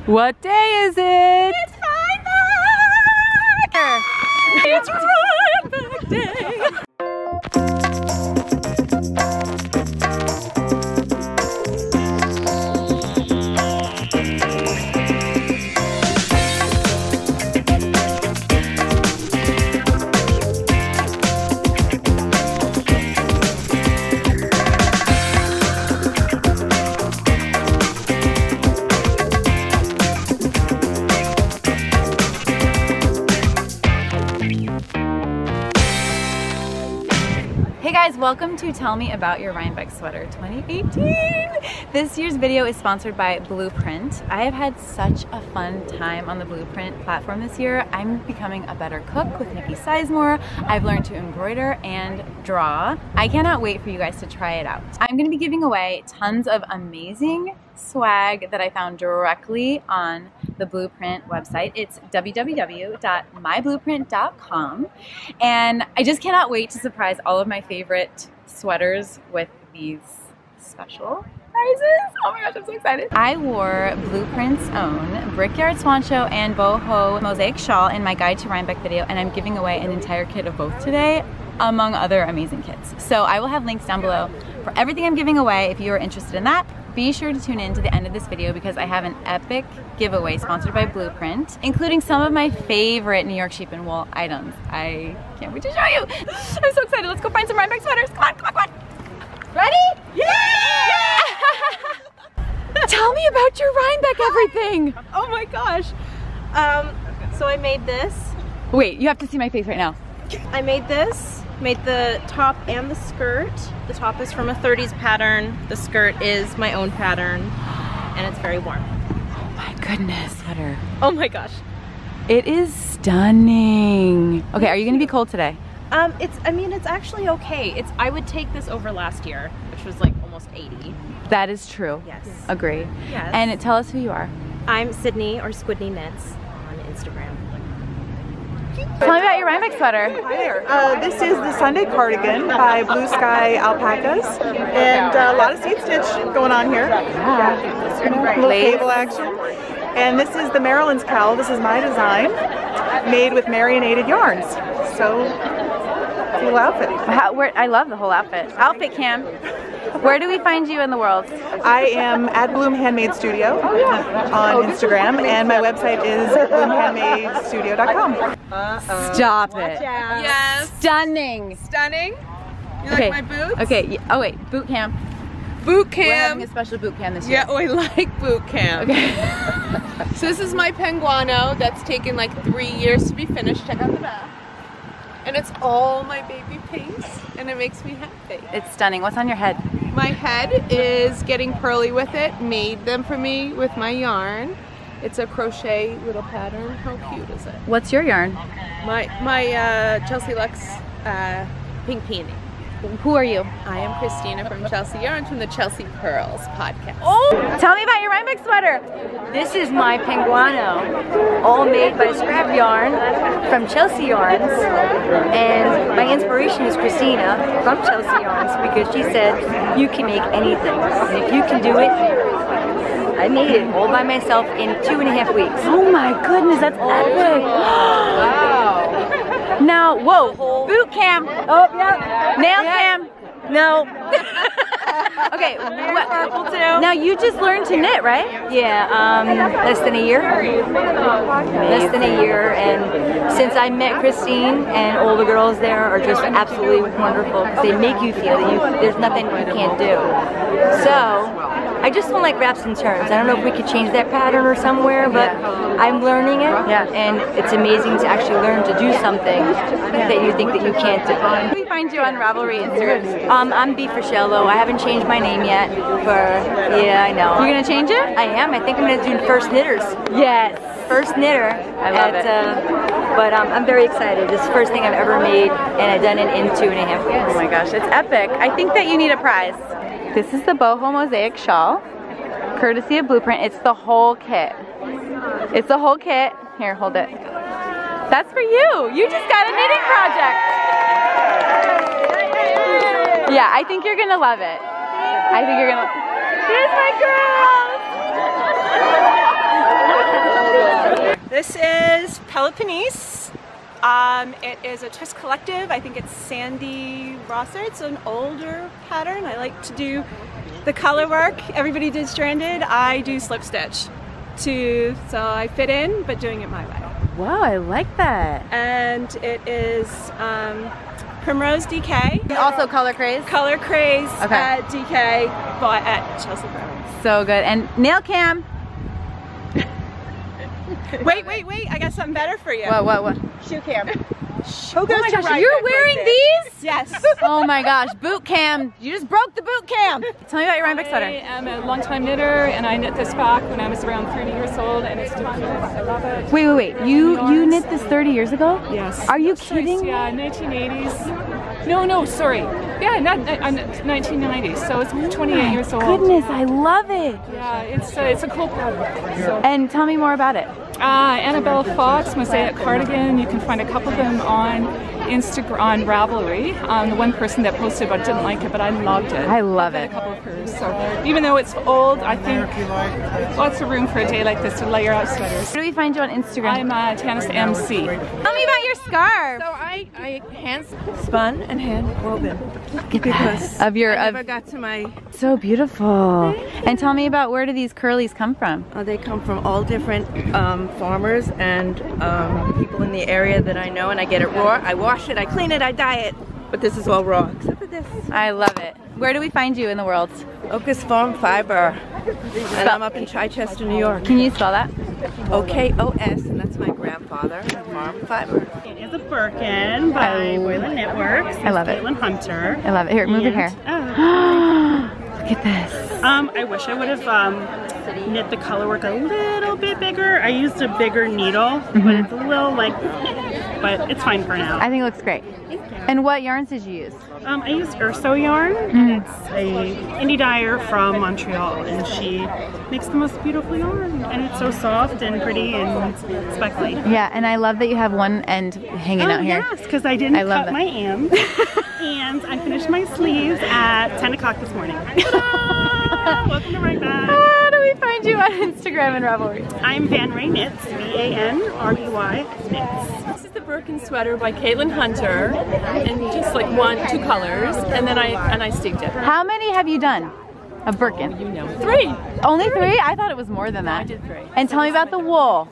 What day is it? It's Rhinebeck! It's Rhinebeck Day! Hey guys, welcome to Tell Me About Your Rhinebeck Sweater 2018. This year's video is sponsored by Blueprint. I have had such a fun time on the Blueprint platform this year. I'm becoming a better cook with Nikki Sizemore. I've learned to embroider and draw. I cannot wait for you guys to try it out. I'm going to be giving away tons of amazing swag that I found directly on the Blueprint website. It's www.myblueprint.com, and I just cannot wait to surprise all of my favorite sweaters with these special prizes. Oh my gosh, I'm so excited. I wore Blueprint's own Brickyard Swan Show and Boho Mosaic shawl in my Guide to Rhinebeck video, and I'm giving away an entire kit of both today, among other amazing kits. So I will have links down below for everything I'm giving away if you are interested in that. Be sure to tune in to the end of this video because I have an epic giveaway sponsored by Blueprint, including some of my favorite New York sheep and wool items. I can't wait to show you. I'm so excited. Let's go find some Rhinebeck sweaters. Come on, come on, come on. Ready? Yeah! Tell me about your Rhinebeck everything. Oh my gosh. So I made this. Wait, you have to see my face right now. I made this. Made the top and the skirt. The top is from a 30s pattern. The skirt is my own pattern, and it's very warm. Oh my goodness, sweater. Oh my gosh. It is stunning. Okay, are you gonna be cold today? I mean, it's actually okay. I would take this over last year, which was like almost 80. That is true. Yes. Agree. Yes. And tell us who you are. I'm Sydney, or Squidney Knits, on Instagram. Tell me about your Rhinebeck sweater. Hi there. This is the Sunday cardigan by Blue Sky Alpacas, and a lot of seed stitch going on here. Yeah. Little cable action. And this is the Maryland's cowl. This is my design, made with marionated yarns. So, cool outfit. I love the whole outfit. Outfit cam. Where do we find you in the world? I am at Bloom Handmade Studio on Instagram, and my website is bloomhandmadestudio.com. Stop it. Yes. Stunning. Stunning. You Okay. like my boots? Okay. Oh wait, boot camp. Boot We're having camp. a special boot camp this year. Yeah, I like boot camp. Okay. So this is my penguano that's taken like 3 years to be finished. Check out the back. And it's all my baby pinks, and it makes me happy. It's stunning. What's on your head? My head is getting pearly with it. Made them for me with my yarn. It's a crochet little pattern. How cute is it? What's your yarn? My Chelsea Lux pink peony. Who are you? I am Christina from Chelsea Yarns from the Chelsea Pearls podcast. Oh! Tell me about your Rhinebeck sweater. This is my penguano, all made by scrap yarn from Chelsea Yarns, and my inspiration is Christina from Chelsea Yarns because she said you can make anything, and if you can do it, I made it all by myself in 2.5 weeks. Oh my goodness, that's epic! Wow. Now, whoa, boot cam. Oh, yeah. Nail cam. No. Okay, now you just learned to knit, right? Yeah, less than a year. Less than a year, and since I met Christine and all the girls there are just absolutely wonderful because they make you feel that there's nothing you can't do. So, I just don't like wraps and turns. I don't know if we could change that pattern or somewhere, but I'm learning it, and it's amazing to actually learn to do something that you think that you can't do. How do we find you on Ravelry Instagram? I'm Beef Rochelle, though. I haven't changed my name yet. Yeah, I know. You're gonna change it? I am. I think I'm gonna do First Knitters. Yes. First knitter. I love it. But I'm very excited. This is the first thing I've ever made, and I've done it in 2.5 weeks. Oh my gosh, it's epic. I think that you need a prize. This is the Boho Mosaic shawl, courtesy of Blueprint. It's the whole kit. It's the whole kit. Here, hold it. That's for you. You just got a knitting project. Yeah, I think you're gonna love it. I think you're gonna. Here's my girls. This is Peloponnese. It is a twist collective. I think it's Sandy Rosser. It's an older pattern. I like to do the color work. Everybody did stranded. I do slip stitch so I fit in, but doing it my way. Wow, I like that. And it is Primrose DK. Also color craze? Color craze Okay. at DK, bought at Chelsea Brown. So good. And nail cam. Wait, I got something better for you. What? Shoe cam. Oh my gosh, you're wearing these? Yes. Oh my gosh, boot cam. You just broke the boot cam. Tell me about your Rhinebeck sweater. I am a longtime knitter, and I knit this back when I was around 30 years old, and it's fabulous. I love it. Wait. You knit this 30 years ago? Yes. Are you kidding? Yeah, 1980s. No, sorry. Yeah, 1990s. So it's 28 years old. Goodness, I love it. Yeah, it's a cool pattern. So. And tell me more about it. Annabelle Fox Mosaic cardigan. You can find a couple of them on Instagram, on Ravelry. The one person that posted but didn't like it, but I loved it. I love I've it. got a couple of hers. So even though it's old, I think lots of room for a day like this to layer out sweaters. Where do we find you on Instagram? I'm Tanis MC. Tell me about your scarf. So I hand spun and hand woven. Because I never got to my... So beautiful. And tell me about, where do these curlies come from? They come from all different farmers and people in the area that I know, and I get it raw. I wash it, I clean it, I dye it. But this is all raw, except for this. I love it. Where do we find you in the world? Ocas Farm Fiber. And I'm up in Chichester, New York. Can you spell that? O-K-O-S, and that's my grandfather, Farm Fiber. It is a Birkin by Boiler Knitworks. I love it. Caitlin Hunter. I love it. Here, move your hair. Look at this. I wish I would have knit the color work a little bit bigger. I used a bigger needle, but it's a little but it's fine for now. I think it looks great. And what yarns did you use? I used Urso yarn, and it's a indie dyer from Montreal, and she makes the most beautiful yarn, and it's so soft and pretty and speckly. Yeah, and I love that you have one end hanging out here. Yes, because I didn't cut my ends, and I finished my sleeves at 10 o'clock this morning. Welcome to Rhinebeck. How do we find you on Instagram and Ravelry? I'm Van Ray Knits, V-A-N-R-E-Y Knits. This is the Birkin sweater by Caitlin Hunter, and just like two colors, and then I steeped it. How many have you done of Birkin? Oh, you know, 3. Only 3? I thought it was more than that. I did 3. And tell me about the wool.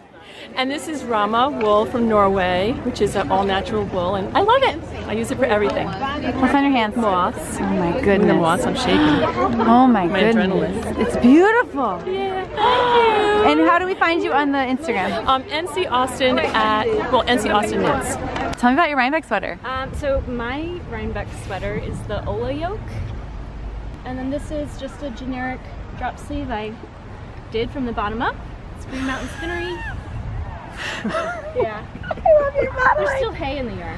And this is Rama wool from Norway, which is an all-natural wool, and I love it. I use it for everything. What's on your hands? Moths. Oh my goodness. The moths, I'm shaking. Oh my adrenaline. goodness. It's beautiful. Yeah, thank you. And how do we find you on the Instagram? NC Austin NC Austin Knits. Tell me about your Rhinebeck sweater. So my Rhinebeck sweater is the Ola yoke, and then this is just a generic drop sleeve I did from the bottom up. It's Green Mountain Spinnery. Yeah. I love your modeling. There's still hay in the yarn.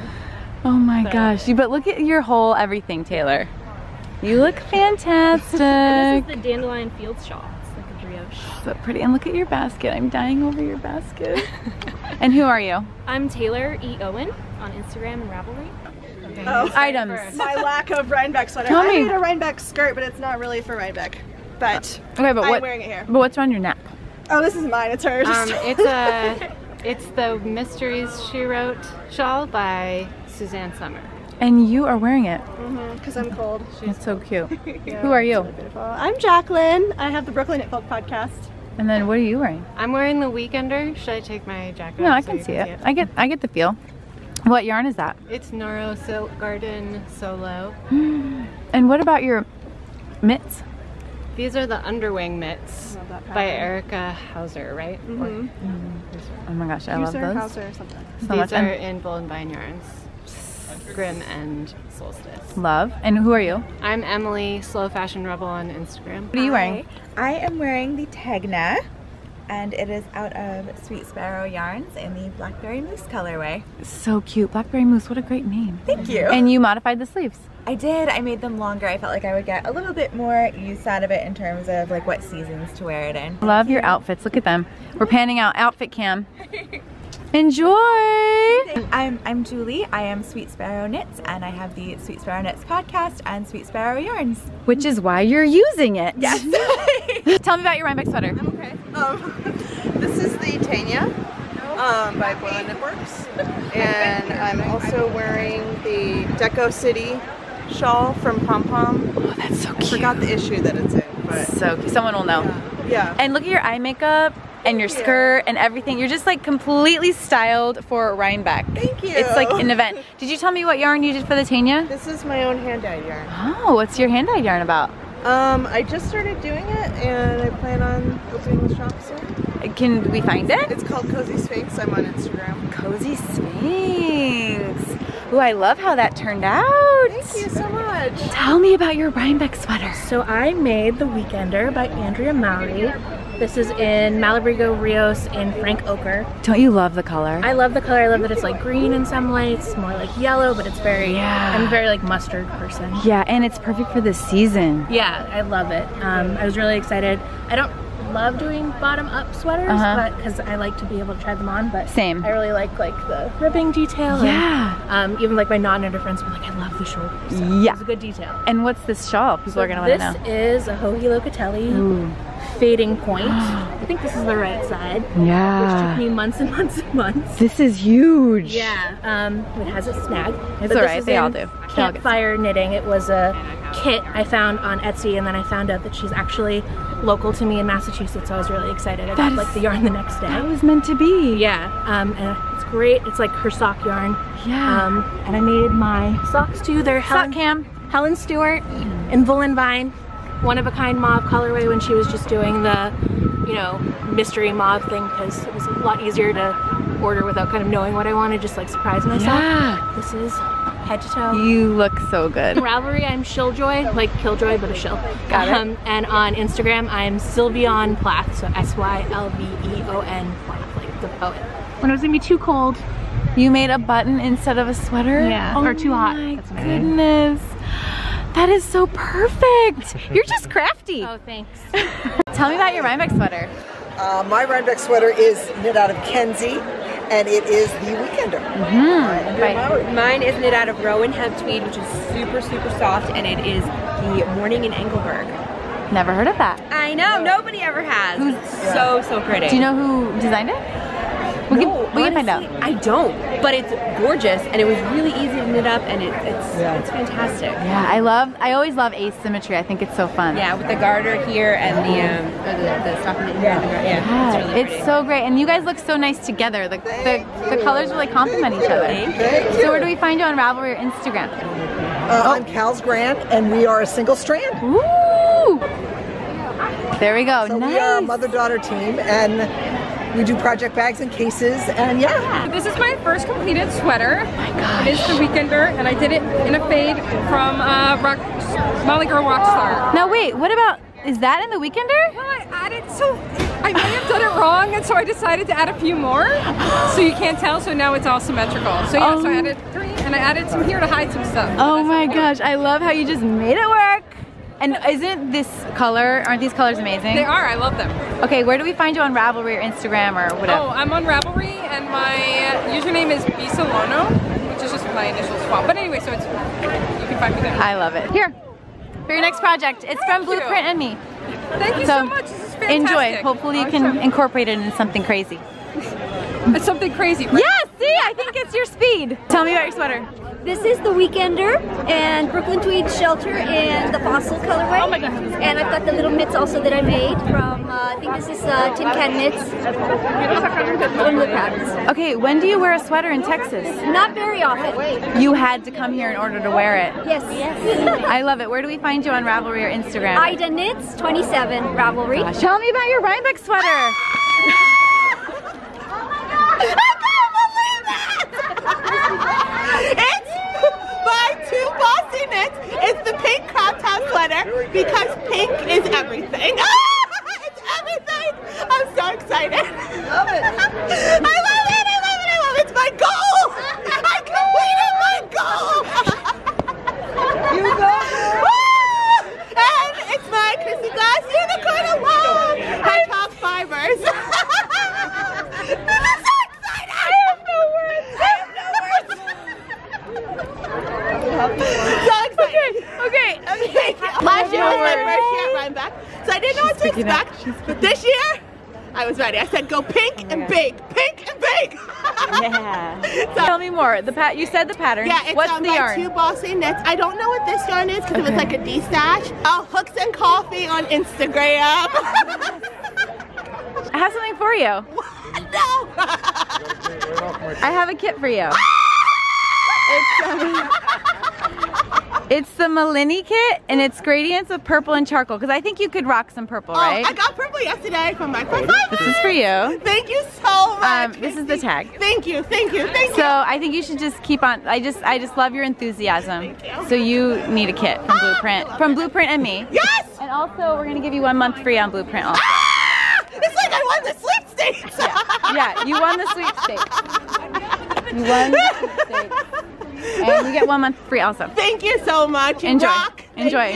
Oh my gosh. But look at your whole everything, Taylor. You look fantastic. This is the Dandelion Fields shawl. It's like a brioche. So pretty. And look at your basket. I'm dying over your basket. And who are you? I'm Taylor E. Owen on Instagram and Ravelry. Oh, items. My lack of Rhinebeck sweater. Tell me. I made a Rhinebeck skirt, but it's not really for Rhinebeck. But okay, but I'm wearing it here. But what's around your neck? Oh, this is mine. It's hers. It's the Mysteries She Wrote shawl by Suzanne Summer. And you are wearing it. Because I'm cold. It's so cute. Who are you? I'm Jacqueline. I have the Brooklyn Knit Folk podcast. And then what are you wearing? I'm wearing the Weekender. Should I take my jacket No, off I so can you see it. I get the feel. What yarn is that? It's Noro Silk Garden Solo. And what about your mitts? These are the Underwing mitts by Erica Hauser, right? Oh my gosh, I love those. Hauser or something. So These much. are in Bold and Vine yarns. Grim and Solstice. Love. And who are you? I'm Emily, Slow Fashion Rebel on Instagram. What are you wearing? I am wearing the Tegna, and it is out of Sweet Sparrow yarns in the Blackberry Moose colorway. So cute. Blackberry Moose, what a great name. Thank you. And you modified the sleeves. I did. I made them longer. I felt like I would get a little bit more use out of it in terms of like what seasons to wear it in. Love your outfits. Look at them. We're panning out outfit cam. Enjoy! I'm Julie. I am Sweet Sparrow Knits, and I have the Sweet Sparrow Knits podcast and Sweet Sparrow yarns. Which is why you're using it. Yes. Tell me about your Rhinebeck sweater. Okay. This is the Tanya. by Boho Knitworks. And I'm also wearing the Deco City shawl from Pom Pom. Oh, that's so cute. I forgot the issue that it's in, but so cute. Someone will know. Yeah. And look at your eye makeup and your skirt and everything. You're just like completely styled for Rhinebeck. Thank you. It's like an event. Did you tell me what yarn you did for the Tanya? This is my own hand-dyed yarn. Oh, what's your hand-dyed yarn about? I just started doing it and I plan on opening the shop soon. Can we find it? It's called Cozy Sphinx. I'm on Instagram. Cozy Sphinx. Ooh, I love how that turned out. Thank you so much. Tell me about your Rhinebeck sweater. So I made The Weekender by Andrea Mowry. This is in Malabrigo Rios in Frank Ochre. Don't you love the color? I love the color. I love that it's like green in some lights, more like yellow, but it's very, I'm a very like mustard person. Yeah, and it's perfect for this season. Yeah, I love it. I was really excited. I don't love doing bottom-up sweaters, but because I like to be able to try them on, but same. I really like the ribbing detail. Yeah. And, even like my non-knitter friends were like, I love the shoulders. So yeah. It's a good detail. And what's this shawl? People are gonna want to know. This is a Hoagie Locatelli fading point. I think this is the right side. Yeah. Which took me months and months and months. This is huge. Yeah. It has a snag. It's alright, they all do. Campfire knitting. It was a kit I found on Etsy, and then I found out that she's actually local to me in Massachusetts, so I was really excited. I got like the yarn the next day. That was meant to be. Yeah. And it's great. It's like her sock yarn. Yeah. And I made my socks too. They're Helen Stewart in Woolen Vine. One of a kind mauve colorway when she was just doing the, you know, mystery mauve thing, because it was a lot easier to order without kind of knowing what I wanted, just like surprise myself. Yeah. This is head to toe. You look so good. In Ravelry, I'm Shilljoy, like Killjoy, but a shill. Got it. And on Instagram, I'm Sylveon Plath, so Sylveon Plath, like the poet. When it was gonna be too cold. You made a button instead of a sweater? Yeah, or too hot. My goodness. That is so perfect. You're just crafty. Oh, thanks. Tell me about your Rhinebeck sweater. My Rhinebeck sweater is knit out of Kenzie, and it is the Weekender. Right. Mine is knit out of Rowan hemp tweed, which is super, super soft, and it is the Morning in Engelberg. Never heard of that. I know, nobody ever has. It's so pretty. Do you know who designed it? We can find out. I don't, but it's gorgeous, and it was really easy to knit up, and it's fantastic. Yeah, I always love asymmetry. I think it's so fun. Yeah, with the garter here and the stocking here. Yeah, it's really pretty. So great, and you guys look so nice together. The colors really complement each other. Thank you. So where do we find you on Ravelry or Instagram? I'm Cal's Grant, and we are a single strand. Woo! There we go. So nice. We are a mother-daughter team, and we do project bags and cases, and yeah. This is my first completed sweater. Oh my gosh. It is the Weekender, and I did it in a fade from Molly Girl Rockstar. Now wait, what about, is that in the Weekender? Well, I added, so I may have done it wrong, and so I decided to add a few more, so you can't tell, so now it's all symmetrical. So yeah, so I added 3, and I added some here to hide some stuff. Oh my gosh, I love how you just made it work. And isn't this color, aren't these colors amazing? They are, I love them. Okay, where do we find you on Ravelry or Instagram or whatever? Oh, I'm on Ravelry, and my username is Bisalono, which is just my initial swap. But anyway, so it's, you can find me there. I love it. Here, for your next project. It's from Blueprint and me. Thank you so much, this is fantastic. Enjoy, hopefully you can incorporate it in something crazy. It's something crazy, right? Yeah, see, I think it's your speed. Tell me about your sweater. This is the Weekender and Brooklyn Tweed Shelter and the Fossil colorway. Oh my God. And I've got the little mitts also that I made from, I think this is Tin Can Knits. One of the patterns. Okay, when do you wear a sweater in Texas? Not very often. You had to come here in order to wear it. Yes. I love it. Where do we find you on Ravelry or Instagram? Ida Knits 27 Ravelry. Gosh, tell me about your Rhinebeck sweater. It's the pink crop top sweater because pink is everything. It's everything! I'm so excited. I love it. I love it. I love it. I love it. It's my goal. I completed my goal. You go. And it's my kristyglass unicorn alone. Hedgehog fibers. I'm so excited. I have no words. So excited. Okay. Last year was my first year at Rhinebeck, so I didn't know what to expect. But this year, I was ready. I said, go pink and big. Pink and big. pink. Yeah. Tell me more. You said the pattern. Yeah, it's What's the by yarn? Two Bossy Knits. I don't know what this yarn is because it was like a D-stash. Oh, Hooks and Coffee on Instagram. I have something for you. No. I have a kit for you. It's the Malini kit, and it's gradients of purple and charcoal, because I think you could rock some purple, right? I got purple yesterday from my friend. This is for you. Thank you so much. This is the tag. Thank you, thank you, thank you. So I think you should just keep on. I just love your enthusiasm. Thank you. So you need a kit from Blueprint and me. Yes. And also we're gonna give you 1 month free on Blueprint also. It's like I won the sweepstakes. Yeah, you won the sweepstakes. You won the sweepstakes. And you get 1 month free also. Thank you so much. Enjoy. Rock. Enjoy.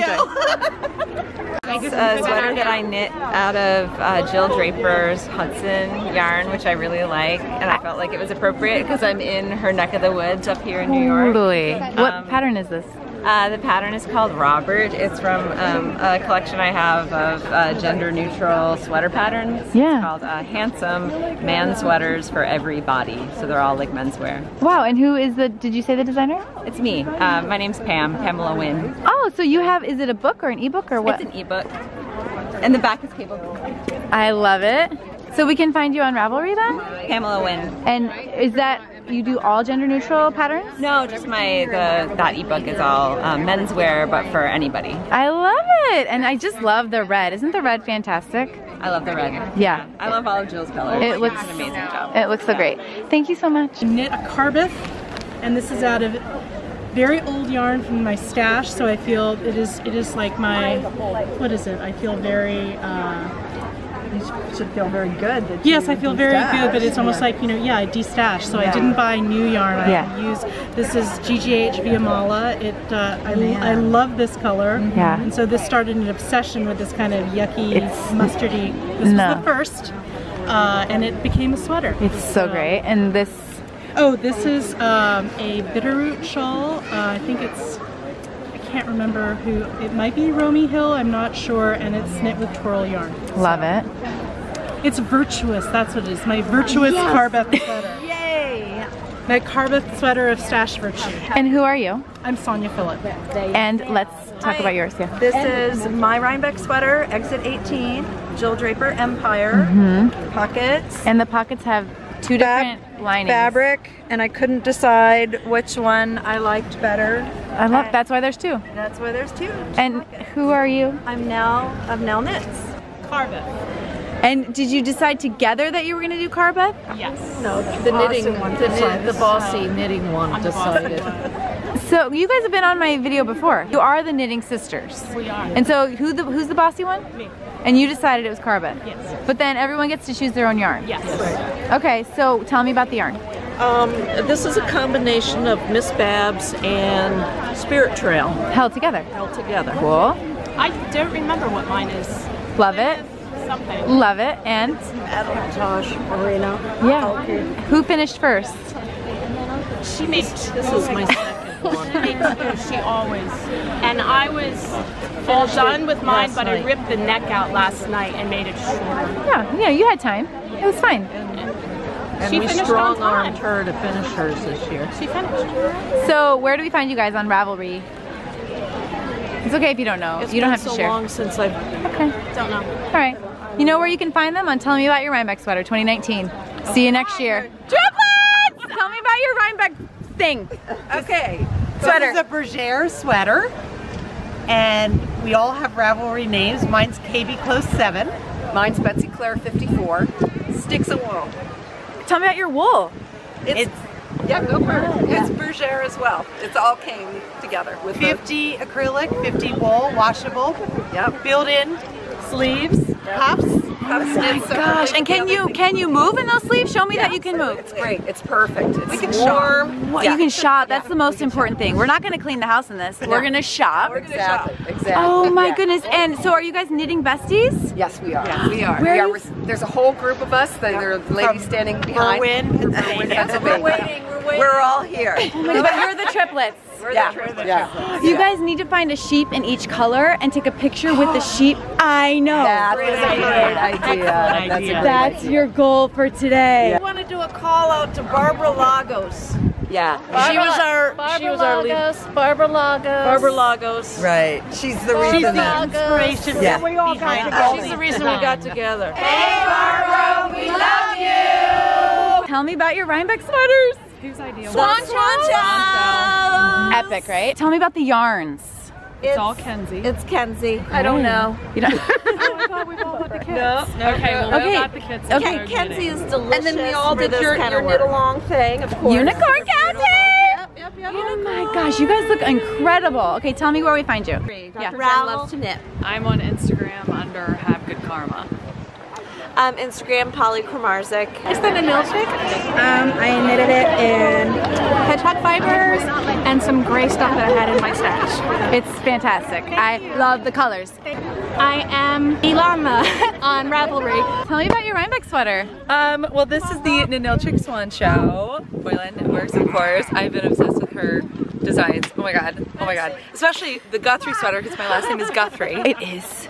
It's a sweater that I knit out of Jill Draper's Hudson yarn, which I really like, and I felt like it was appropriate because I'm in her neck of the woods up here in New York. Totally. What pattern is this? The pattern is called Robert. It's from a collection I have of gender-neutral sweater patterns. Yeah. It's called Handsome Man Sweaters for Every Body. So they're all like menswear. Wow, and who is did you say the designer? It's me. My name's Pamela Wynn. Oh, so you have, is it a book or an ebook or what? It's an ebook. And the back is cable. I love it. So we can find you on Ravelry then? Pamela Wynn. And is that, you do all gender neutral patterns? No, just that ebook is all menswear, but for anybody. I love it, and I just love the red. Isn't the red fantastic? I love the red. Yeah. I love all of Jill's colors. It looks an amazing job. It looks so great. Thank you so much. Knit a carbeth, and this is out of very old yarn from my stash. So I feel it is like my, what is it? I feel very. You should feel very good. Yes, I feel very good, but it's almost like, yeah, I de-stashed. So I didn't buy new yarn. I used, this is GGH Viamala. I love this color. Yeah. And so this started an obsession with this kind of yucky, mustardy. This was the first, and it became a sweater. It's so great. And this? Oh, this is a bitterroot shawl. I think it's, I can't remember who, it might be Romy Hill, I'm not sure, and it's knit with twirl yarn. Love it. It's virtuous, that's what it is, my virtuous Carbeth sweater. Yay! My Carbeth sweater of stash virtue. And who are you? I'm Sonia Phillip. And let's talk about yours, yeah. This is my Rhinebeck sweater, Exit 18, Jill Draper Empire, pockets. And the pockets have two different linings. Fabric, and I couldn't decide which one I liked better. I love, that's why there's two. That's why there's two. And who are you? I'm Nell of Nell Knits. Carbeth. And did you decide together that you were going to do Carbeth? Yes. No, the knitting one, the bossy knitting one decided. So you guys have been on my video before. You are the knitting sisters. We are. And so who's the bossy one? Me. And you decided it was Carbeth? Yes. But then everyone gets to choose their own yarn? Yes. Okay, so tell me about the yarn. This is a combination of Miss Babs and Spirit Trail. Held together? Held together. Cool. I don't remember what mine is. Love it. Something. Love it. And? Tosh Marina. Yeah. Okay. Who finished first? She makes, this is my second one. She always. And I was all done with mine, but I ripped the neck out last night and made it shorter. Yeah, you had time. It was fine. And she we strong-armed her to finish hers this year. She finished. So where do we find you guys on Ravelry? It's okay if you don't know. It's you don't have been to so share. long since I've... Okay. Don't know. All right. You know where you can find them? On Tell Me About Your Rhinebeck Sweater 2019. See you next year. Triplets! Tell me about your Rhinebeck thing. Okay. Sweater. This is a Bergère sweater. And we all have Ravelry names. Mine's KB Close 7. Mine's Betsy Claire 54. Sticks of wool. Tell me about your wool. Yeah, go for it. It's Bergère as well. It's all came together with 50 acrylic, 50 wool, washable. Yep. Built-in sleeves, cuffs. Oh my gosh! And can you move in those sleeves? Show me that you can move. It's great. It's perfect. It's we can warm. Shop. You can shop. That's the most important thing. We're not going to clean the house in this. We're going to shop. Exactly. Oh my goodness! And so, are you guys knitting besties? Yes, we are. Yes, we are. There's a whole group of us. There are ladies standing behind. Berwyn, Pennsylvania. We're waiting. We're all here. But you're the triplets. Yeah. You guys need to find a sheep in each color and take a picture with the sheep. I know. That's a great idea. That's your goal for today. I want to do a call out to Barbara Lagos. Yeah. She was our lead. Barbara Lagos. Barbara Lagos. Right. She's the reason. Inspiration. Yeah. We all got together. She's the reason we got together. Hey Barbara, we love you. Tell me about your Rhinebeck sweaters. Whose idea? Swancho. Epic, right? Tell me about the yarns. It's all Kenzie. It's Kenzie. I don't know. You don't. I thought we all got the kids. No. Okay, well, we got the kids. Okay, Kenzie is delicious. And then we all did your knit along thing, of course. Unicorn County! Yep. Oh my gosh, you guys look incredible. Okay, tell me where we find you. Dr. Jen loves to knit. I'm on Instagram under Have Good Karma. Instagram Polychromarzic. It's the Nil Chick. I knitted it in hedgehog fibers and some gray stuff that I had in my stash. It's fantastic. I love the colors. I am Ilama on Ravelry. Tell me about your Rhinebeck sweater. Well, this is the Nil Chick Swan Show. Boylan Knitworks, of course. I've been obsessed with her designs. Oh my god. Oh my god. Especially the Guthrie sweater because my last name is Guthrie. It is.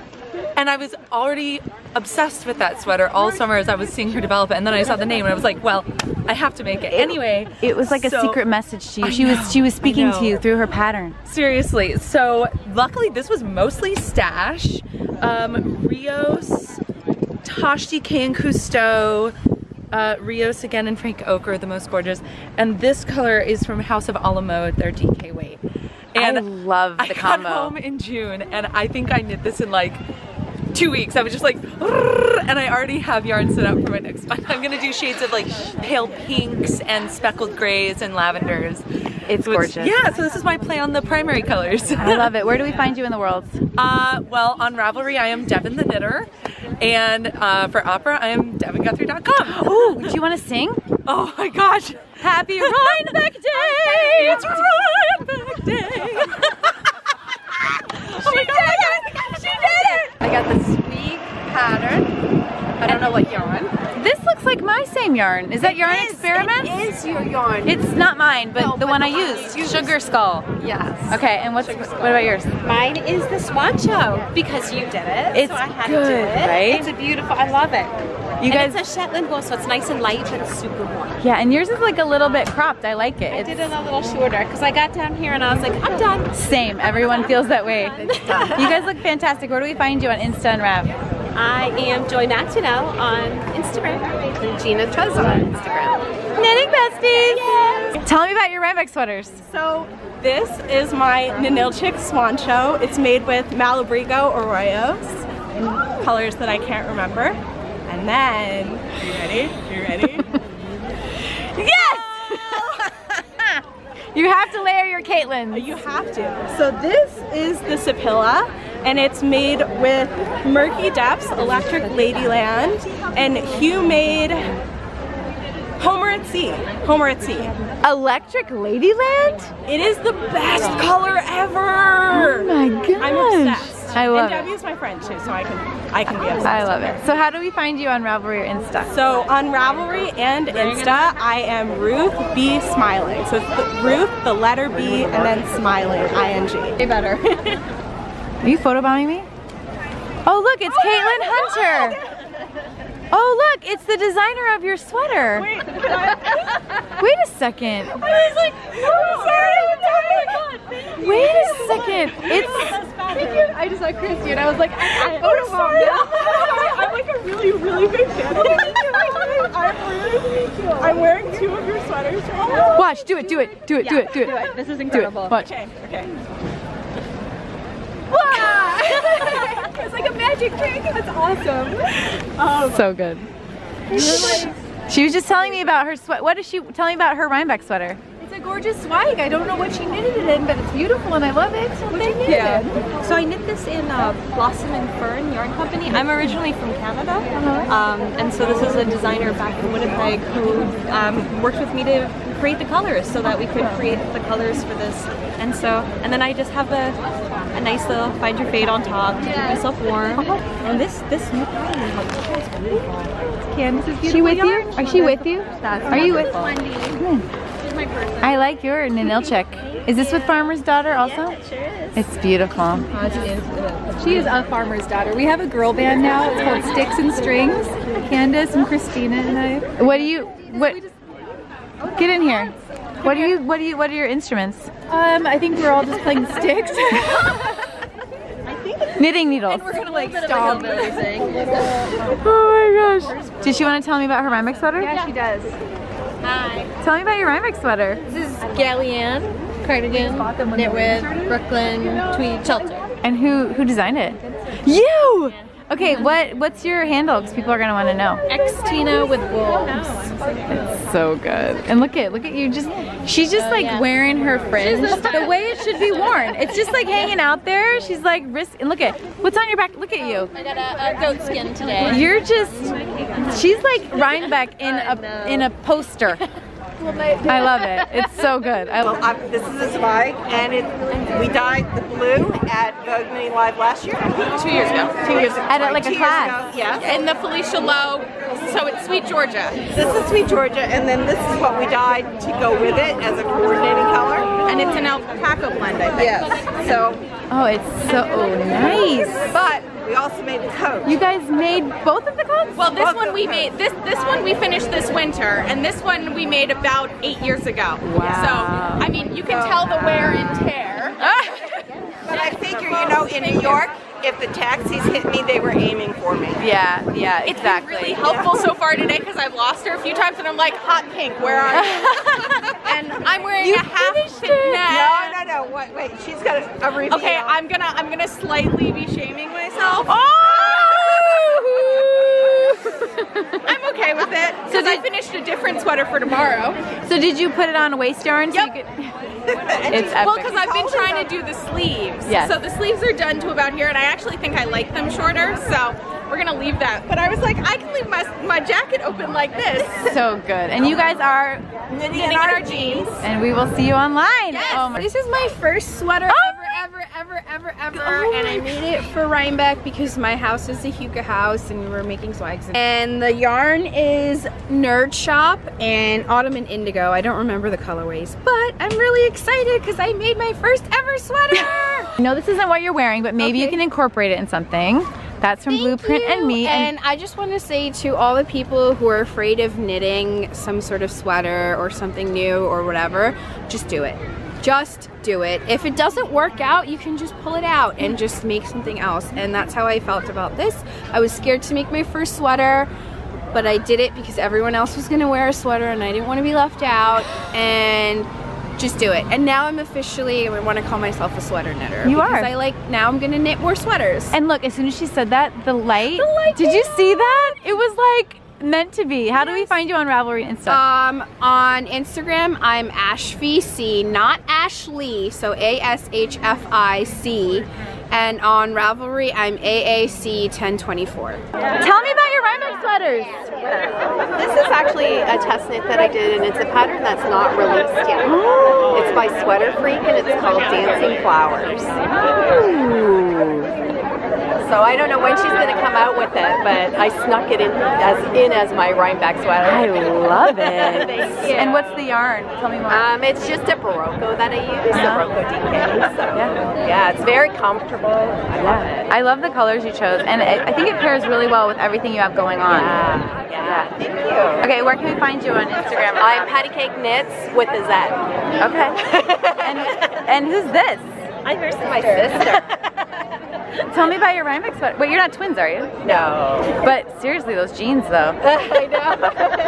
And I was already obsessed with that sweater all summer as I was seeing her develop it, and then I saw the name and I was like, well, I have to make it. Anyway, it was like a secret message to you. She was speaking to you through her pattern. Seriously. So luckily this was mostly stash. Rios, Tashti K & Cousteau, Rios again and Frank Ochre, the most gorgeous. And this color is from House of Alamo, their DK weight. And I love the combo. I got home in June and I think I knit this in like 2 weeks. I was just like, and I already have yarn set up for my next one. I'm gonna do shades of like pale pinks and speckled grays and lavenders. It's gorgeous. Yeah, so this is my play on the primary colors. I love it. Where do we find you in the world? Well, on Ravelry, I am Devin the Knitter. And for opera, I am DevinGuthrie.com. Ooh, do you want to sing? Oh my gosh. Happy Rhinebeck Day! It's Rhinebeck Day! She did it! She did it! I got the Sweet pattern. I don't know what yarn. This looks like my same yarn. Is that Yarn Experiment? It is your yarn. It's not mine, but the one I used. Sugar Skull. Yes. Okay, and what about yours? Mine is the Swancho because you did it. It's so I had good, to do it. right? It's a beautiful, I love it. You guys, it's a Shetland wool, so it's nice and light but super warm. Yeah, and yours is like a little bit cropped. I like it. I did it a little shorter because I got down here and I was like, I'm done. Same. Everyone feels that way. You guys look fantastic. Where do we find you on Insta and Rav? I am Joy Maxwell on Instagram and Gina Trez on Instagram. Knitting besties! Yes. Tell me about your Rhinebeck sweaters. So this is my Ninilchik Swancho. It's made with Malabrigo Arroyos in colors that I can't remember. And then, you ready? Yes! You have to layer your Caitlins. You have to. So this is the Sipilla, and it's made with Murky Depths, Electric Ladyland, and Hugh made Homer at Sea. Homer at Sea. Electric Ladyland? It is the best color ever. Oh my gosh. I'm obsessed. I love and Debbie's my friend too, so I can be obsessed. I love it. So how do we find you on Ravelry or Insta? So on Ravelry and Insta, I am Ruth B Smiling. So it's Ruth, the letter B, and then Smiling, I-N-G. Way better. Are you photobombing me? Oh look, it's Caitlin Hunter. Oh look, it's the designer of your sweater. Wait, wait a second. I was like, oh, sorry. Wait a second. It's. I just saw Christy and I was like, I sorry. I'm like a really, really big fan of you. I'm wearing 2 of your sweaters right now. Watch, do it. This is incredible. Watch. Okay. It's like a magic trick. That's awesome. So good. She was just telling me about her sweat. What is she telling me about her Rhinebeck sweater? It's a gorgeous swag. I don't know what she knitted it in, but it's beautiful and I love it. So thank you. So I knit this in Blossom and Fern Yarn Company. I'm originally from Canada, and so this is a designer back in Winnipeg who worked with me to create the colors so that we could create the colors for this. And then I just have a nice little find your fade on top to keep myself warm. And this new pattern is beautiful. Candace is beautiful. She with you? Are she with you? Are you with? Wendy. my person. I like your Ninilchik. Is this with Farmer's Daughter also? Yeah, it sure is. It's beautiful. She is a farmer's daughter. We have a girl band now. It's called Sticks and Strings. Candace and Christina and I. What get in here. What are your instruments? I think we're all just playing sticks. Knitting needles. And we're gonna like stomp. Oh my gosh. Did she want to tell me about her Rhinebeck sweater? Yeah, she does. Hi. Tell me about your Rhinebeck sweater. This is Galleanne cardigan, knit with Brooklyn tweed shelter. And who designed it? You! Okay, what's your handle? Because people are gonna want to know. Xtina with wolves. It's so good. And look at you, she's just like wearing her fringe the way it should be worn. It's just like hanging out there. She's like and look at what's on your back. Look at you. I got a goat skin today. She's like Rhinebeck in a poster. I love it. It's so good. This is a swag, and we dyed the blue at Vogue Mini Live last year. 2 years ago. 2 years ago. At like a 2 years class. ago, yes. In the Felicia Lowe, so it's Sweet Georgia. This is Sweet Georgia, and then this is what we dyed to go with it as a coordinating color. And it's an alpaca blend, I think. Yes. So. Oh, it's so nice. But we also made the coat. You guys made both of the coats? Well, this one we made. This one we finished this winter, and this one we made about 8 years ago. Wow. So I mean, you can tell the wear and tear. But I figure, in New York, if the taxis hit me, they were aiming for me. Yeah, exactly. It's been really helpful so far today because I've lost her a few times, and I'm like, hot pink, where are you? And I'm wearing a half pin. No. Wait, she's got a reveal. Okay, I'm gonna slightly be shaming myself. Oh! I'm okay with it. So I finished a different sweater for tomorrow. So did you put it on a waist yarn? Yep. So you could... It's epic. Well, because I've been trying to do the sleeves. Yes. So the sleeves are done to about here, and I actually think I like them shorter, so we're gonna leave that. But I was like, I can leave my jacket open like this. So good. And you guys are knitting in our jeans. And we will see you online. Yes. Oh my. This is my first sweater ever, and I made it for Rhinebeck because my house is a Hoover house and we're making swags. And the yarn is Nerd Shop and Autumn and Indigo. I don't remember the colorways, but I'm really excited because I made my first ever sweater. I know this isn't what you're wearing, but maybe you can incorporate it in something. That's from Blueprint and me. And I just want to say to all the people who are afraid of knitting some sort of sweater or something new or whatever, just do it. Just do it. If it doesn't work out, you can just pull it out and just make something else. And that's how I felt about this. I was scared to make my first sweater, but I did it because everyone else was gonna wear a sweater and I didn't want to be left out, and just do it. And now I'm officially, I want to call myself a sweater knitter. You are. Because now I'm gonna knit more sweaters. And look, as soon as she said that, the light did you see that? It was like meant to be. How do we find you on Ravelry and stuff? On Instagram, I'm Ashfic, not Ashley, so ASHFIC. And on Ravelry, I'm AAC1024. Tell me about your Rhinebeck sweaters. This is actually a test knit that I did, and it's a pattern that's not released yet. It's by Sweater Freak, and it's called Dancing Flowers. So I don't know when she's going to come out with it, but I snuck it in as my Rhinebeck sweater. I love it. Thank you. And what's the yarn? Tell me more. It's just a Barocco that I use, the Barocco DK. So yeah, it's very comfortable. I love it. I love the colors you chose, and I think it pairs really well with everything you have going on. Yeah, thank you. Okay, where can we find you on Instagram? I'm Patty Cake Knits with a Z. Okay. and who's this? This is my sister. Tell me about your Rhinebeck sweater. Wait, you're not twins, are you? No. But seriously, those jeans though. I know.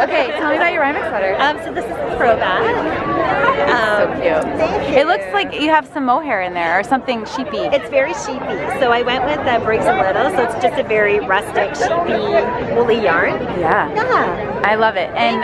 Okay, tell me about your Rhinebeck sweater. So this is the throwback. So cute. Thank you. It looks like you have some mohair in there or something sheepy. It's very sheepy. So I went with Briggs & Little, so it's just a very rustic, sheepy, woolly yarn. Yeah. I love it. And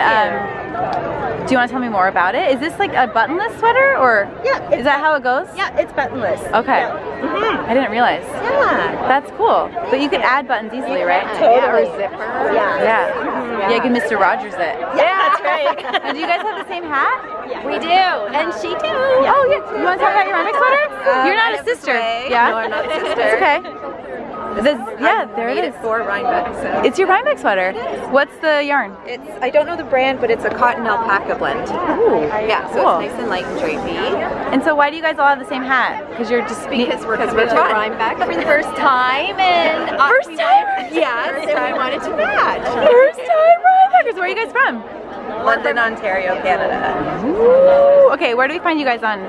do you want to tell me more about it? Is this like a buttonless sweater, or is that how it goes? Yeah, it's buttonless. Okay. Yeah. I didn't realize. Yeah. That's cool. But you can add buttons easily, right? Totally. Or zipper. Yeah, you can Mr. Rogers it. Yeah, that's right. And do you guys have the same hat? Yeah. We do, and she too. Oh yeah. You want to talk about your Rhinebeck sweater? You're not a sister. Yeah. No, I'm not a sister. It's okay. Yeah, there it is. For Rhinebeck. So. It's your Rhinebeck sweater. What's the yarn? I don't know the brand, but it's a cotton alpaca blend. Ooh, yeah, so cool. it's nice and light and drapey. And so why do you guys all have the same hat? Because you're just because we're to Rhinebeck for the first time, and first time. Yeah, so I wanted to match. First time Rhinebeckers. Where are you guys from? London, Ontario, Canada. Ooh. Okay, where do we find you guys on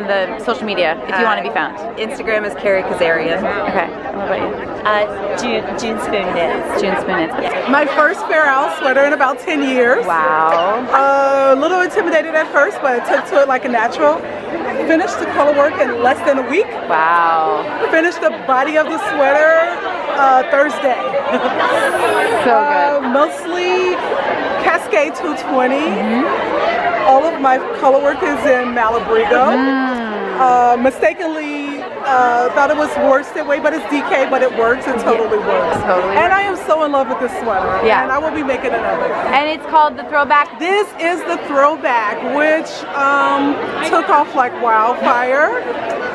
the social media if you want to be found? Instagram is Carrie Kazarian. Okay, what about you? June Spoon Knits. June Spoon Knits. Yeah. My first Fair Isle sweater in about 10 years. Wow. A little intimidated at first, but I took to it like a natural. Finished the color work in less than a week. Wow. Finished the body of the sweater Thursday. So good. Mostly Cascade 220. All of my color work is in Malabrigo. Mistakenly thought it was worsted weight, but it's DK, but it works. It totally works. Totally. And I am so in love with this sweater. Yeah. And I will be making another. And it's called the Throwback. This is the Throwback, which took off like wildfire.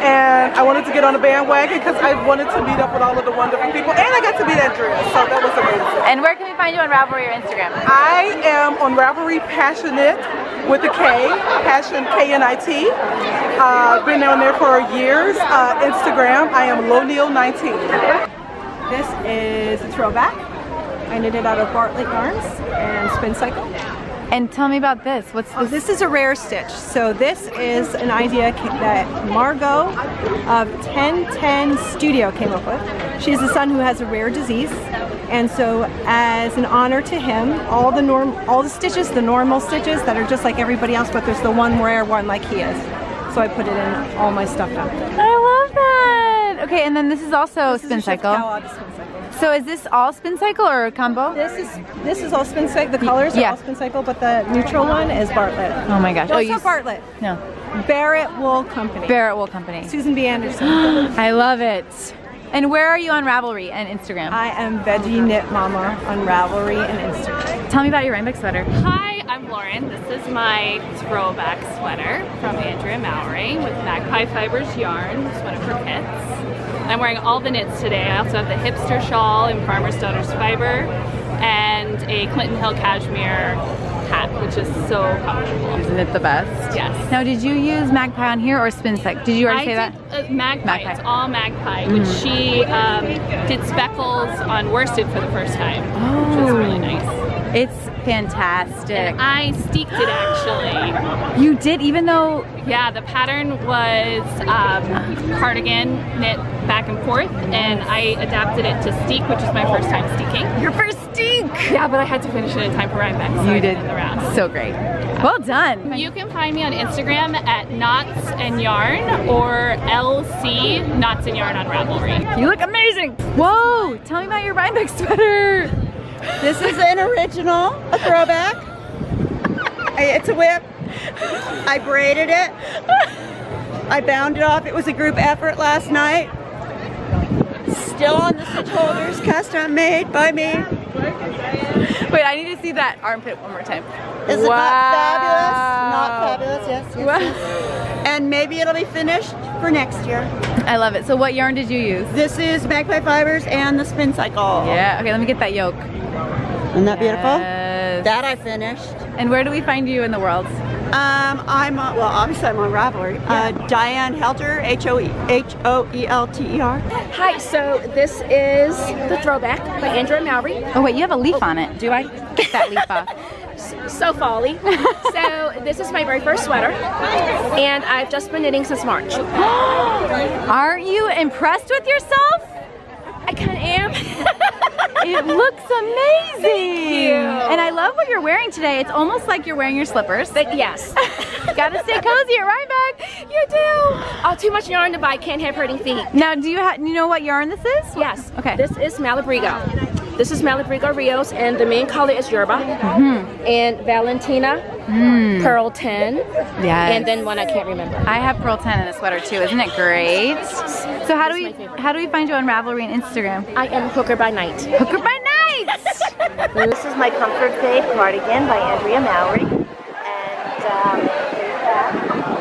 And I wanted to get on a bandwagon because I wanted to meet up with all of the wonderful people. And I got to meet Andrea, so that was amazing. And where can we find you on Ravelry or Instagram? I am on Ravelry Passionate with a K, Passion K-N-I-T. Been on there for years. Instagram, I am Loneal19. This is a Throwback. I knit it out of Bartlett yarns and Spin Cycle. And tell me about this. What's this? This is a rare stitch. So this is an idea that Margot of 1010 Studio came up with. She has a son who has a rare disease, and so as an honor to him, all the stitches, the normal stitches that are just like everybody else, but there's the one rare one like he is. So I put it in all my stuff now. I love that. Okay, and then this is also Spin Cycle. So is this all Spin Cycle or a combo? This is all Spin Cycle. The colors are all Spin Cycle, but the neutral one is Bartlett. Oh my gosh. No, it's not Bartlett. No. Barrett Wool Company. Barrett Wool Company. Susan B. Anderson. I love it. And where are you on Ravelry and Instagram? I am Veggie Knit Mama on Ravelry and Instagram. Tell me about your Rhinebeck sweater. Hi, I'm Lauren. This is my Throwback sweater from Andrea Mowry with Magpie Fibers yarn. It's one of her kits. I'm wearing all the knits today. I also have the hipster shawl in Farmer's Daughter's fiber and a Clinton Hill cashmere hat, which is so comfortable. Isn't it the best? Yes. Now, did you use Magpie on here or Spin Cycle? Did you already say that? Magpie. It's all Magpie, which she did speckles on worsted for the first time, which was really nice. It's fantastic. And I steeked it actually. You did, even though... Yeah, the pattern was cardigan knit back and forth, and I adapted it to steek, which is my first time steeking. Your first steek! Yeah, but I had to finish it in time for Rhinebeck. So you did. The rest. So great. Well done. You can find me on Instagram at Knots and Yarn or LC Knots and Yarn on Ravelry. You look amazing. Whoa, tell me about your Rhinebeck sweater. This is an original, a throwback. It's a whip. I braided it. I bound it off. It was a group effort last night. Still on the stitch holders, custom made by me. Wait, I need to see that armpit one more time. Is it not fabulous? Not fabulous, yes, yes. And maybe it'll be finished for next year. I love it. So what yarn did you use? This is Magpie Fibers and the Spin Cycle. Yeah, okay, let me get that yoke. Isn't that beautiful? That I finished. And where do we find you in the world? I'm well, obviously I'm on Ravelry. Diane Helter, H-O-E-L-T-E-R. Hi, so this is the Throwback by Andrea Mowry. Oh wait, you have a leaf on it. Do I? Get that leaf off. So folly. So this is my very first sweater, and I've just been knitting since March. Aren't you impressed with yourself? I kind of am. It looks amazing. Thank you. And I love what you're wearing today. It's almost like you're wearing your slippers. Yes. Gotta stay cozy at Rhinebeck. You do. Oh, too much yarn to buy. Can't have hurting feet. Now, do you know what yarn this is? Yes. Okay. This is Malabrigo. This is Malabrigo Rios, and the main color is Yerba. And Valentina, Pearl 10. Yes. And then one I can't remember. I have Pearl 10 in a sweater too. Isn't it great? So how do we find you on Ravelry and Instagram? I am Hooker by Night. Hooker by Night. This is my Comfort Fade cardigan by Andrea Mowry, and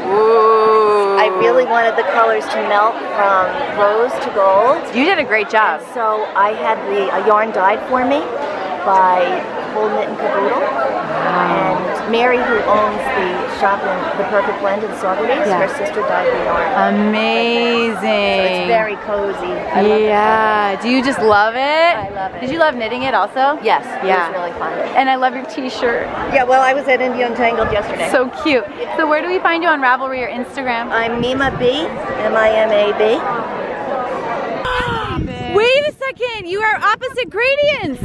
ooh. I really wanted the colors to melt from rose to gold. You did a great job. And so I had a yarn dyed for me by Full Knit and Caboodle. And Mary, who owns the shop in The Perfect Blend in Saugerties, her sister dyed the yarn. Amazing. So it's very cozy. I love it. Do you just love it? I love it. Did you love knitting it also? Yes, Yeah. it was really fun. And I love your t-shirt. Yeah, well, I was at India Untangled yesterday. So cute. So where do we find you on Ravelry or Instagram? I'm Mima B, M-I-M-A-B. Wait a second, you are opposite gradients.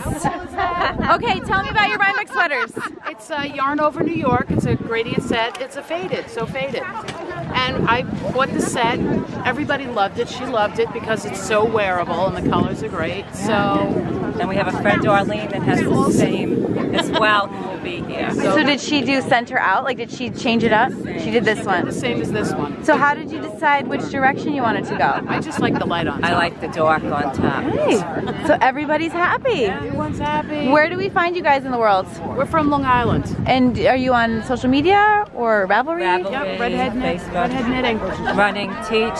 Okay, tell me about your Rhinebeck sweaters. It's a yarn over New York. It's a gradient set. It's a faded, so faded. And I bought the set. Everybody loved it. She loved it because it's so wearable and the colors are great. So, and we have a friend, Darlene, that has the same as well, who will be here. So did she do center out? Like, did she change it up? She did this one. The same as this one. So how did you decide which direction you wanted to go? I just like the light on top. I like the dark on top. Hey, so everybody's happy. Everyone's happy. Where do we find you guys in the world? We're from Long Island. And are you on social media or Ravelry? Yep, Redhead Knit, Facebook. Redhead Knitting. Running, teach.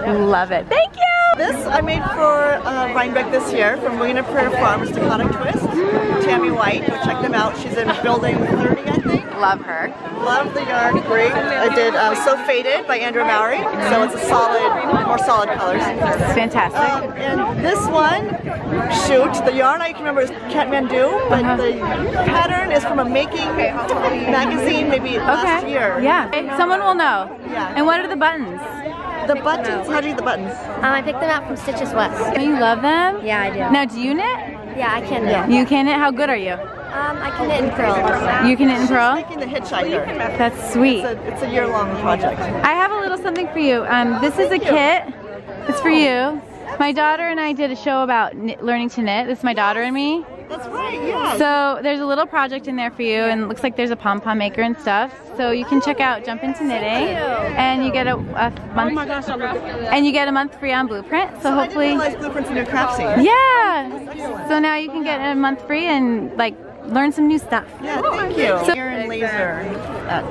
Love it. Thank you. This I made for Rhinebeck this year from William Prairie Farms to Cottage Twist. Tammy White, go check them out. She's in building 30, I think. Love her. Love the yarn, great. I did So Faded by Andrew Mowry, so it's a solid, more solid colors. Fantastic. And this one, shoot, the yarn I can remember is Kathmandu, but the pattern is from a making magazine maybe last year. Yeah, someone will know. Yeah. And what are the buttons? The buttons, how do you do the buttons? I picked them out from Stitches West. You love them? Yeah, I do. Now, do you knit? Yeah, I can knit. You can knit? How good are you? I can knit and purl. You can knit and purl? She's making the hitchhiker. That's sweet. It's a year-long project. I have a little something for you. This is a kit. It's for you. My daughter and I did a show about learning to knit. This is my daughter and me. That's right, yeah. So there's a little project in there for you, and it looks like there's a pom-pom maker and stuff. So you can check out Jump Into Knitting, and you get a month. Oh my gosh, I love it. And you get a month free on Blueprint. So hopefully. I didn't realize Blueprint's in your craft scene. Yeah. So now you can get a month free and like learn some new stuff. Yeah, thank you. So, Aaron Laser at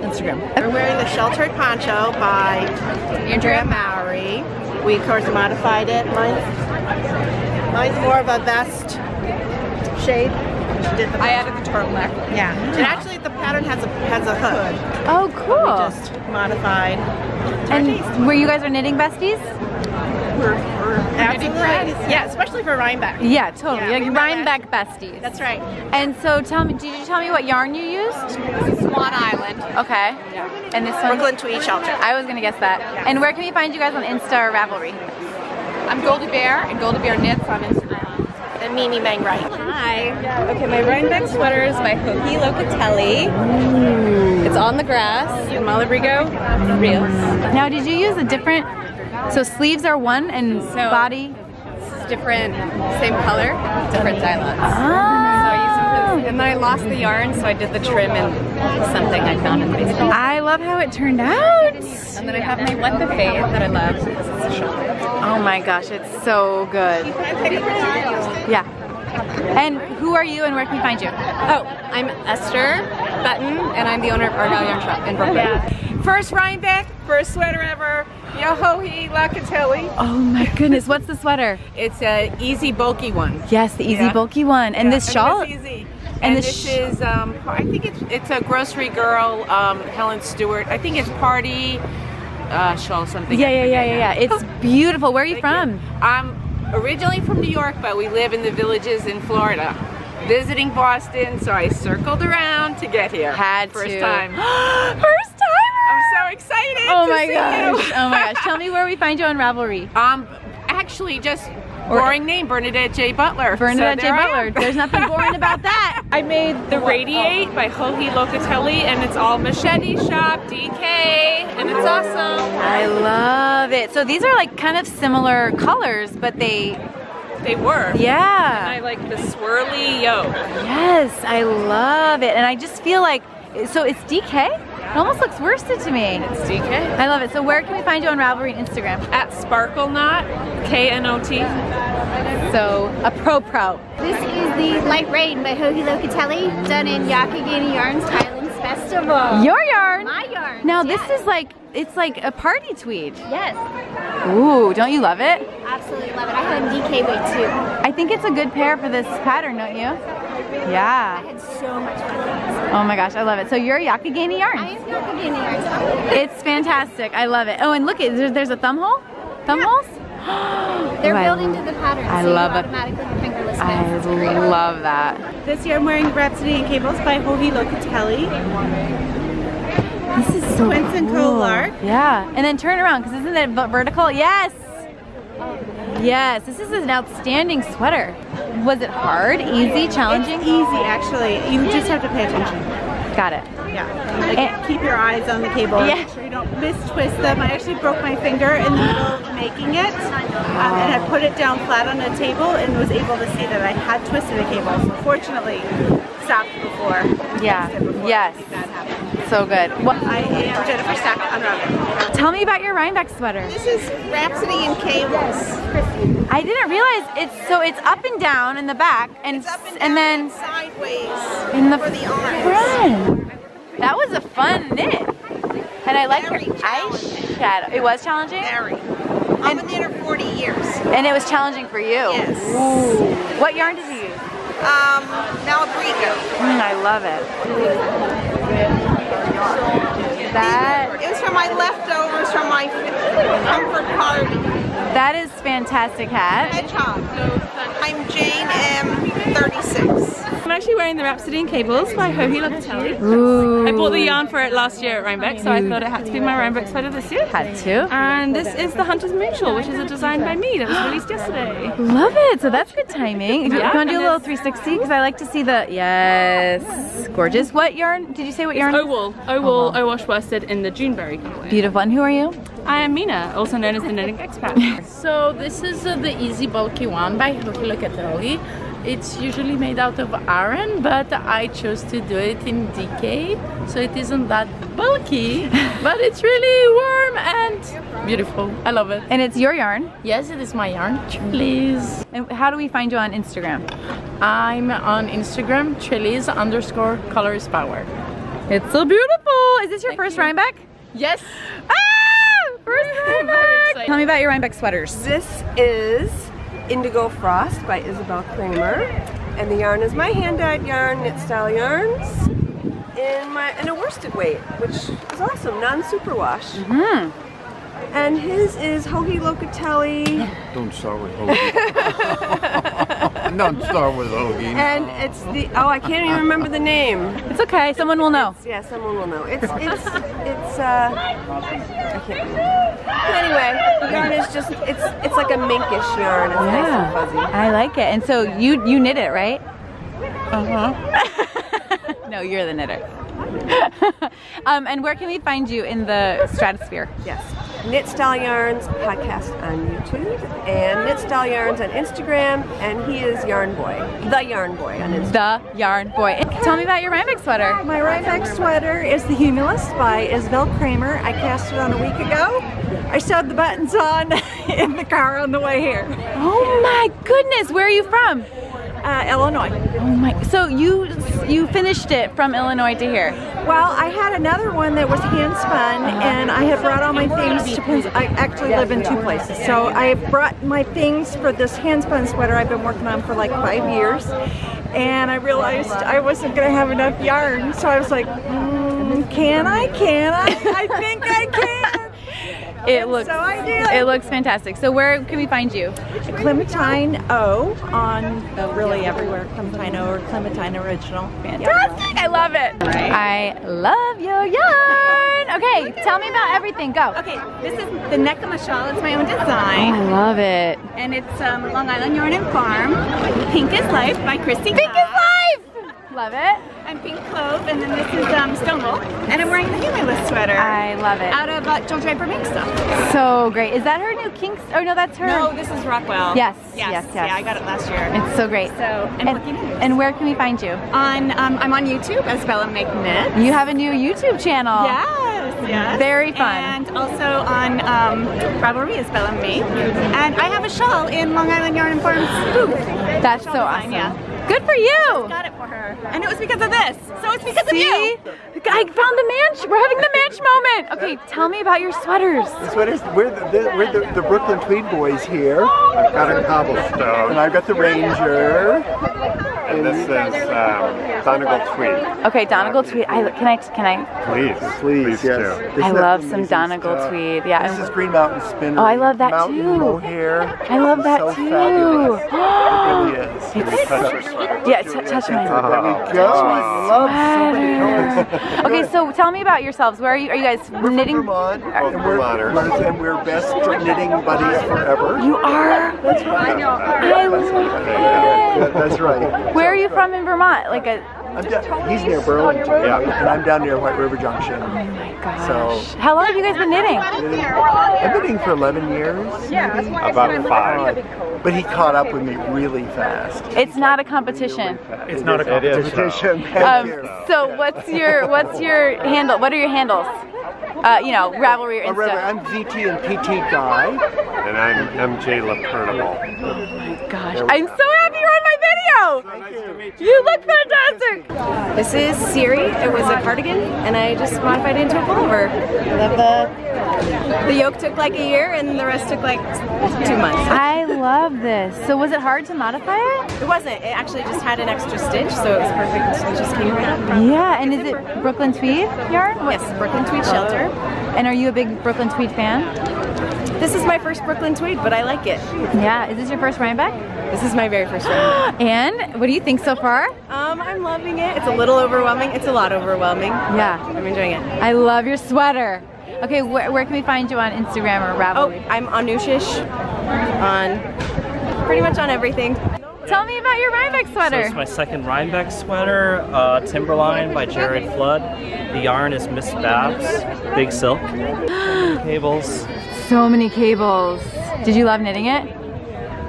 Instagram. We're wearing the Sheltered Poncho by Andrea Mowry. We of course modified it. Mine's more of a vest shade. I added the turtleneck. Yeah. And actually the pattern has a hood. Oh, cool. We just modified. And where you guys are knitting besties? We're absolutely friends. Yeah, especially for Rhinebeck. Yeah, totally. Yeah, like Rhinebeck besties. That's right. And so did you tell me what yarn you used? Swan Island. Okay. Yeah. And this one? Brooklyn Tweed Shelter. I was gonna guess that. Yeah. And where can we find you guys on Insta or Ravelry? I'm Goldie Bear and Goldie Bear Knits on Instagram. And Mimi Mang Wright. Hi. Okay, my Rhinebeck sweater is by Hohi Locatelli. It's on the grass. Malabrigo reels. Now, did you use a different? So sleeves are one and body. Different, same color, different dye lots. Oh. And then I lost the yarn, so I did the trim in something I found in the basement. I love how it turned out. And then I have my What the Fade that I love because it's a shawl. Oh my gosh, it's so good. Yeah. And who are you and where can we find you? Oh, I'm Esther Button, and I'm the owner of Argyle Yarn Shop in Brooklyn. Yeah. First Rhinebeck, first sweater ever. Yohohi Locatelli. Oh my goodness, what's the sweater? It's a easy bulky one. Yes, the easy bulky one. And this shawl? And this easy. And this is, I think it's a grocery girl, Helen Stewart. I think it's party shawl something. Yeah. It's beautiful. Where are you from? I'm originally from New York, but we live in the villages in Florida. Visiting Boston, so I circled around to get here. First time. First timer! I'm so excited. Oh to my see gosh! you. Oh my gosh! Tell me where we find you on Ravelry. Actually, just boring name, Bernadette J. Butler. Bernadette J. Butler. There's nothing boring about that. I made the Radiate by Hohi Locatelli, and it's all machete shop, DK, and it's awesome. I love it. So these are like kind of similar colors, but they were. Yeah. And I like the swirly yoke. Yes, I love it. And I just feel like, so it's DK? It almost looks worsted to me. It's DK. I love it. So where can we find you on Ravelry and Instagram? At Sparkle Knot, KNOT. So a pro. This is the Light Rain by Hohi Locatelli, done in Yakagini Yarns Highlands Festival. Your yarn? My yarn. Now this is like, it's like a party tweed. Yes. Ooh, don't you love it? Absolutely love it. I have a DK weight too. I think it's a good pair for this pattern, don't you? Yeah. I had so much fun with this. Oh my gosh, I love it. So you're Yakagani Yarns. I am Yakagani Yarns. It's fantastic. I love it. Oh, and look, there's a thumb hole? Thumb holes? They're built into the pattern, I so love you it. automatically have fingerless I nails. It's great. love that. This year I'm wearing Rhapsody and Cables by Boho Mosaics. This is so Quince and cool. Colark. Yeah, and then turn around, because isn't it vertical? Yes! Yes, this is an outstanding sweater. Was it hard, easy, challenging? It's easy, actually. You just have to pay attention. Got it. Yeah. Like, keep your eyes on the cable. Yeah. Make sure you don't mis-twist them. I actually broke my finger in the middle of making it. And I put it down flat on a table and was able to see that I had twisted a cable. So fortunately, stopped before. Yeah. Yes. So good. What? I am Jennifer Stack on Ravelry. Tell me about your Rhinebeck sweater. This is Rhapsody and Cables. I didn't realize it's up and down in the back and then sideways in the for the arms. front. That was a fun knit. And I like your eyeshadow. It was challenging? Very. I'm a knitter 40 years. And it was challenging for you? Yes. Ooh. What yarn did you use? Malabrigo. I love it. It was from my leftovers from my comfort party. That is fantastic hat. Hedgehog. I'm Jane M. 36. I'm actually wearing the Rhapsody and Cables by Hoover Locatelli. Ooh. I bought the yarn for it last year at Rhinebeck, so I thought it had to be my Rhinebeck sweater this year. Had to. And this is the Hunter's Moonshawl, which is a design by me that was released yesterday. Love it. So that's good timing. Yeah, You want to do a and little 360? Because I like to see the, yes, gorgeous. What yarn? Did you say what yarn? O-wool, O-wash worsted in the Juneberry colorway. Beautiful. And who are you? I am Mina, also known as the Knitting Expat. So this is the Easy Bulky one by Hoover Locatelli. It's usually made out of iron, but I chose to do it in DK, so it isn't that bulky, but it's really warm and beautiful. I love it. And it's your yarn? Yes, it is my yarn, Trellis. And how do we find you on Instagram? I'm on Instagram, Trellis_colors_power. It's so beautiful. Is this your first Rhinebeck? Yes. Ah! First Rhinebeck! Tell me about your Rhinebeck sweaters. This is Indigo Frost by Isabel Kramer, and the yarn is my hand-dyed yarn, Knit Style Yarns, in a worsted weight, which is awesome, non-superwash. And his is Hoover Locatelli. Don't start with Hoover. Don't start with Hoover. And it's the, oh, I can't even remember the name. It's okay, someone will know. Yeah, someone will know. I can't remember. But anyway, the yarn is just, it's like a minkish yarn. It's nice and fuzzy. I like it. And so you knit it, right? No, you're the knitter. And where can we find you in the stratosphere? Yes. Knit Style Yarns podcast on YouTube and Knit Style Yarns on Instagram, and he is Yarn Boy, the Yarn Boy on Instagram. The Yarn Boy. Tell me about your Rhinebeck sweater. My Rhinebeck sweater is the Humulist by Isabel Kramer. I cast it on a week ago. I sewed the buttons on in the car on the way here. Oh my goodness, where are you from? Illinois. Oh my, so you finished it from Illinois to here? Well, I had another one that was hand spun, and I had brought all my things to I actually live in two places. So I brought my things for this hand spun sweater I've been working on for like 5 years, and I realized I wasn't going to have enough yarn, so I was like, can I? I think I can. It looks fantastic. So where can we find you? Clementine O on really everywhere. Clementine O or Clementine Original. Fantastic! I love it. I love your yarn. Okay, tell me about everything. Go. Okay, this is the neck of my shawl. It's my own design. I love it. And it's Long Island Yarn and Farm. Pink is Life by kristyglass. Pink is Life! Love it. I'm Pink Clove, and then this is Stonewall. And I'm wearing the Humulist sweater. I love it. Out of Don't Draper Mink stuff. So great. Is that her new Kinks? Oh no, that's her. No, this is Rockwell. Yes. Yeah, I got it last year. It's so great. So, and where can we find you? I'm on YouTube as Bella Make Knits. You have a new YouTube channel. Yes. Very fun. And also on Ravelry as Bella Make. And I have a shawl in Long Island Yarn and Farm's booth. That's so awesome. Yeah. Good for you. Just got it for her. And it was because of this. So it's because of you. I found the manch. We're having the manch moment. Okay, tell me about your sweaters. The sweaters, we're the Brooklyn Tweed boys here. I've got a cobblestone. And I've got the Ranger. And this is Donegal Tweed. Okay, Donegal Tweed. Can I? Please, yes. I love some Donegal Tweed. Yeah. This is Green Mountain Spinner. Oh, I love that Mountain too. Mohair. I love that so too. Fabulous. It really is. Touch your sweater. Yeah, touch mine. There we go. I love so many colors. Okay, so tell me about yourselves. Where are you? Are you guys knitting? Vermont, and we're best knitting buddies forever. You are? That's right. I love it. That's right. Where are you from in Vermont? Like a. He's near Burlington, and I'm down near White River Junction. Oh my gosh. So, how long have you guys been knitting? I've been knitting for 11 years. Yeah, about 5. But he caught up with me really fast. It's not a competition. It's not a competition. So what's your handle? What are your handles? You know, Ravelry or Insta. I'm VT and PT guy. And I'm MJ Lapernable. Oh my gosh. I'm so happy you're on my video! You look fantastic! This is Siri. It was a cardigan, and I just modified it into a pullover. The yoke took like a year, and the rest took like 2 months. I love this. So was it hard to modify it? It wasn't. It actually just had an extra stitch, so it was perfect. It just came right up. Yeah, and is it Brooklyn Tweed yarn? Yes, Brooklyn Tweed Shelter. And are you a big Brooklyn Tweed fan? This is my first Brooklyn Tweed, but I like it. Yeah, is this your first Rhinebeck? This is my very first Rhinebeck. And what do you think so far? I'm loving it. It's a little overwhelming. It's a lot overwhelming. Yeah. I'm enjoying it. I love your sweater. Okay, where can we find you on Instagram or Ravelry? Oh, I'm on Nushish, on pretty much on everything. Tell me about your Rhinebeck sweater. So it's my second Rhinebeck sweater, Timberline by Jared Flood. The yarn is Miss Babs, big silk. Cables. So many cables. Did you love knitting it?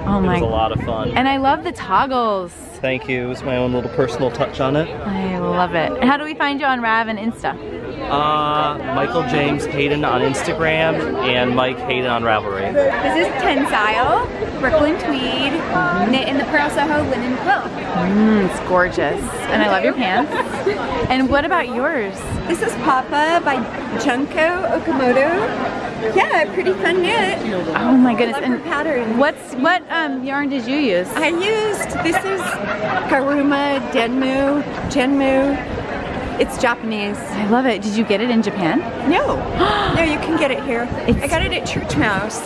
Oh my. It was a lot of fun. And I love the toggles. Thank you. It was my own little personal touch on it. I love it. And how do we find you on Rav and Insta? Michael James Hayden on Instagram and Mike Hayden on Ravelry. This is Tensile, Brooklyn Tweed, knit in the Pearl Soho linen quilt. It's gorgeous. And I love your pants. And what about yours? This is Papa by Junko Okamoto. Yeah, pretty fun knit. Oh my goodness. And pattern. What yarn did you use? I used, this is Karuma Genmu. It's Japanese. I love it. Did you get it in Japan? No. No, you can get it here. I got it at Church Mouse.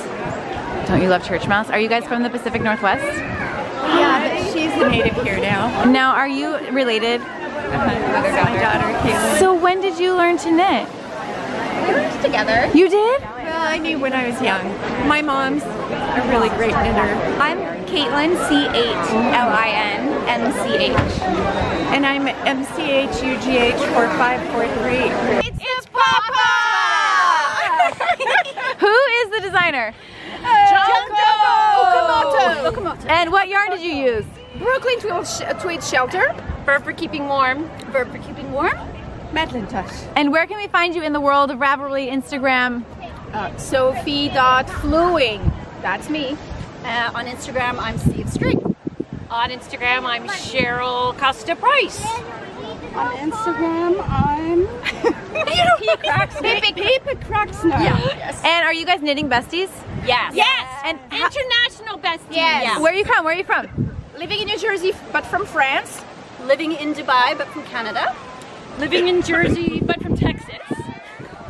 Don't you love Church Mouse? Are you guys from the Pacific Northwest? Yeah, she's a native here now. Now, are you related? My daughter, Caitlin. So when did you learn to knit? We learned together. You did? Well, I knew when I was young. My mom's a really great knitter. I'm Caitlin, C8LINNCH. And I'm MCHUGH4543. It's Papa! Who is the designer? Junko Okamoto. And what yarn did you use? Brooklyn Tweed Shelter. Verb for keeping warm. Verb for keeping warm. Madeline Tush. And where can we find you in the world of Ravelry, Instagram? Sophie.fluing. That's me. On Instagram, I'm Steve String. On Instagram, I'm Cheryl Costa Price. On Instagram, I'm Pippa Cracksnell. Yeah. Yes. And are you guys knitting besties? Yes. Yes. And international besties. Yes. Where are you from? Where are you from? Living in New Jersey, but from France. Living in Dubai, but from Canada. Living in Jersey, but from Texas.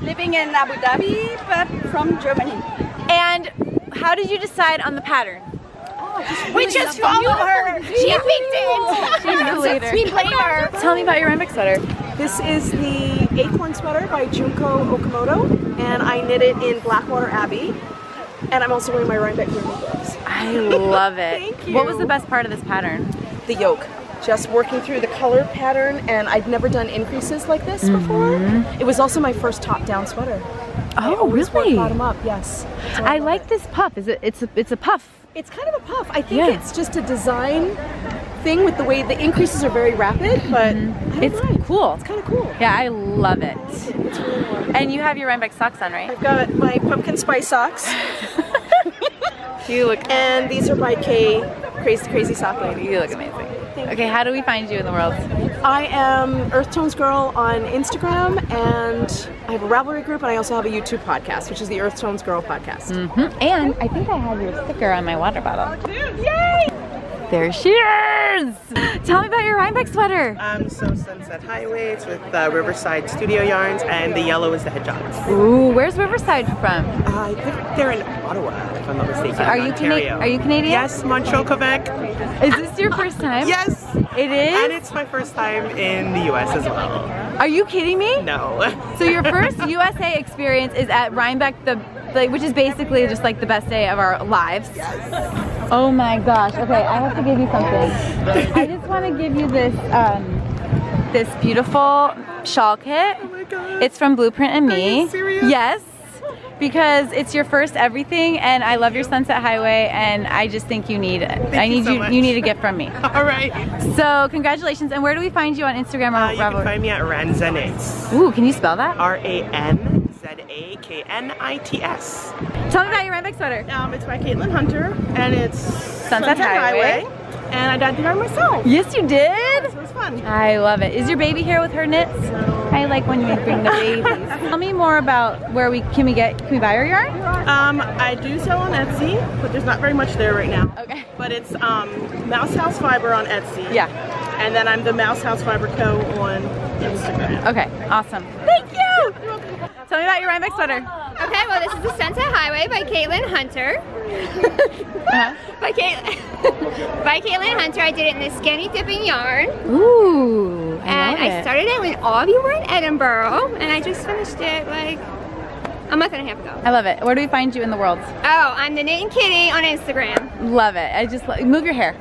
Living in Abu Dhabi, but from Germany. And how did you decide on the pattern? We just follow her. She picked it. She's the leader. We played her. Tell me about your Rhinebeck sweater. This is the Acorn sweater by Junko Okamoto, and I knit it in Blackwater Abbey. And I'm also wearing my Rhinebeck gloves. I love it. Thank you. What was the best part of this pattern? The yoke. Just working through the color pattern, and I'd never done increases like this before. It was also my first top-down sweater. Oh, really? Bottom up, yes. So I like this puff. It's a puff. It's kind of a puff. I think it's just a design thing with the way the increases are very rapid, but it's cool. It's kind of cool. Yeah, I love it. It's really warm. And you have your Rhinebeck socks on, right? I've got my pumpkin spice socks. You look. And these are by Kay, Crazy Sock Lady. You look amazing. Okay, how do we find you in the world? I am Earth Tones Girl on Instagram, and I have a Ravelry group, and I also have a YouTube podcast, which is the Earth Tones Girl podcast. And I think I have your sticker on my water bottle. Yay! There she is! Tell me about your Rhinebeck sweater. So Sunset Highway, it's with Riverside Studio Yarns, and the yellow is the hedgehogs. Ooh, where's Riverside from? I think they're in Ottawa, if I'm not mistaken. Are you Canadian? Yes, Montreal, Quebec. Is this your first time? Yes. It is? And it's my first time in the US as well. Are you kidding me? No. So your first USA experience is at Rhinebeck, which is basically just like the best day of our lives. Yes. Oh my gosh. Okay, I have to give you something. I just want to give you this this beautiful shawl kit. Oh my god. It's from Blueprint and Me. Are you serious? Yes. Because it's your first everything, and I love your Sunset Highway, and I just think you need it. You need a gift from me. All right. So congratulations. And where do we find you on Instagram or You can find me at Ranzanits. Ooh, can you spell that? RANZAKNITS. Tell me about your Rhinebeck sweater. It's by Caitlin Hunter, and it's Sunset Highway. And I dyed the yarn myself. Yes, you did? So it was fun. I love it. Is your baby here with her knits? No. I like when you bring the babies. Tell me more about where can we buy your yarn? I do sell on Etsy, but there's not very much there right now. Okay. But it's Mouse House Fiber on Etsy. Yeah. And then I'm the Mouse House Fiber Co. on Instagram. Okay, awesome. Thank you! Tell me about your Rhinebeck sweater. Okay, well this is the Sunset Highway by Caitlin Hunter. By Caitlin Hunter. I did it in this skinny dipping yarn. Ooh, I started it when all of you were in Edinburgh, and I just finished it like a month and a half ago. I love it. Where do we find you in the world? Oh, I'm the Knitting Kitty on Instagram. Love it. I just move your hair.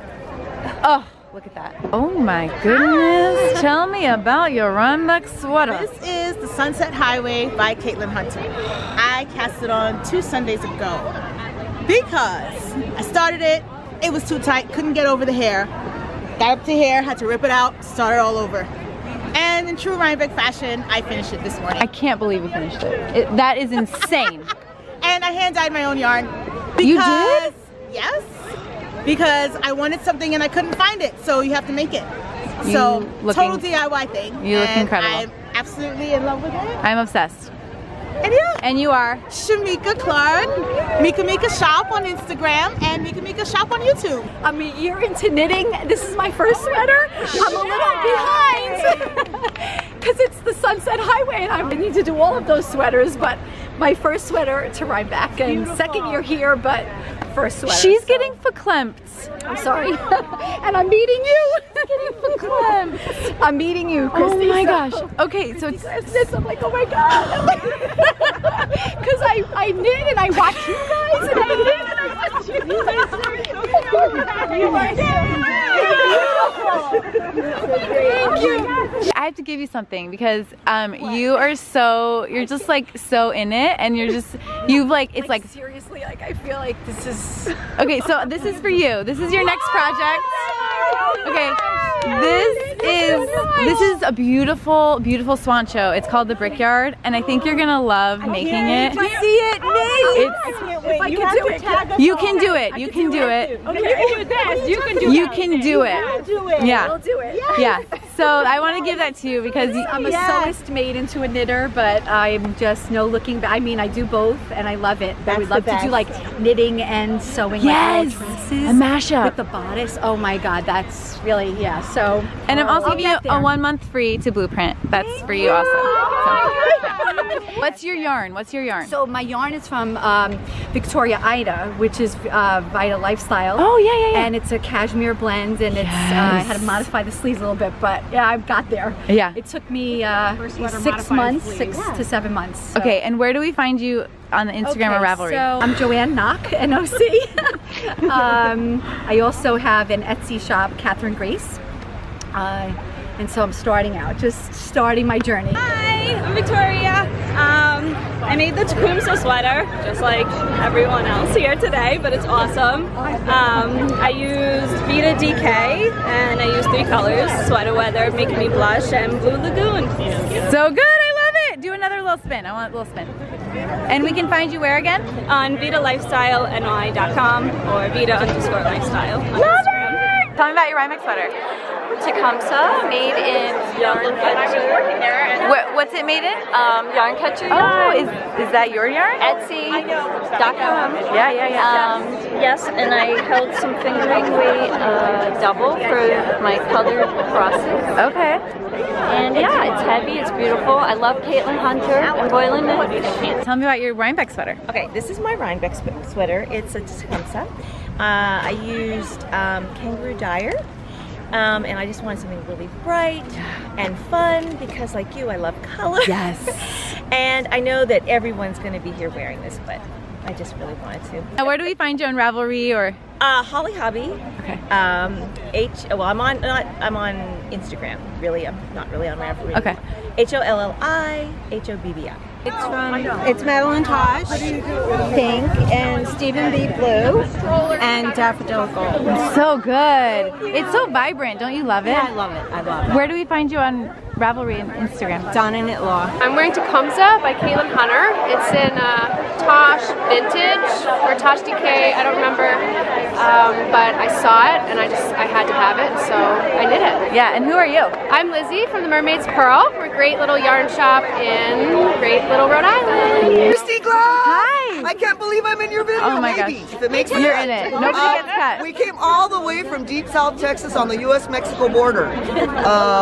Oh. Look at that. Oh my goodness. Hi. Tell me about your Rhinebeck sweater. This is the Sunset Highway by Caitlin Hunter. I cast it on 2 Sundays ago because I started it, it was too tight, couldn't get over the hair. Got up to here, had to rip it out, start it all over. And in true Rhinebeck fashion, I finished it this morning. I can't believe you finished it. That is insane. And I hand dyed my own yarn. Because, you did? Yes. Because I wanted something and I couldn't find it, so you have to make it. So, total DIY thing. You look incredible. I'm absolutely in love with it. I'm obsessed. And yeah. And you are? Shamika Clark, Mika Shop on Instagram, and Mika Shop on YouTube. I mean, you're into knitting. This is my first sweater. I'm a little behind. Because it's the Sunset Highway, and I need to do all of those sweaters, but my first sweater to Rhinebeck, and second year here, but first sweater. She's getting verklempt. I'm sorry. And I'm meeting you. She's getting verklempt. I'm meeting you, Christy. Oh my gosh. Okay, so it's I'm like, oh my god. Because I knit and I watch you guys, and I knit and I watch you guys. I have to give you something because you're just like so in it, and it's like seriously, like I feel like this is okay. So this is for you. This is your next project. Okay, this is a beautiful swancho. It's called the Brickyard, and I think you're gonna love making it. See it, Nate. You can do it. You can do it. Okay, you can do this. You can do it. You can do it. Yeah. We'll do it. Yeah. So I want to give that to you because I'm a sewist made into a knitter, but I'm just looking back. I mean, I do both, and I love it. I would love to do like knitting and sewing. Yes. Dresses a mashup with the bodice. Oh my God, that's really So. And I'm also giving you a 1 month free to Blueprint. That's for you also. So. What's your yarn? So my yarn is from Victoria Ida, which is Vita Lifestyle. Oh yeah. And it's a cashmere blend, and it's I had to modify the sleeves a little bit, but yeah, I've got there. Yeah. It took me 6 months, 6 to 7 months. So. Okay, and where do we find you on the Instagram or Ravelry? So I'm Joanne Knock, N-O-C. I also have an Etsy shop, Catherine Grace. And so I'm just starting my journey. Hi, I'm Victoria. I made the Tecumseh sweater, just like everyone else here today, but it's awesome. I used Vita DK, and I used 3 colors, Sweater Weather, Make Me Blush, and Blue Lagoon. So good, I love it. Do another little spin. I want a little spin. And we can find you where again? On VitaLifestyleNY.com or Vita_lifestyle on Love Instagram. it! Tell me about your Rhinebeck sweater. Tecumseh, made in yarn catcher. What's it made in? Yarn catcher Oh, yarn. is that your yarn? Etsy.com. Yeah. Yes, and I held some fingering weight double for my colored crosses. Okay. And yeah, it's heavy, it's beautiful. I love Caitlin Hunter embroiling it. Tell me about your Rhinebeck sweater. Okay, this is my Rhinebeck sweater. It's a Tecumseh. I used kangaroo dyer. And I just wanted something really bright and fun because, like you, I love color. Yes. And I know that everyone's going to be here wearing this, but I just really wanted to. Now, where do we find you on Ravelry or? Holly Hobby. Okay. Well, I'm on Instagram. Really, I'm not really on Ravelry. Okay. HOLLIHOBBI. It's Madeline Tosh, pink, and Stephen B. blue, and daffodil gold. So good. It's so vibrant. Don't you love it? Yeah, I love it. I love it. Where do we find you on Ravelry and Instagram? Donna Knit Law. I'm wearing Tecumseh by Caitlin Hunter. It's in Tosh Vintage or Tosh DK. I don't remember, but I saw it and I had to have it, so I knit it. Yeah. And who are you? I'm Lizzie from the Mermaid's Pearl. We're a great little yarn shop in great little Rhode Island. Kristyglass! Hi! I can't believe I'm in your video, Oh my ladies. gosh. If it makes You're sense. in it. Nobody gets cut. We came all the way from deep South Texas on the U.S.-Mexico border,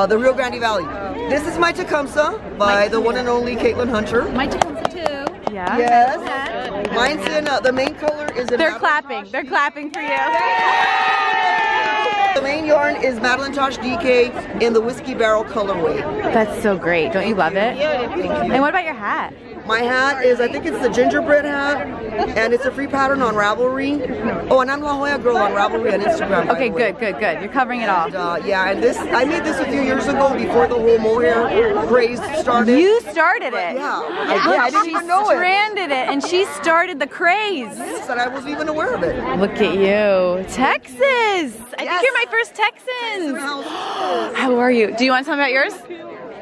the Rio Grande Valley. This is my Tecumseh by the one and only Caitlin Hunter. My Tecumseh too. Yeah. Yes. Mine's in, the main color is in They're clapping. They're clapping for you. The main yarn is Madeline Tosh DK in the Whiskey Barrel colorway. That's so great. Don't you love it? Thank you. And what about your hat? My hat is, I think it's the gingerbread hat, and it's a free pattern on Ravelry. Oh, and I'm La Jolla Girl on Ravelry and Instagram. Okay, good. You're covering it all. Yeah, and I made this a few years ago before the whole mohair craze started. You started it. Yeah, I didn't even know it. She stranded it, and she started the craze. Yes, and I wasn't even aware of it. Look at you, Texas. I think you're my first Texan. How are you? Do you want to tell me about yours?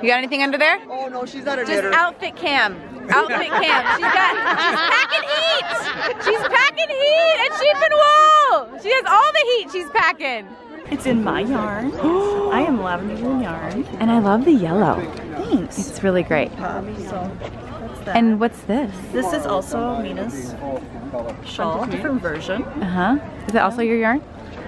You got anything under there? Oh no, she's not a Just knitter. outfit cam. Outfit cam. She's packing heat. She's packing heat and sheeping wool. She has all the heat she's packing. It's in my yarn. I am lavender yarn. And I love the yellow. Thanks. It's really great. So that's that. And what's this? This is also Mina's shawl, different version. Is it also your yarn?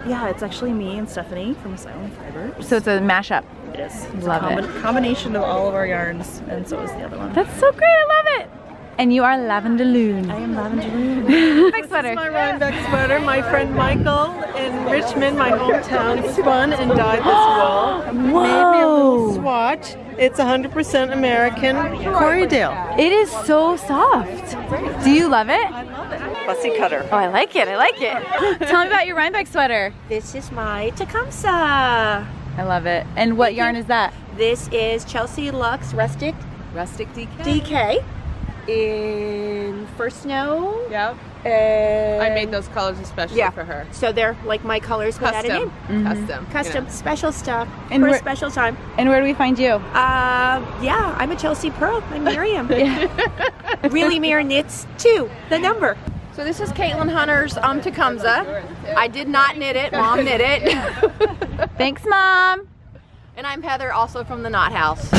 Yeah, it's actually me and Stephanie from Asylum Fibers. So it's a mashup. It is. It's Love a combination of all of our yarns, and so is the other one. That's so great. I love it. And you are Lavendaloon. I am Lavendaloon. Big sweater. This is my Rhinebeck sweater. My friend Michael in Richmond, my hometown, spun and dyed this wool. Whoa. Made me a little swatch. It's 100% American Corriedale. It is so soft. Do you love it? I love it. Fussy cutter. Oh, I like it. Tell me about your Rhinebeck sweater. This is my Tecumseh. I love it. And what yarn is that? This is Chelsea Luxe Rustic DK in First Snow. Yep. I made those colors especially for her. So they're like my colors without a name. Custom, special stuff And for a where- special time. And where do we find you? Yeah, I'm a Chelsea Pro. I'm Miriam. Really, Mir knits too. The number. So this is Caitlin Hunter's Tecumseh. I did not knit it. Mom knit it. Thanks, Mom. And I'm Heather, also from the Knot House.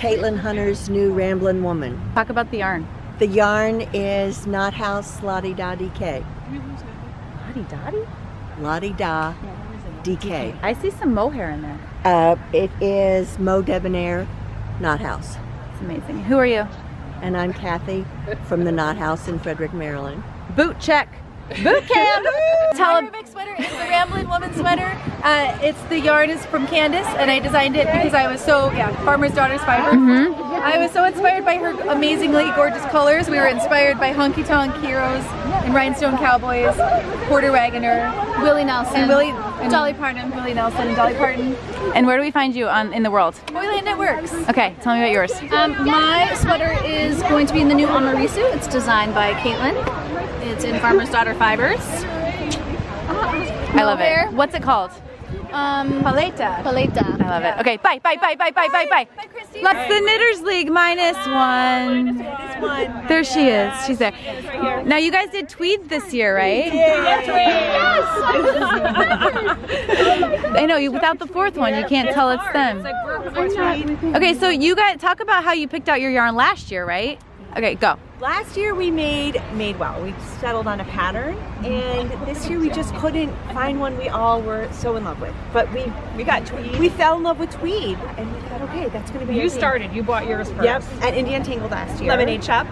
Caitlin Hunter's new Ramblin' Woman. Talk about the yarn. The yarn is Knot House Lottie Da DK. Lottie Dottie? Lottie Da DK. I see some mohair in there. It is Mo Debonair Knot House. It's amazing. Who are you? And I'm Kathy from the Knot House in Frederick, Maryland. Boot check. Boot camp. My Rhinebeck sweater is the Ramblin' Woman sweater. The yarn is from Candace, and I designed it because I was so, Farmer's Daughter's Fiber. I was so inspired by her amazingly gorgeous colors. We were inspired by Honky Tonk Heroes and Rhinestone Cowboys, Porter Wagoner, Willie Nelson, and Dolly Parton. Willie Nelson and Dolly Parton. And where do we find you in the world? Boyland Networks. Okay, tell me about yours. My sweater is going to be in the new Amarisu. It's designed by Caitlin. It's in Farmer's Daughter Fibers. I love it. What's it called? Paleta. I love it. Okay, bye. Bye, Christy. That's the Knitters League -1. There she is. She's there. Now you guys did tweed this year, right? Yes. I know, without the fourth one, you can't tell it's them. Okay, so you guys talk about how you picked out your yarn last year, right? Okay, go. Last year we made well. We settled on a pattern, and this year we just couldn't find one we all were so in love with. But we got tweed. We fell in love with tweed, and we thought, okay, that's going to be. You started. You bought yours first. Yep. At Indian Tangle last year. Lemonade Shop.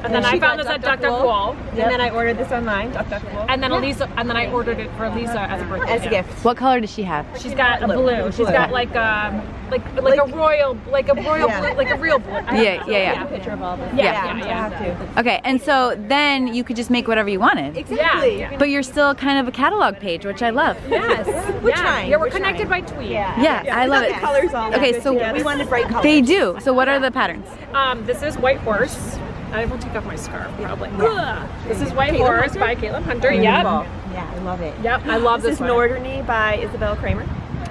And then I found this at Duck Cool. And then I ordered this online. Duck Cool. And then I ordered it for Lisa as a birthday gift. What color does she have? She's got a blue. She's got like a royal blue, like a real blue. Yeah. A picture of all this. Yeah. Okay, and so then you could just make whatever you wanted. Exactly. Yeah. But you're still kind of a catalog page, which I love. Yes. We're trying. Yeah, we're connected by tweed. Yeah, I love it. The colors all okay, so we wanted bright colors. They do. So what are the patterns? This is White Horse. I will take off my scarf probably. Yeah. This is White Horse by Caitlin Hunter. Yep. Yeah, I love it. Yep, I love this is Norderny by Isabel Kramer.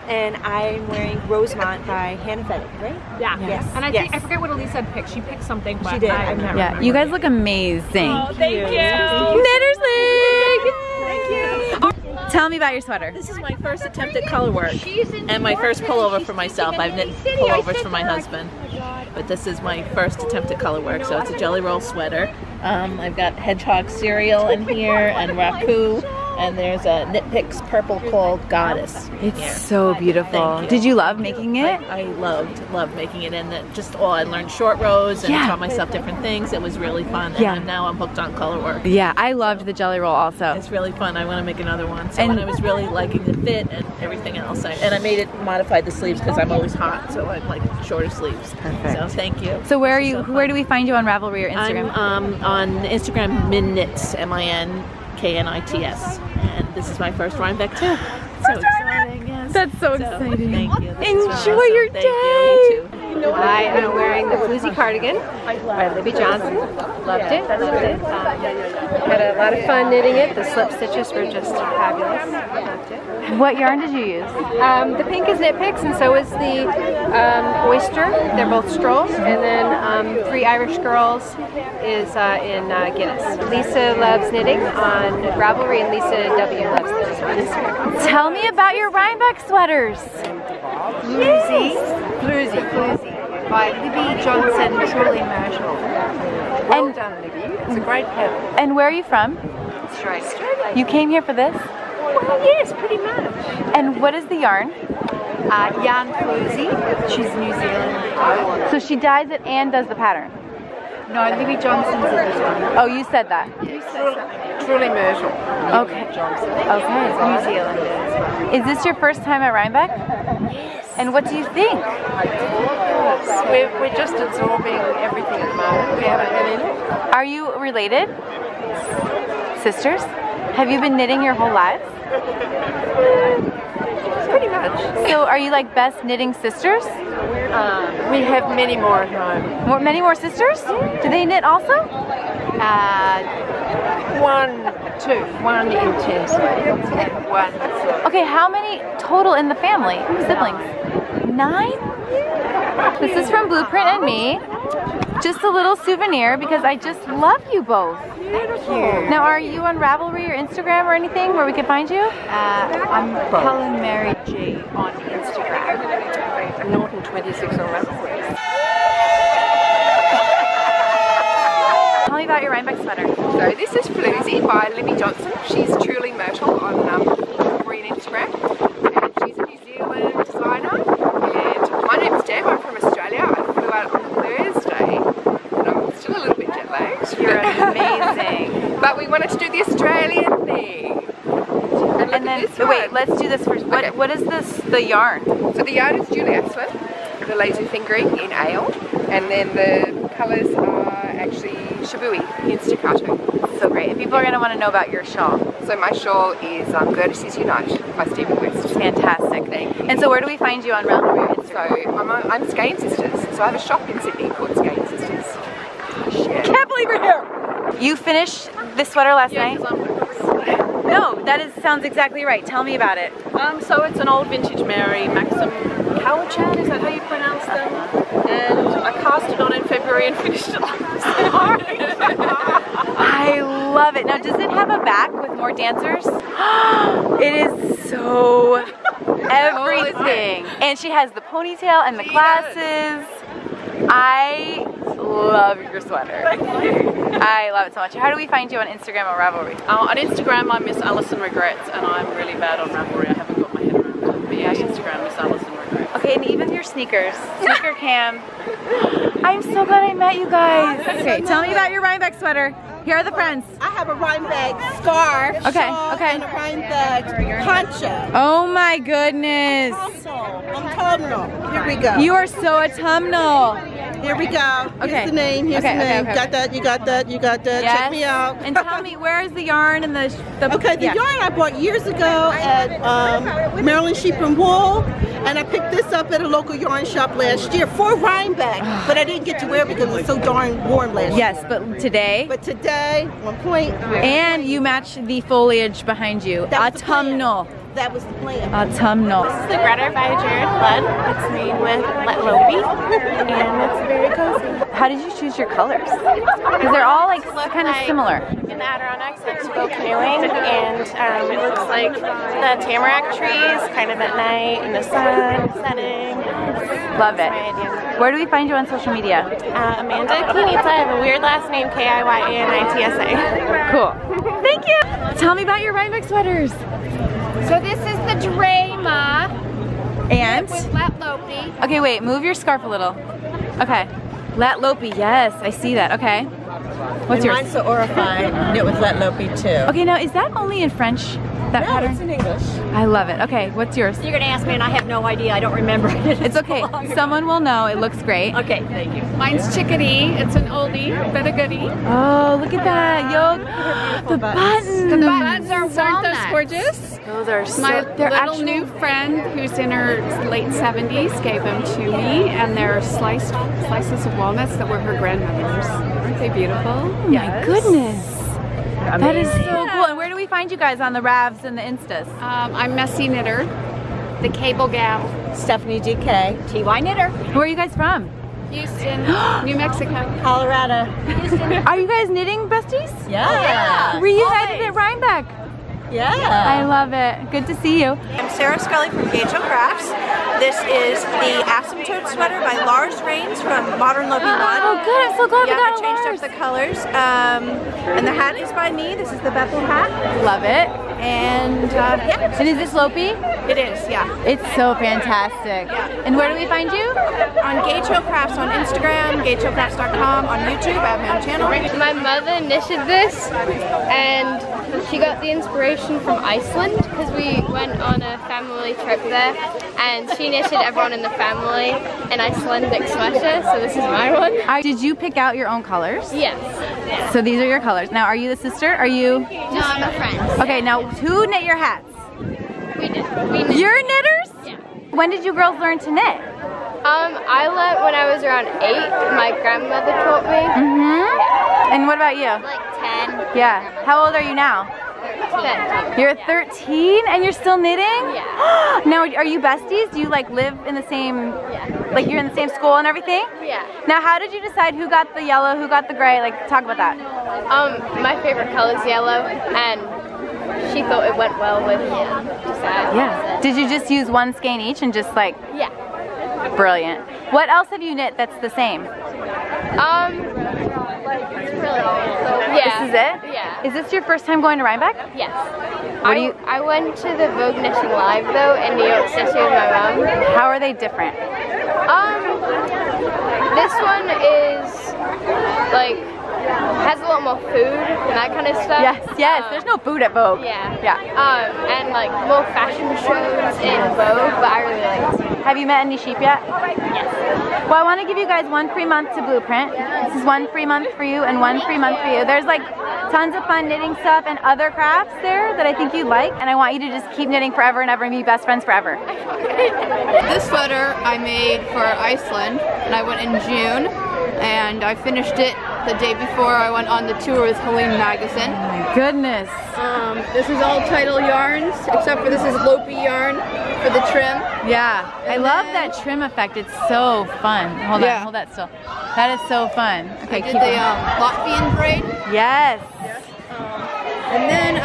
And I'm wearing Rosemont by Hannah Fennick, right? Yeah. Yes. And I think I forget what Elise had picked. She picked something. But she did. I'm not remembering. You guys look amazing. Oh, thank you. Knitters League. Thank you. Tell me about your sweater. This is my first attempt at color work and my first pullover for myself. I've knit pullovers for my husband, but this is my first attempt at color work. So it's a Jelly Roll sweater. I've got hedgehog cereal in here and raku, and there's a Knit Picks purple called Goddess. It's so beautiful. Did you love making it? I loved making it, and I learned short rows and taught myself different things. It was really fun, and now I'm hooked on color work. Yeah, I loved the Jelly Roll also. It's really fun. I want to make another one. So I was really liking the fit and everything else. And I modified the sleeves because I'm always hot, so I like shorter sleeves. Perfect. So thank you. So where are you? Where do we find you on Ravelry or Instagram? I'm on Instagram, Minknits, MINKNITS, and this is my first Rhinebeck too. So exciting! Yes. That's so exciting. Thank you. Enjoy your day. You too. I am wearing the Floozy cardigan by Libby Johnson. Loved it. Had a lot of fun knitting it. The slip stitches were just fabulous. Loved it. What yarn did you use? The pink is Knit Picks, and so is the oyster. They're both strolls, and then Three Irish Girls is in Guinness. Lisa loves knitting on Ravelry, and Lisa W loves knitting on Instagram. Tell me about your Rhinebeck sweaters. Floozy by Libby Johnson, truly magical. Well done, Libby. It's a great pattern. And where are you from? Australia. You came here for this? Well, yes, pretty much. And what is the yarn? Yarn Floozy. She's New Zealand. So she dyes it and does the pattern? No, Libby Johnson's in this one. Oh, you said that. Truly Myrtle. Okay. Johnson. Okay. New Zealand. Is this your first time at Rhinebeck? Yes. And what do you think? We're just absorbing everything at the moment. We haven't been in it. Are you related? Sisters? Have you been knitting your whole lives? Pretty much. So are you like best knitting sisters? We have many more at home. Many more sisters? Do they knit also? One intensely. One. Okay, how many total in the family? Siblings? 9? This is from Blueprint and me. Just a little souvenir because I just love you both. Thank you. Now, are you on Ravelry or Instagram or anything where we can find you? I'm Helen Mary G on Instagram. Norton 26 on Ravelry. about your Rhinebeck sweater. So this is Floozy by Libby Johnson. She's truly Myrtle on Ravelry and Instagram. And she's a New Zealand designer. And my name's Deb, I'm from Australia. I flew out on Thursday. And I'm still a little bit jet lagged. You're amazing. But we wanted to do the Australian thing. And then, wait, let's do this first. What is this, the yarn? So the yarn is Juliet slip, the laser fingering in ale, and then the colours are actually Shabui in staccato. So great. And people are going to want to know about your shawl. So my shawl is Goddesses Unite by Stephen West. Fantastic. Thank you. And so where do we find you on Ravelry? So I'm Skein Sisters. So I have a shop in Sydney called Skein Sisters. I can't believe you're here! You finished this sweater last night? No, sounds exactly right. Tell me about it. So it's an old vintage Mary Maxim Cowichan, is that how you pronounce them? And I cast it on in February and finished it last night. I love it. Now, does it have a back with more dancers? It is so everything. And she has the ponytail and the glasses. I love your sweater. I love it so much. How do we find you on Instagram or Ravelry? On Instagram, I'm Miss Alison Regrets, and I'm really bad on Ravelry. I haven't got my head around it. But yeah, Instagram, Miss Alison Regrets. Okay, and even your sneakers. Sneaker cam. I'm so glad I met you guys. Okay, tell me about your Rhinebeck sweater. Here are the friends. I have a Rhinebeck scarf, shawl, and a Rhinebeck poncho. Oh my goodness. Autumnal. Here we go. You are so autumnal. Here we go. Here's the name. Here's the name. Got that? You got that? You got that? Yes. Check me out. And tell me, where is the yarn and the yarn I bought years ago at Maryland Sheep and Wool, and I picked this up at a local yarn shop last year for Rhinebeck, but I didn't get to wear it because it was so darn warm last year. Yes, but today. On point. And you match the foliage behind you. Autumnal. That was the plan. Autumnal. This is the Greta by Jared Flood. It's made with Let Lopi, and it's very cozy. How did you choose your colors? Because they're all like kind of similar. In the Adirondacks, like to go canoeing, and it looks like the tamarack trees, kind of at night in the sun setting. Love it. Where do we find you on social media? Amanda Kunitsa. I have a weird last name, Kiyanitsa. Cool. Thank you. Tell me about your Rhinebeck sweaters. So this is the Drama. And? With Let Lopi. Okay, wait, move your scarf a little. Okay. Let Lopi, yes, I see that. Okay. What's yours? Mine's the Orify, knit with Let Lopi too. Okay, now is that only in French? That pattern? It's in English. I love it. Okay, what's yours? You're gonna ask me and I have no idea. I don't remember it. It's okay. Someone will know. It looks great. Okay, thank you. Mine's Chickadee. It's an oldie, but a goodie. Oh, look at that. Yo, the buttons. The buttons aren't those gorgeous? Those are so, my little new friend who's in her late 70s gave them to me, and they're slices of walnuts that were her grandmother's. Aren't they beautiful? Oh my goodness. Amazing. That is so cool. And where do we find you guys on the Ravs and the Instas? I'm Messy Knitter, the Cable Gal. Stephanie DK. TY Knitter. Where are you guys from? Houston, New Mexico. Colorado. Houston. Are you guys knitting besties? Yeah. Reunited at Rhinebeck. Yeah. I love it. Good to see you. I'm Sarah Scully from Gageo Crafts. This is the Asymptote sweater by Lars Rains from Modern Loving One. Oh good, I'm so glad we got I changed up the colors. And the hat is by me. This is the Bethel hat. Love it. And yeah. And is this Lopi? It is, yeah. It's so fantastic. Yeah. And where do we find you? On Gageo Crafts on Instagram, gageocrafts.com, on YouTube. I have my own channel. My mother knitted this, and she got the inspiration from Iceland because we went on a family trip there, and she knitted everyone in the family an Icelandic sweater, so this is my one. Did you pick out your own colors? Yes. So these are your colors. Now, are you the sister? Are you? No, I'm a friend. Okay, now who knit your hats? We did. We knit. You're knitters? Yeah. When did you girls learn to knit? I learned when I was around 8. My grandmother taught me. Mm-hmm. And what about you? Like 10. Yeah. How old are you now? 13. You're 13 and you're still knitting? Yeah. Now, are you besties? Do you like live in the same, like you're in the same school and everything? Yeah. Now, how did you decide who got the yellow, who got the gray? Like, talk about that. My favorite color is yellow, and she thought it went well with design. Yeah. Did you just use one skein each and just like? Yeah. Brilliant. What else have you knit that's the same? This is it? Yeah. Is this your first time going to Rhinebeck? Yes. What do you? I went to the Vogue Knitting Live though in New York City with my mom. How are they different? This one is like has a lot more food and that kind of stuff. Yes. There's no food at Vogue. Yeah. And like more fashion shows in Vogue, but I really like it. Have you met any sheep yet? Yes. Well, I want to give you guys 1 free month to Blueprint. This is 1 free month for you and 1 free month for you. There's like tons of fun knitting stuff and other crafts there that I think you'd like, and I want you to just keep knitting forever and ever and be best friends forever. This sweater I made for Iceland, and I went in June, and I finished it the day before I went on the tour with Helene Magazine. Oh my goodness. This is all Untitled yarns, except for this is Lopi yarn for the trim. Yeah, I love that trim effect. It's so fun. Hold on, hold that still. That is so fun. Okay, I did the Latvian braid. Yes. And then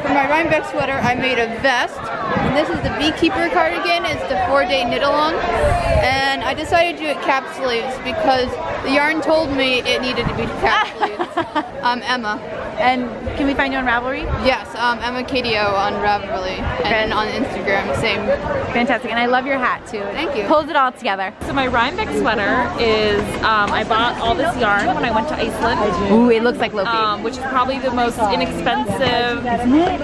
for my Rhinebeck sweater, I made a vest. And this is the beekeeper cardigan. It's the 4-day knit-along. And I decided to do it cap sleeves because the yarn told me it needed to be cap sleeves. Emma. And can we find you on Ravelry? Yes, Emma Cadio on Ravelry. And on Instagram, same. Fantastic. And I love your hat too. Thank you. Pulls it all together. So my Rhinebeck sweater is, I bought all this yarn when I went to Iceland. Ooh, it looks like Lopi. Which is probably the most inexpensive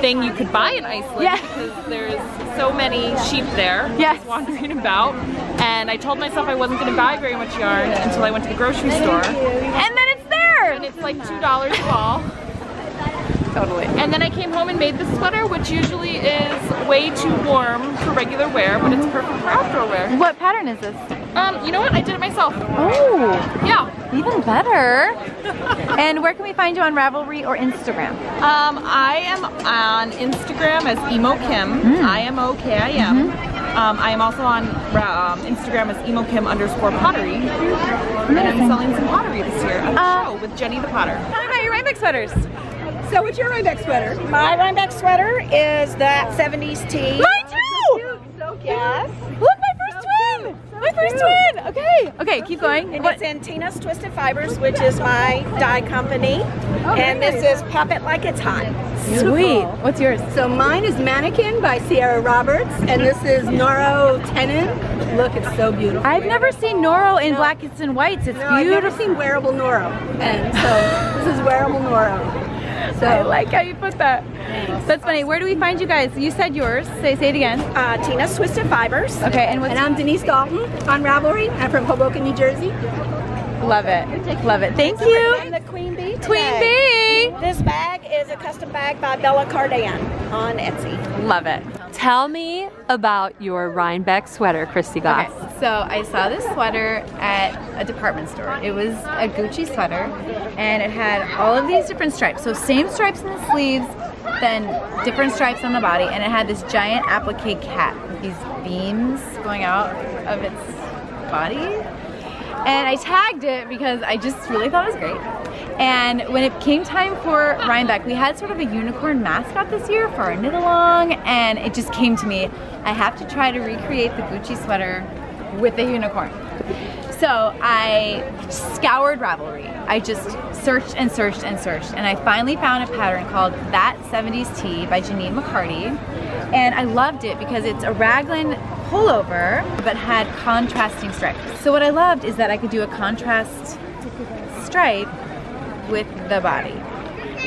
thing you could buy in Iceland because there's so many sheep there just wandering about. And I told myself I wasn't going to buy very much yarn until I went to the grocery store. And then it's there! And it's like $2 a ball. Totally. And then I came home and made this sweater, which usually is way too warm for regular wear, but it's perfect for outdoor wear. What pattern is this? You know what? I did it myself. Oh. Yeah. Even better. And where can we find you on Ravelry or Instagram? I am on Instagram as Emo Kim. IMOKIM. I am also on Instagram as emokim_pottery. And I'm selling some pottery this year at a show with Jenny the Potter. Tell me about your Rhinebeck sweaters. So what's your Rhinebeck sweater? My Rhinebeck sweater is that 70s tee. Mine too! So cute. Yes. Look, my first twin! My first twin! Okay. Okay, keep going. And it's in Tina's Twisted Fibers, which is my dye company. And this is Pop It Like It's Hot. Sweet. What's yours? So mine is Mannequin by Sierra Roberts, and this is Noro Tenon. Look, it's so beautiful. I've never seen Noro in black and whites. It's beautiful. I've never seen wearable Noro, and so this is wearable Noro. So I like how you put that. That's funny. Where do we find you guys? You said yours. Say it again. Tina's Twisted Fibers. Okay, and I'm Denise Dalton on Ravelry. I'm from Hoboken, New Jersey. Love it. Love it. Thank you. And the Queen Bee today. Queen Bee. This bag is a custom bag by Bella Cardan on Etsy. Love it. Tell me about your Rhinebeck sweater, kristyglass. Okay, so I saw this sweater at a department store. It was a Gucci sweater, and it had all of these different stripes. So same stripes in the sleeves, then different stripes on the body, and it had this giant applique cap with these beams going out of its body. And I tagged it because I just really thought it was great. And when it came time for Rhinebeck, we had sort of a unicorn mascot this year for our knit-along, and it just came to me, I have to try to recreate the Gucci sweater with a unicorn. So I scoured Ravelry. I just searched and searched and searched, and I finally found a pattern called That 70s Tee by Janine McCarty, and I loved it because it's a raglan pullover but had contrasting stripes. So what I loved is that I could do a contrast stripe with the body.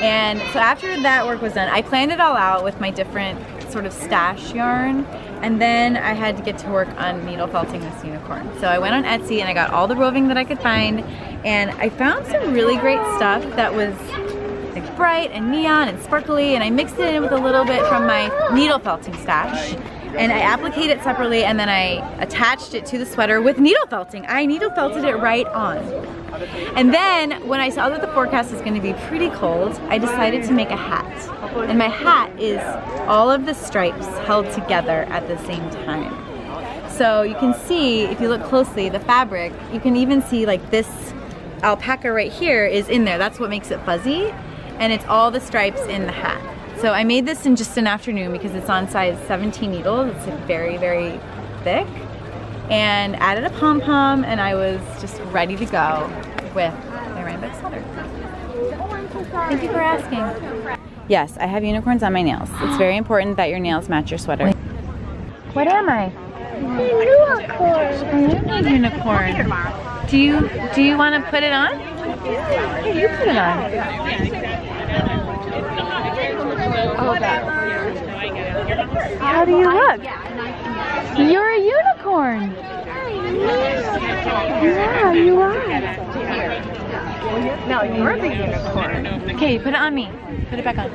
And so after that work was done, I planned it all out with my different sort of stash yarn, and then I had to get to work on needle felting this unicorn. So I went on Etsy and I got all the roving that I could find, and I found some really great stuff that was like bright and neon and sparkly, and I mixed it in with a little bit from my needle felting stash. And I appliqued it separately, and then I attached it to the sweater with needle felting. I needle felted it right on. And then when I saw that the forecast was going to be pretty cold, I decided to make a hat. And my hat is all of the stripes held together at the same time. So you can see, if you look closely, the fabric, you can even see like this alpaca right here is in there. That's what makes it fuzzy. And it's all the stripes in the hat. So I made this in just an afternoon because it's on size 17 needles. It's very, very thick. And added a pom-pom, and I was just ready to go with my Rhinebeck sweater. Thank you for asking. Yes, I have unicorns on my nails. It's very important that your nails match your sweater. What am I? Unicorn. I am a unicorn. Do you want to put it on? Here, you put it on. Oh, how do you look? You're a unicorn. Yeah, you are. No, you're the unicorn. Okay, put it on me. Put it back on.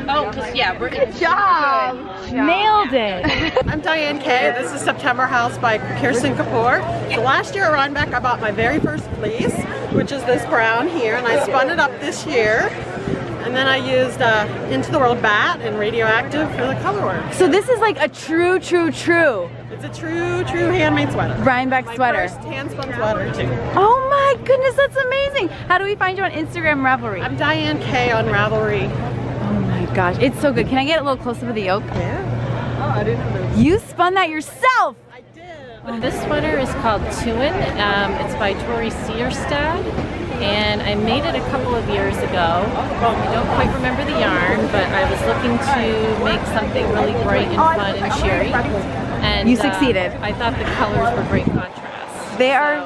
Oh, yeah, we're good job. Nailed it. I'm Diane Kay. This is September House by Kirsten Kapoor. So last year at Rhinebeck, I bought my very first fleece, which is this brown here, and I spun it up this year. And then I used Into the World Bat and Radioactive for the color work. So this is like a true. It's a true handmade sweater. Rhinebeck sweater. My first hand-spun sweater too. Oh my goodness, that's amazing. How do we find you on Instagram, Ravelry? I'm Diane Kay on Ravelry. Oh my gosh, it's so good. Can I get a little closer with the yoke? Yeah. Oh, I didn't know. You spun that yourself. I did. This sweater is called Tuin. It's by Tori Searstad. And I made it a couple of years ago. I don't quite remember the yarn, but I was looking to make something really bright and fun and cheery. And you succeeded. I thought the colors were great contrast. They are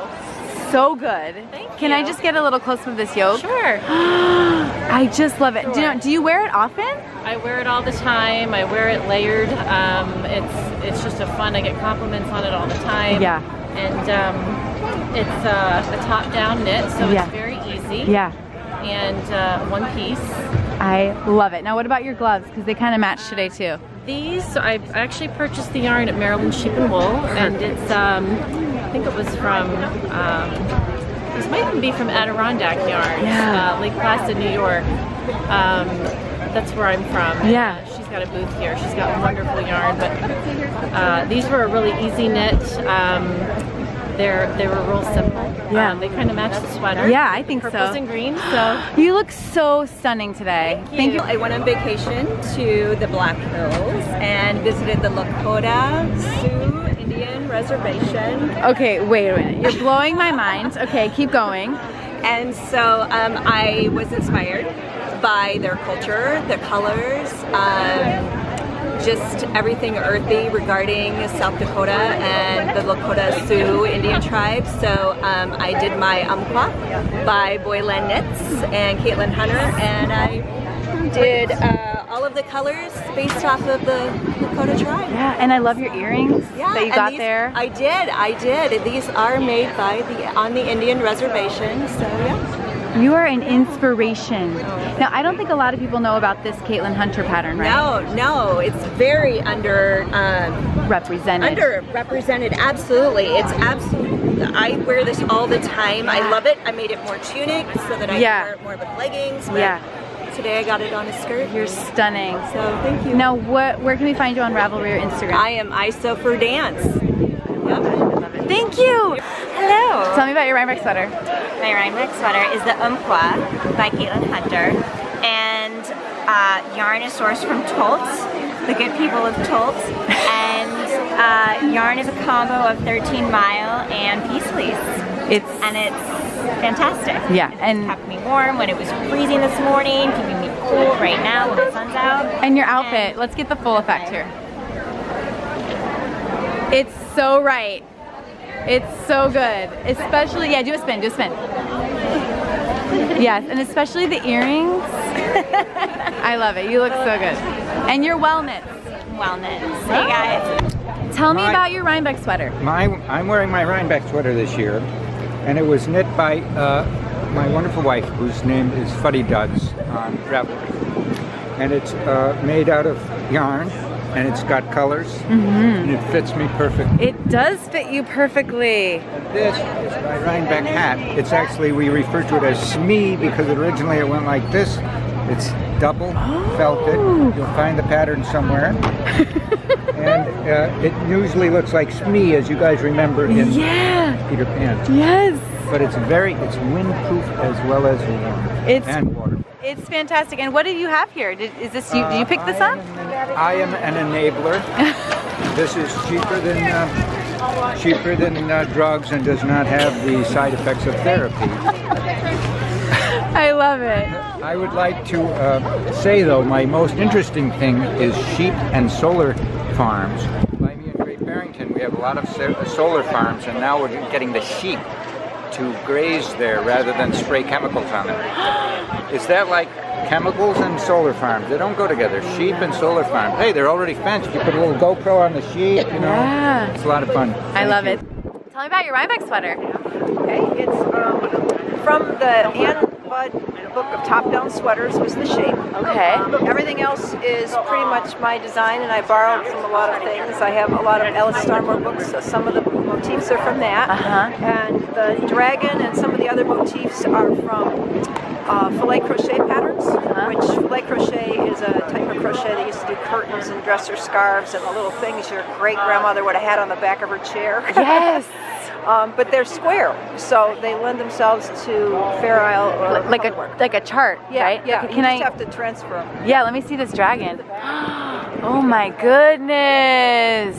so good. Thank Can you. I just get a little close with this yoke? Sure. I just love it. Sure. Do you wear it often? I wear it all the time. I wear it layered. It's just a fun. I get compliments on it all the time. Yeah. And it's a top-down knit, so it's very easy. Yeah. And one piece. I love it. Now what about your gloves? Because they kind of match today too. These, I actually purchased the yarn at Maryland Sheep and Wool, and it's, I think it was from, this might even be from Adirondack Yarns, Lake Placid, New York. That's where I'm from. Yeah. She's got a booth here. She's got wonderful yarn, but these were a really easy knit. They were real simple. Yeah. They kind of match the sweater. Yeah, I think so. Purples and greens. So you look so stunning today. Thank you. I went on vacation to the Black Hills and visited the Lakota Sioux Indian Reservation. Okay, wait a minute. You're blowing my mind. Okay, keep going. And so I was inspired by their culture, their colors, just everything earthy regarding South Dakota and the Lakota Sioux Indian tribes. So I did my Umpqua by Boylan Knits and Caitlin Hunter, and I did all of the colors based off of the Lakota tribe. Yeah, and I love your earrings that you got there. I did. These are made by on the Indian reservation, so yeah. You are an inspiration. Now, I don't think a lot of people know about this Caitlin Hunter pattern, right? No, it's very represented. Underrepresented, absolutely. It's absolutely. I wear this all the time. I love it. I made it more tunic so that I can wear it more with leggings. But today I got it on a skirt. You're stunning. So thank you. Now, where can we find you on Ravelry or Instagram? I am ISO for Dance. Thank you. Hello. Tell me about your Rhinebeck sweater. My Rhinebeck sweater is the Umpqua by Caitlin Hunter, and yarn is sourced from Toltz, the good people of Toltz, and yarn is a combo of 13 mile and Peace Fleece. It's fantastic. Yeah, and kept me warm when it was freezing this morning, keeping me cool right now when the sun's out. And your outfit, let's get the full effect here. It's so right. It's so good. Especially, do a spin. Yes, and especially the earrings. I love it. You look so good. And your wellness. Hey guys. Tell me about your Rhinebeck sweater. I'm wearing my Rhinebeck sweater this year, and it was knit by my wonderful wife, whose name is Fuddy Duds on Ravelry. And it's made out of yarn, and it's got colors, and it fits me perfectly. It does fit you perfectly. This is my Rhinebeck hat. It's actually, we refer to it as smee because originally it went like this. It's double felted. You'll find the pattern somewhere. And it usually looks like smee, as you guys remember in Peter Pan. Yes. But it's windproof as well as warm and waterproof. It's fantastic. And what do you have here? Did you pick this up? I am an enabler. This is cheaper than drugs and does not have the side effects of therapy. I love it. I would like to say though, my most interesting thing is sheep and solar farms. By me in Great Barrington, we have a lot of solar farms, and now we're getting the sheep to graze there rather than spray chemicals on them. Is that like chemicals and solar farms? They don't go together. Sheep and solar farms. Hey, they're already fenced. You put a little GoPro on the sheep, you know. Yeah. It's a lot of fun. I love it. Tell me about your Rhinebeck sweater. Okay, it's from the Ann Budd book of top-down sweaters was the shape. Okay. Everything else is pretty much my design, and I borrowed from a lot of things. I have a lot of Alice Starmore books, so some of the motifs are from that. And the dragon and some of the other motifs are from filet crochet patterns, which filet crochet is a type of crochet that used to do curtains and dresser scarves and the little things your great-grandmother would have had on the back of her chair. Yes! But they're square, so they lend themselves to Fair Isle or like a chart, right? Yeah, Can you I just have to transfer them. Yeah, let me see this dragon. Oh my goodness!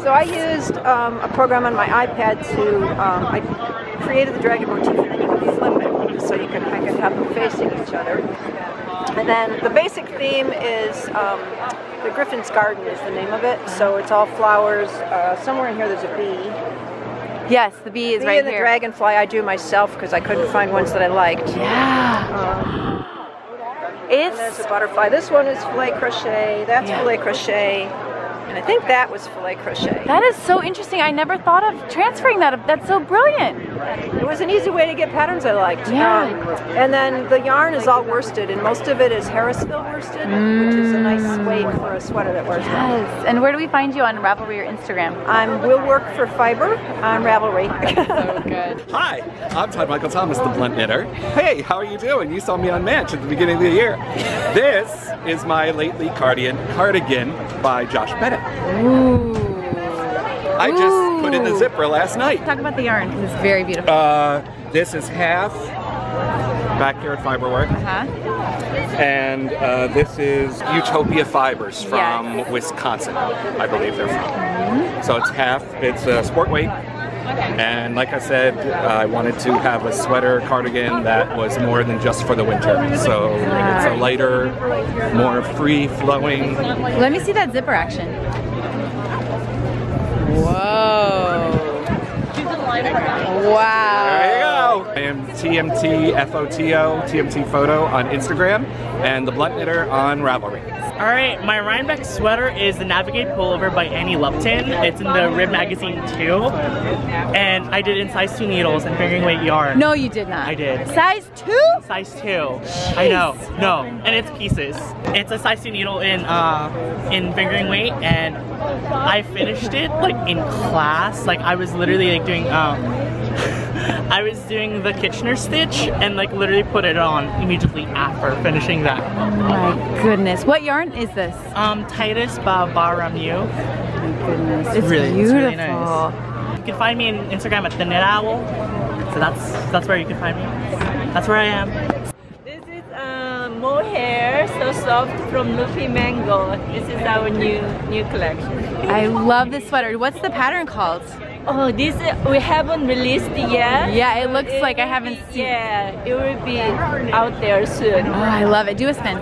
So I used a program on my iPad to, I created the dragon motif, and then you can flip it, so I could have them facing each other. And then the basic theme is the Griffin's Garden is the name of it. So it's all flowers. Somewhere in here there's a bee. Yes, the bee is right and here. The dragonfly I drew myself because I couldn't find ones that I liked. Yeah. And there's a butterfly. This one is filet crochet. That's filet crochet. And I think that was filet crochet. That is so interesting. I never thought of transferring that. That's so brilliant. It was an easy way to get patterns I liked. Yeah. And then the yarn is all worsted, and most of it is Harrisville worsted, which is a nice weight for a sweater that wears well. Yes. And where do we find you on Ravelry or Instagram? I'm Will Work for Fiber on Ravelry. So good. Hi, I'm Todd Michael Thomas, the Blunt Knitter. Hey, how are you doing? You saw me on Match at the beginning of the year. This is my lately cardigan by Josh Bennett. Ooh. I just put in the zipper last night. Talk about the yarn, because it's very beautiful. This is half backyard fiber work. And this is Utopia Fibers from Wisconsin, I believe they're from. So it's a sport weight. And like I said, I wanted to have a sweater cardigan that was more than just for the winter. So it's a lighter, more free-flowing. Let me see that zipper action. Whoa. Wow. There you go. I am TMT Photo on Instagram, and the Blunt Knitter on Ravelry. Alright, my Rhinebeck sweater is the Navigate Pullover by Annie Lupton. It's in the Rib magazine too. And I did it in size 2 needles and fingering weight yarn. No, you did not. I did. Size 2? Size 2. Jeez. I know. No. And it's pieces. It's a size 2 needle in fingering weight, and I finished it like in class. Like I was literally like doing I was doing the Kitchener stitch and like literally put it on immediately after finishing that. Oh my goodness. What yarn is this? Titus by Baramu. Oh my goodness. It's really, beautiful. It's really nice. You can find me on Instagram at the Knit Owl. So that's where you can find me. That's where I am. This is mohair, so soft from Loopy Mango. This is our new collection. I love this sweater. What's the pattern called? Oh, this we haven't released yet. Yeah, it looks like I haven't seen. Yeah, it will be out there soon. Oh, I love it. Do a spin.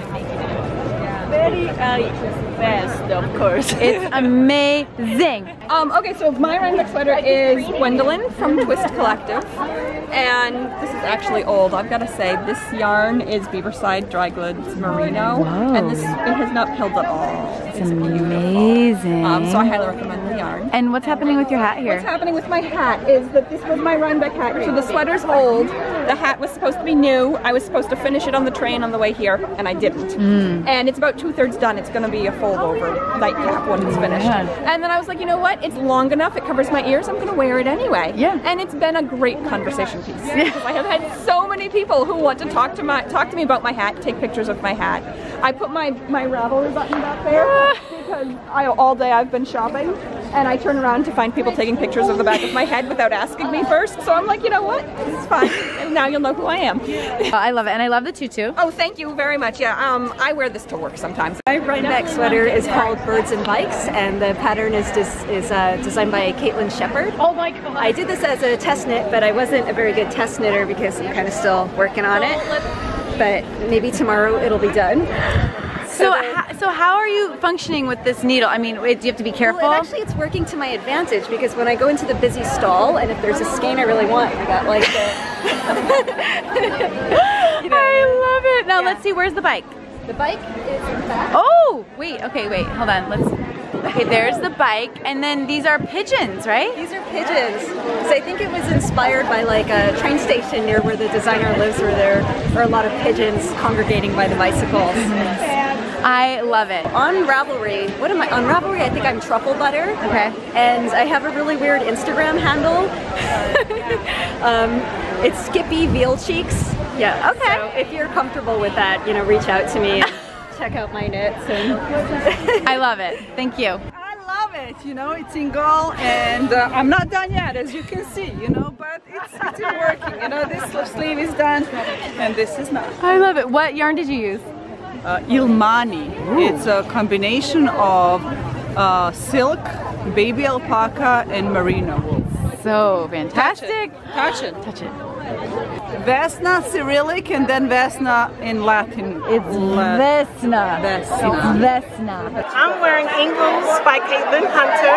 Very fast, of course. It's amazing. Okay, so my Rhinebeck sweater is Gwendolyn from Twist Collective. And this is actually old. I've got to say, this yarn is Beaverside Dry Goods Merino. Whoa. And it has not pilled at all. It's amazing. So I highly recommend the yarn. And what's happening with your hat here? What's happening with my hat is that this was my Rhinebeck hat. So the sweater's old. The hat was supposed to be new. I was supposed to finish it on the train on the way here, and I didn't. And it's about 2/3 done. It's going to be a fold-over nightcap when it's finished. And then I was like, you know what? It's long enough. It covers my ears. I'm going to wear it anyway. Yeah. And it's been a great conversation piece. Because I have had so many people who want to talk to me about my hat, take pictures of my hat. I put my Ravelry button back there because all day I've been shopping. and I turn around to find people taking pictures of the back of my head without asking me first. So I'm like, you know what? This is fine. And now you'll know who I am. I love it, and I love the tutu. Oh, thank you very much. Yeah, I wear this to work sometimes. My Rhinebeck sweater is called Birds and Bikes, and the pattern is designed by Caitlin Shepard. Oh my God! I did this as a test knit, but I wasn't a very good test knitter because I'm kind of still working on it. But maybe tomorrow it'll be done. So how are you functioning with this needle? I mean, do you have to be careful? Well, actually, it's working to my advantage because when I go into the busy stall, and if there's a skein I really want, I got like the... you know. I love it. Now let's see, where's the bike? The bike is in back. Oh, wait, okay, wait, hold on. Okay, there's the bike, and then these are pigeons, right? These are pigeons. So I think it was inspired by like a train station near where the designer lives, where there are a lot of pigeons congregating by the bicycles. I love it. On Ravelry, on Ravelry I think I'm Truffle Butter. Okay. And I have a really weird Instagram handle. It's Skippy Veal Cheeks. Yeah. Okay. So if you're comfortable with that, you know, reach out to me and check out my knits. And I love it. Thank you. I love it. You know, it's in gold, and I'm not done yet, as you can see. You know, but it's working. You know, this sleeve is done, and this is not. I love it. What yarn did you use? Ilmani. It's a combination of silk, baby alpaca, and merino wool. So fantastic. Touch it. Touch it. Vesna Cyrillic and then Vesna in Latin. It's Vesna. Vesna. I'm wearing Ingles by Caitlin Hunter.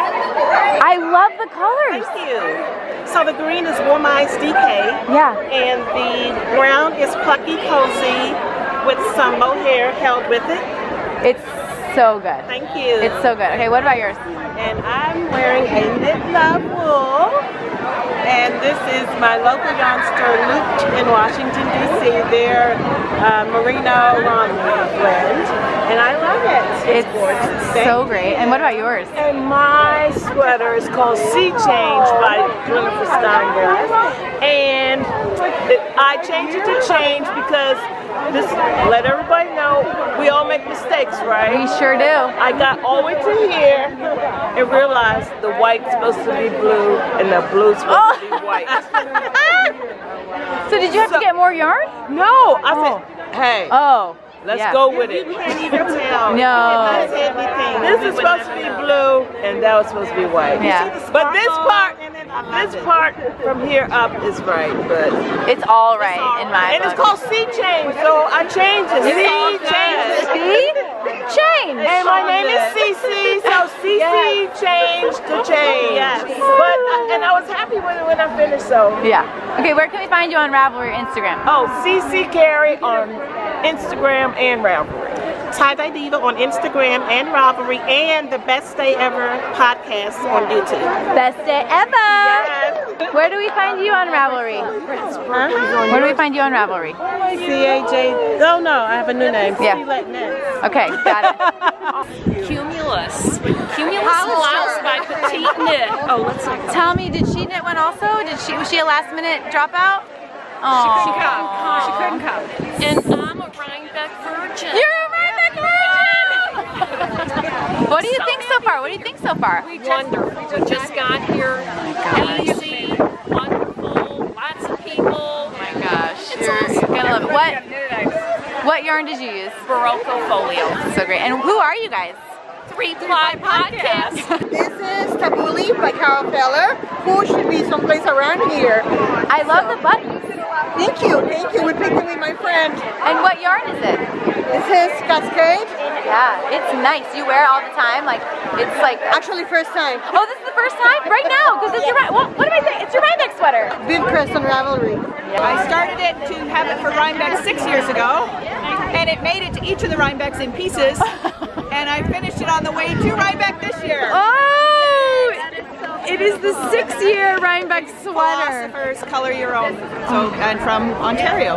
I love the colors. Thank you. So the green is Warm Eyes DK. Yeah. And the brown is Plucky Cozy with some mohair held with it. It's so good. Thank you. It's so good. Okay, what about yours? And I'm wearing a Knit Love wool. And this is my local yarn store, Looped in Washington, D.C. Their merino lawn blend. And I love it. It's gorgeous. So great. And what about yours? And my sweater is called Sea Change by Jennifer Steinberg. And I changed it to Change because let everybody know we all make mistakes, right? We sure do. I got all the way to here and realized the white's supposed to be blue and the blue's supposed to be white. So did you have to get more yarn? No, I said, hey. Oh. Let's go with it. You can't even tell. No. This is supposed to be blue, and that was supposed to be white. Yeah. But this part from here up is right, but it's all right in my book. And it's called Sea Change, so I changed it. Sea Change. Sea Change. And my name is Cece, so Cece changed to change. Yes. But and I was happy with it when I finished. So yeah. Okay, where can we find you on Ravelry or Instagram? Oh, Cece Carey on Instagram and Ravelry. Tie-Dye Diva on Instagram and Ravelry, and the Best Day Ever podcast on YouTube. Best day ever! Yes. Where do we find you on Ravelry? Where do we find you on Ravelry? C-A-J. Oh no, I have a new name. Yeah. Okay, got it. Cumulus. Cumulus blouse by Petite Knit. Oh, let's see. Tell me, did she knit one also? Was she a last minute dropout? Oh, she couldn't come. And I'm a Rhinebeck virgin. You're a Rhinebeck virgin! What do you think so far? What do you think so far? Wonderful. We just got here. Easy, wonderful, lots of people. Oh my gosh. You're gonna love it. What yarn did you use? Barocco folio. So great. And who are you guys? 3-ply podcast. This is Tabuli by Carol Feller, who should be someplace around here. I love the buttons. Thank you. We picked them with my friend. And what yarn is it? This is Cascade. Yeah, it's nice. You wear it all the time? Like, it's like... Actually, first time. Oh, this is the first time? Right now, because it's your... What am I saying? It's your Rhinebeck sweater. Bib Crest on Ravelry. I started it to have it for Rhinebeck 6 years ago, and it made it to each of the Rhinebecks in pieces, and I finished it on the way to Rhinebeck this year. Oh! It is the 6-year Rhinebeck sweater. Philosophers Color Your Own. So, and from Ontario.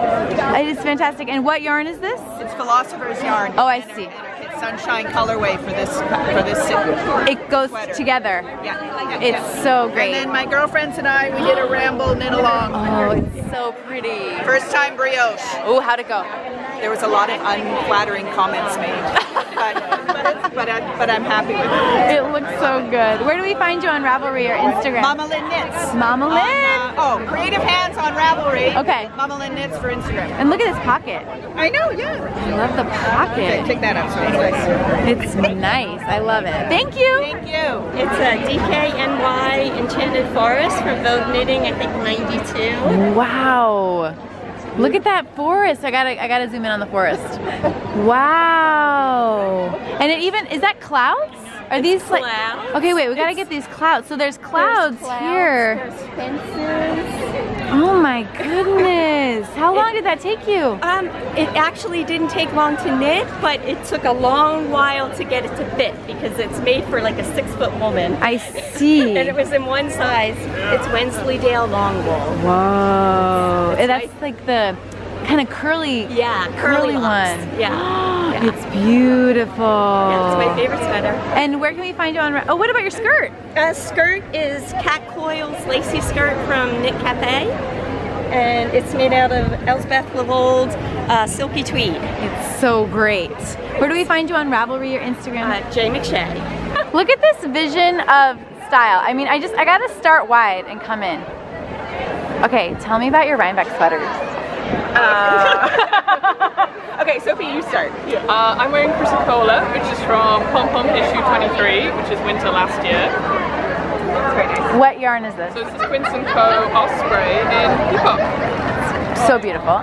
It is fantastic. And what yarn is this? It's Philosopher's yarn. Oh, I see. It's Sunshine colorway for this It goes sweater. Together. Yeah. It's so great. And then my girlfriends and I, we did a ramble knit along. Oh, it's so pretty. First time brioche. Oh, how'd it go? There was a lot of unflattering comments made. but I'm happy with it. It looks so good. Where do we find you on Ravelry or Instagram? Mama Lynn Knits. Mama Lynn? Creative Hands on Ravelry. Okay. Mama Lynn Knits for Instagram. And look at this pocket. I know, yeah. I love the pocket. Okay, take that out so it's nice. It's nice. I love it. Thank you. Thank you. It's a DKNY Enchanted Forest from Vogue Knitting, I think 92. Wow. Look at that forest. I gotta zoom in on the forest. Wow. And it even, is that clouds? Are these clouds. like, okay, wait, we gotta get these clouds. So there's clouds here. There's fences. Oh my goodness. How long did that take you? It actually didn't take long to knit, but it took a long while to get it to fit because it's made for like a 6-foot woman. I see. And it was in one size. It's Wensleydale long wool. Whoa. And that's like the kind of curly, curly one. Yeah. It's beautiful. Yeah, it's my favorite sweater. And where can we find you on, oh, what about your skirt? Skirt is Cat Coil's lacy skirt from Knit Cafe. And it's made out of Elsbeth Lavold silky tweed. It's so great. Where do we find you on Ravelry or Instagram? J McShay. Look at this vision of style. I mean, I gotta start wide and come in. Okay, tell me about your Rhinebeck sweaters. Okay, Sophie, you start. I'm wearing Chrysocolla, which is from Pom Pom issue 23, which is winter last year. It's very nice. What yarn is this? So this is Quince & Co. Osprey in Peacock. So beautiful.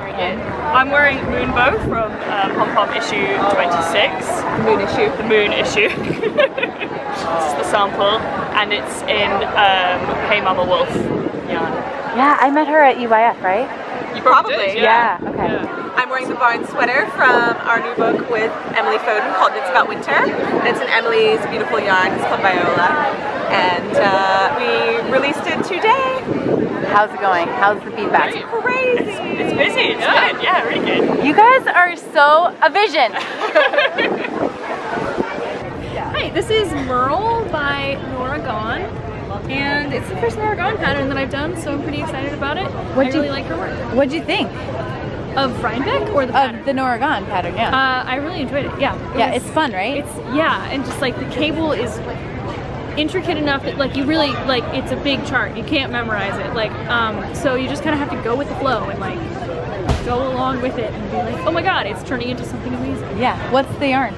I'm wearing Moonbow from Pom Pom issue 26. The Moon issue. The Moon issue. This is the sample, and it's in Hey Mama Wolf yarn. Yeah, I met her at EYF, right? You probably did, yeah. Okay. Yeah. I'm wearing the Barn sweater from our new book with Emily Foden called It's About Winter. And it's in Emily's beautiful yarn. It's called Viola. And we released it today. How's it going? How's the feedback? It's crazy. It's busy. It's good. Yeah, really good. You guys are so a vision. Hi, this is Merle by Nora Gone. And it's the first Nora Gone pattern that I've done, so I'm pretty excited about it. I really like her work. What'd you think? Of Rhinebeck or the pattern? Of the Nora Gone pattern, yeah. I really enjoyed it, yeah. It's fun, right? And just like the cable is intricate enough that like you really, like it's a big chart. You can't memorize it. Like, so you just kind of have to go with the flow and like go along with it and be like, oh my god, it's turning into something amazing. Yeah, what's the yarn?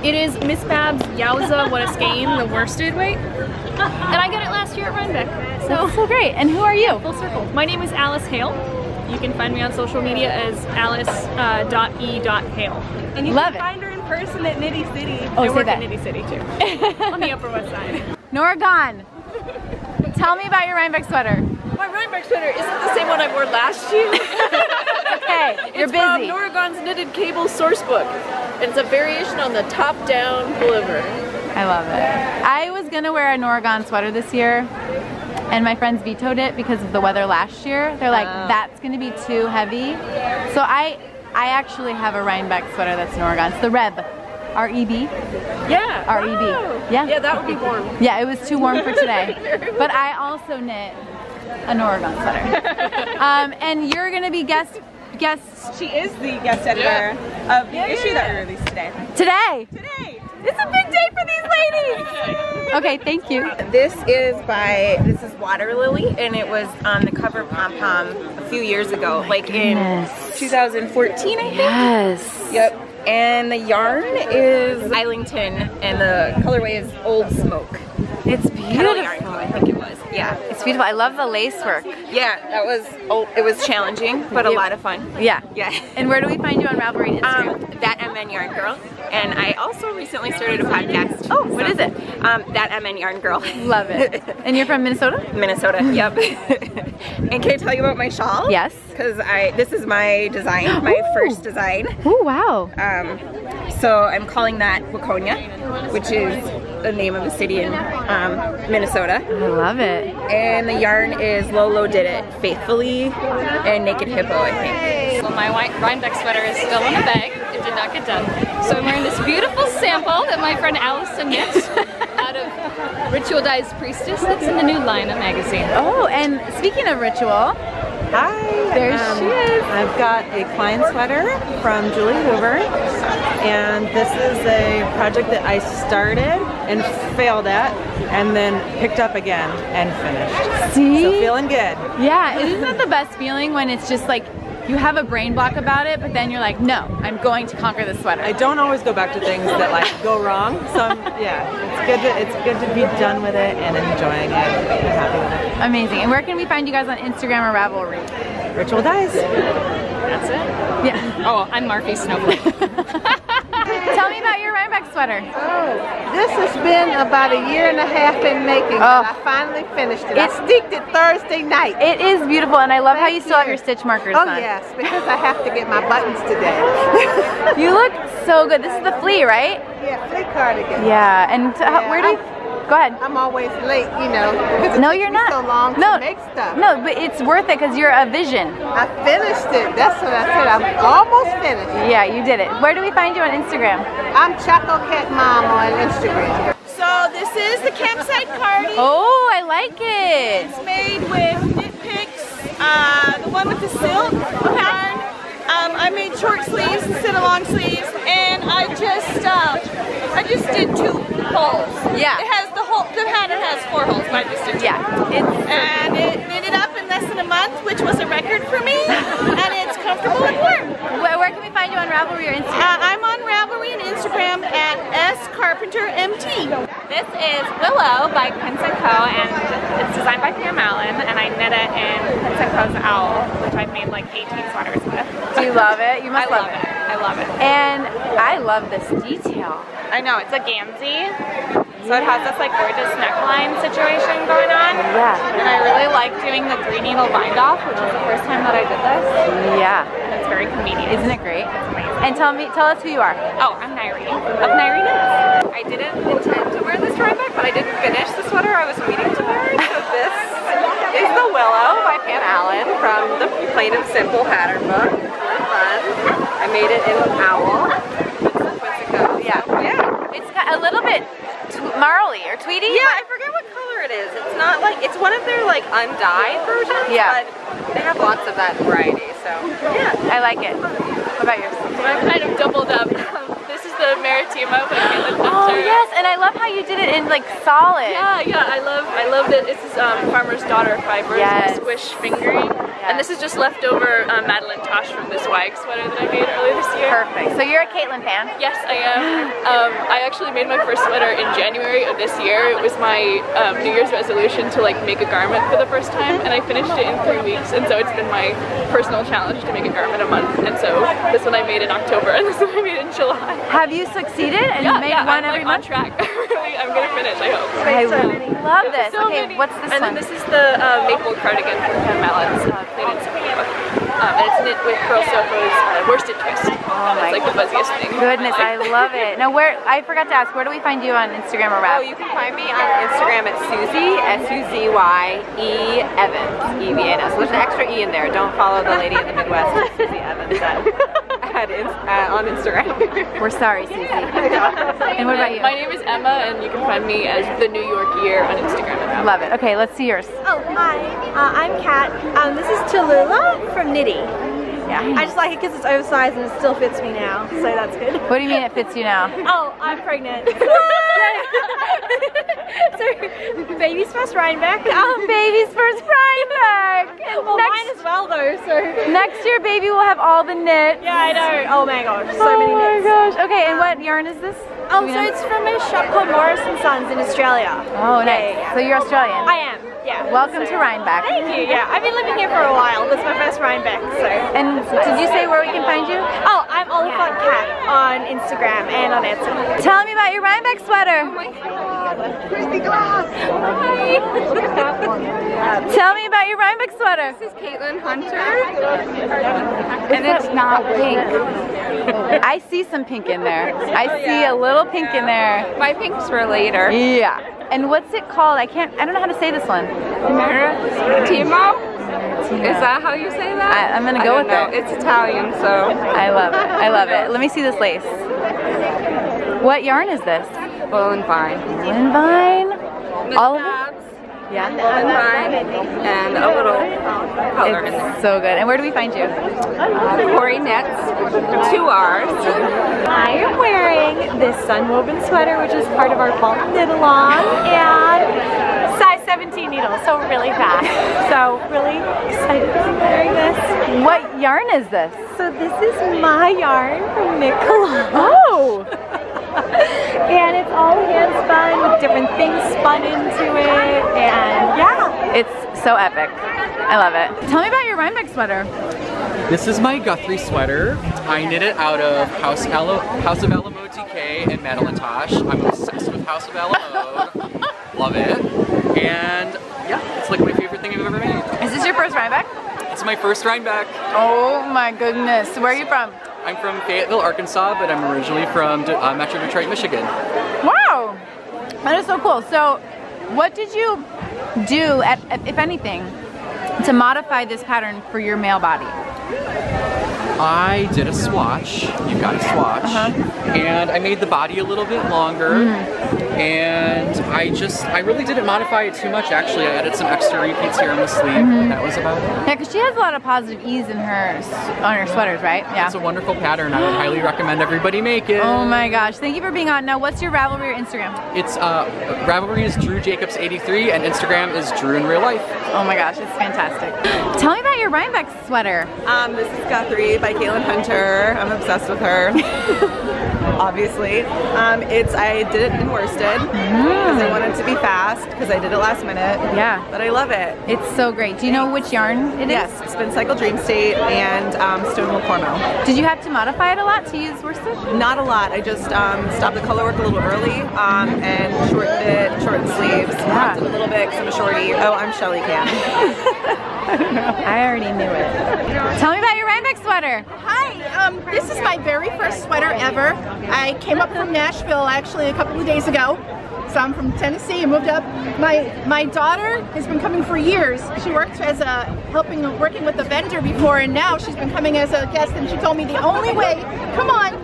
It is Miss Babs Yowza What a Skein, the worsted weight. And I got it last year at Rhinebeck. That's so great. And who are you? Full circle. My name is Alice Hale. You can find me on social media as alice.e.hale. And you can find her in person at Nitty City. Oh, I work at Nitty City too. On the Upper West Side. Nora Gone. Tell me about your Rhinebeck sweater. My Rhinebeck sweater isn't the same one I wore last year. Okay, you're it's busy. From Nora Gone's Knitted Cable source book. And it's a variation on the top-down pullover. I love it. I was gonna wear a Nora Gone sweater this year, and my friends vetoed it because of the weather last year. They're like, that's gonna be too heavy. So I actually have a Rhinebeck sweater that's Nora Gone. It's the Reb. R-E-B? Yeah. R-E-B. Yeah. Yeah, that would be warm. Yeah, it was too warm for today. But I also knit a Nora Gone sweater. And you're gonna be guest. She is the guest editor of the issue that we released today. Today? Today. It's a big day for these ladies. Okay, thank you. This is Water Lily, and it was on the cover of Pom Pom a few years ago, in 2014, I think. Yes. Yep. And the yarn is Islington, and the colorway is Old Smoke. It's beautiful. Yarn, I think it was. Yeah. It's beautiful. I love the lace work. Yeah, it was challenging, but a lot of fun. Yeah. Yeah. And where do we find you on Ravelry and Instagram? That MN Yarn Girl. And I also recently started a podcast. Oh, what is it? That MN Yarn Girl. Love it. And you're from Minnesota? Minnesota, yep. And can I tell you about my shawl? Yes. Because this is my design, my first design. Oh, wow. So I'm calling that Waconia, which is the name of a city in Minnesota. I love it. And the yarn is Lolo Did It Faithfully and Naked Hippo, I think. So my Rhinebeck sweater is still in the bag. It did not get done. So I'm wearing this beautiful sample that my friend Allison knit out of Ritual Dyes Priestess. That's in the New Line, a magazine. Oh, and speaking of Ritual, Hi. There she is. I've got a client sweater from Julie Hoover, and this is a project that I started and failed at, and then picked up again and finished. See? So feeling good. Yeah, isn't that the best feeling when it's just like you have a brain block about it, but then you're like, no, I'm going to conquer this sweater. I don't always go back to things that like go wrong, so it's good to be done with it and enjoying it and happy with it. Amazing. And where can we find you guys on Instagram or Ravelry? Ritual Dyes. That's it? Yeah. Oh, I'm Marfie Snowflake. Tell me about your Rhinebeck sweater. Oh, this has been about a year and a half in making, but I finally finished it. I steeked it Thursday night. It is beautiful, and I love how you still have your stitch markers on. Oh yes, because I have to get my buttons today. You look so good. This is the flea, right? Yeah, flea cardigan. Yeah, and where do you... Go ahead. I'm always late, you know, because it takes me so long to make stuff. No, but it's worth it because you're a vision. I finished it. That's what I said. I'm almost finished. Yeah, you did it. Where do we find you on Instagram? I'm Choco Cat Mom on Instagram. So this is the campsite cardi. Oh, I like it. It's made with knit picks, the one with the silk pattern. I made short sleeves instead of long sleeves, and I just did 2 holes. Yeah. It has the pattern has 4 holes, but I just did 2. Yeah. And it knitted up in less than a month, which was a record for me, and it's comfortable and warm. Where can we find you on Ravelry or Instagram? I'm on Ravelry and Instagram at scarpentermt. This is Willow by Prince & Co. and it's designed by Pam Allen, and I knit it in Prince & Co.'s Owl, which I've made like 18 sweaters with. Do you love it? You must love it. I love it. And I love this detail. I know, it's a Gansey. So it has this like gorgeous neckline situation going on. Yeah. And I really like doing the 3 needle bind off, which is the first time that I did this. Yeah. And it's very convenient. Isn't it great? It's amazing. And tell us who you are. Oh, I'm Nairi of Nairi Knits. I didn't intend to wear this Rhinebeck, but I didn't finish the sweater I was meaning to wear. So this is the Willow by Pam Allen from the Plain and Simple pattern book. Really fun. I made it in Owl. Yeah. Yeah. It's got a little bit marly or tweedy. Yeah, I forget what color it is. It's not like, it's one of their like undyed versions. Yeah. But they have lots of that variety, so yeah. I like it. What about yours? I've kind of doubled up. This is the Maritima by Caitlin Oh yes, and I love how you did it in like solid. Yeah, I love that this is Farmer's Daughter fibers, swish fingering. And this is just leftover Madeline Tosh from this wag sweater that I made earlier this year. Perfect. So you're a Caitlin fan? Yes, I am. I actually made my first sweater in January of this year. It was my New Year's resolution to like make a garment for the first time, and I finished it in 3 weeks. And so it's been my personal challenge to make a garment a month. And so this one I made in October, and this one I made in July. Have you succeeded and made one every month? On track. I'm gonna finish, I hope. I love this. So okay, what's this and one? then this is the maple cardigan from Pam Allen's Plain and Simple book. And it's knit with Pearl Sofo's worsted twist. It's like the fuzziest thing. Goodness, I love it. Now, I forgot to ask, where do we find you on Instagram or Rav? Oh, you can find me on Instagram at Suzy, S-U-Z-Y-E Evans, E-V-A-N-S. So there's an extra E in there. Don't follow the lady in the Midwest, Suzy Evans, on Instagram. We're sorry, Suzy. And what about you? My name is Emma, and you can find me as The New York Year on Instagram. Love it. Okay, let's see yours. Oh, hi. I'm Kat. This is Tallulah from Nitty. Yeah. I just like it because it's oversized and it still fits me now, so that's good. What do you mean it fits you now? Oh, I'm pregnant. So, baby's first Rhinebeck. Oh, baby's first Rhinebeck. Well, mine as well though, so. Next year, baby will have all the knits. Yeah, I know. Oh my gosh, so many knits. Oh my gosh. Okay, and what yarn is this? Oh, so it's from a shop called Morris & Sons in Australia. Oh, nice. Yeah. So you're Australian? I am, yeah. Welcome to Rhinebeck. Thank you, yeah. I've been living here for a while. This is my first Rhinebeck, so. And did you say where we can find you? Oh, I'm Oliphant Cat on Instagram and on Etsy. Tell me about your Rhinebeck sweater. Oh my God. Kristyglass. Tell me about your Rhinebeck sweater. This is Caitlin Hunter. And it's not pink. I see some pink in there. I see a little pink in there. My pinks were later. Yeah. And what's it called? I don't know how to say this one. Maritimo? Is that how you say that? I'm gonna go with it. It's Italian, so. I love it. I love it. Let me see this lace. What yarn is this? Wool and Vine. Wool and Vine. All of it? Yeah. one line, and a little color in there. It's so good. And where do we find you? Corey Nets, 2 R's. I am wearing this sunwoven sweater, which is part of our fall knit along, and size 17 needles, so really fast. So really excited to be wearing this. What yarn is this? So this is my yarn from Knit Cologne. Oh! And it's all hand spun with different things spun into it, and yeah. It's so epic. I love it. Tell me about your Rhinebeck sweater. This is my Guthrie sweater. I knit it out of House of Alamo DK and Madeline Tosh. I'm obsessed with House of Alamo. Love it. And yeah, it's like my favorite thing I've ever made. Is this your first Rhinebeck? It's my first Rhinebeck. Oh my goodness. Where are you from? I'm from Fayetteville, Arkansas, but I'm originally from Metro Detroit, Michigan. Wow! That is so cool. So what did you do, if anything, to modify this pattern for your male body? I did a swatch. You've got a swatch. And I made the body a little bit longer. And I really didn't modify it too much, actually. I added some extra repeats here on the sleeve. That was about it. Yeah, because she has a lot of positive ease on her sweaters, right? Yeah. It's a wonderful pattern. I would highly recommend everybody make it. Oh my gosh. Thank you for being on. Now, what's your Ravelry or Instagram? It's, Ravelry is DrewJacobs83 and Instagram is Drew in Real Life. Oh my gosh, it's fantastic. Tell me about your Rhinebeck sweater. This is Guthrie by Caitlin Hunter. I'm obsessed with her. Obviously. I did it in worsted because I wanted to be fast because I did it last minute. Yeah. But I love it. It's so great. Do you know which yarn it is? Yes, Spin Cycle Dream State and Stonewall Cornmeal. Did you have to modify it a lot to use worsted? Not a lot. I just stopped the color work a little early and shortened sleeves. Rocked it a little bit because I'm a shorty. Oh, I'm Shelly Cam. I already knew it. Tell me about your Rhinebeck sweater. Hi, this is my very first sweater ever. I came up from Nashville actually a couple of days ago. So I'm from Tennessee and moved up. My daughter has been coming for years. She worked as working with a vendor before, and now she's been coming as a guest, and she told me the only way, come on,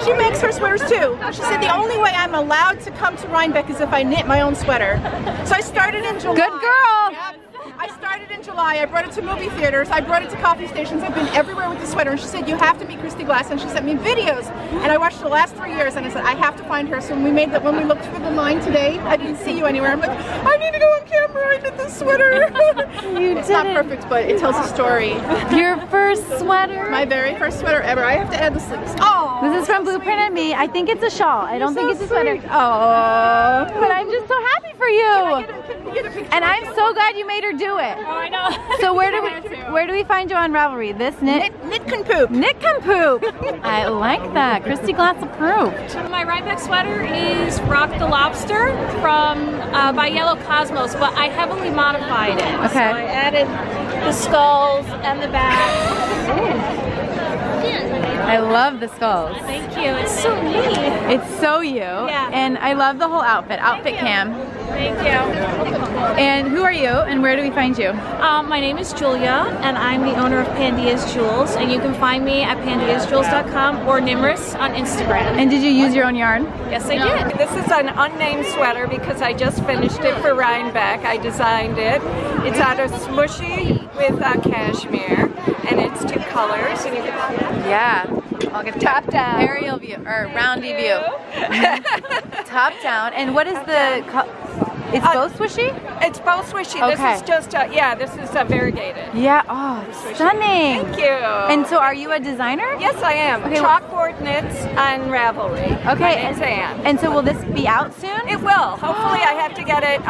she makes her sweaters too. She said the only way I'm allowed to come to Rhinebeck is if I knit my own sweater. So I started in July. Good girl! Yep. I started in July. I brought it to movie theaters. I brought it to coffee stations. I've been everywhere with the sweater. And she said, you have to meet kristyglass. And she sent me videos. And I watched the last 3 years. And I said, I have to find her. So when we looked for the line today, I didn't see you anywhere. I'm like, I need to go on camera. I did this sweater. It's not perfect, but it tells a story. Your first sweater? My very first sweater ever. I have to add the sleeves. Oh, this is from Blueprint and Me. I think it's a shawl. I don't think it's a sweater. Oh, but I'm just so happy for you. Can we get a picture? And I'm so glad you made her do it. Oh, I know. So where do we find you on Ravelry? This knit can poop. Knit can poop. I like that. Kristyglass approved. My Rhinebeck sweater is Rock the Lobster from by Yellow Cosmos, but I heavily modified it. Okay. So I added the skulls and the back. I love the skulls. Thank you. It's so neat. It's so you. Yeah. And I love the whole outfit. Outfit cam. Thank you. And who are you and where do we find you? My name is Julia and I'm the owner of Pandia's Jewels, and you can find me at pandiasjewels.com or Nimrus on Instagram. And did you use your own yarn? Yes, I did. This is an unnamed sweater because I just finished it for Rhinebeck. I designed it. It's out of smushy with cashmere, and it's 2 colors. And you can yeah. I'll get top down. Aerial view or roundy view. Top down. And what is the? It's both swishy? It's both swishy. Okay. This is just, this is variegated. Yeah, oh, stunning. Thank you. And so are you a designer? Yes, I am. Okay, Chalkboard Knits on Ravelry. Okay. My name's Anne. And so will this be out soon? It will. Hopefully I have to get it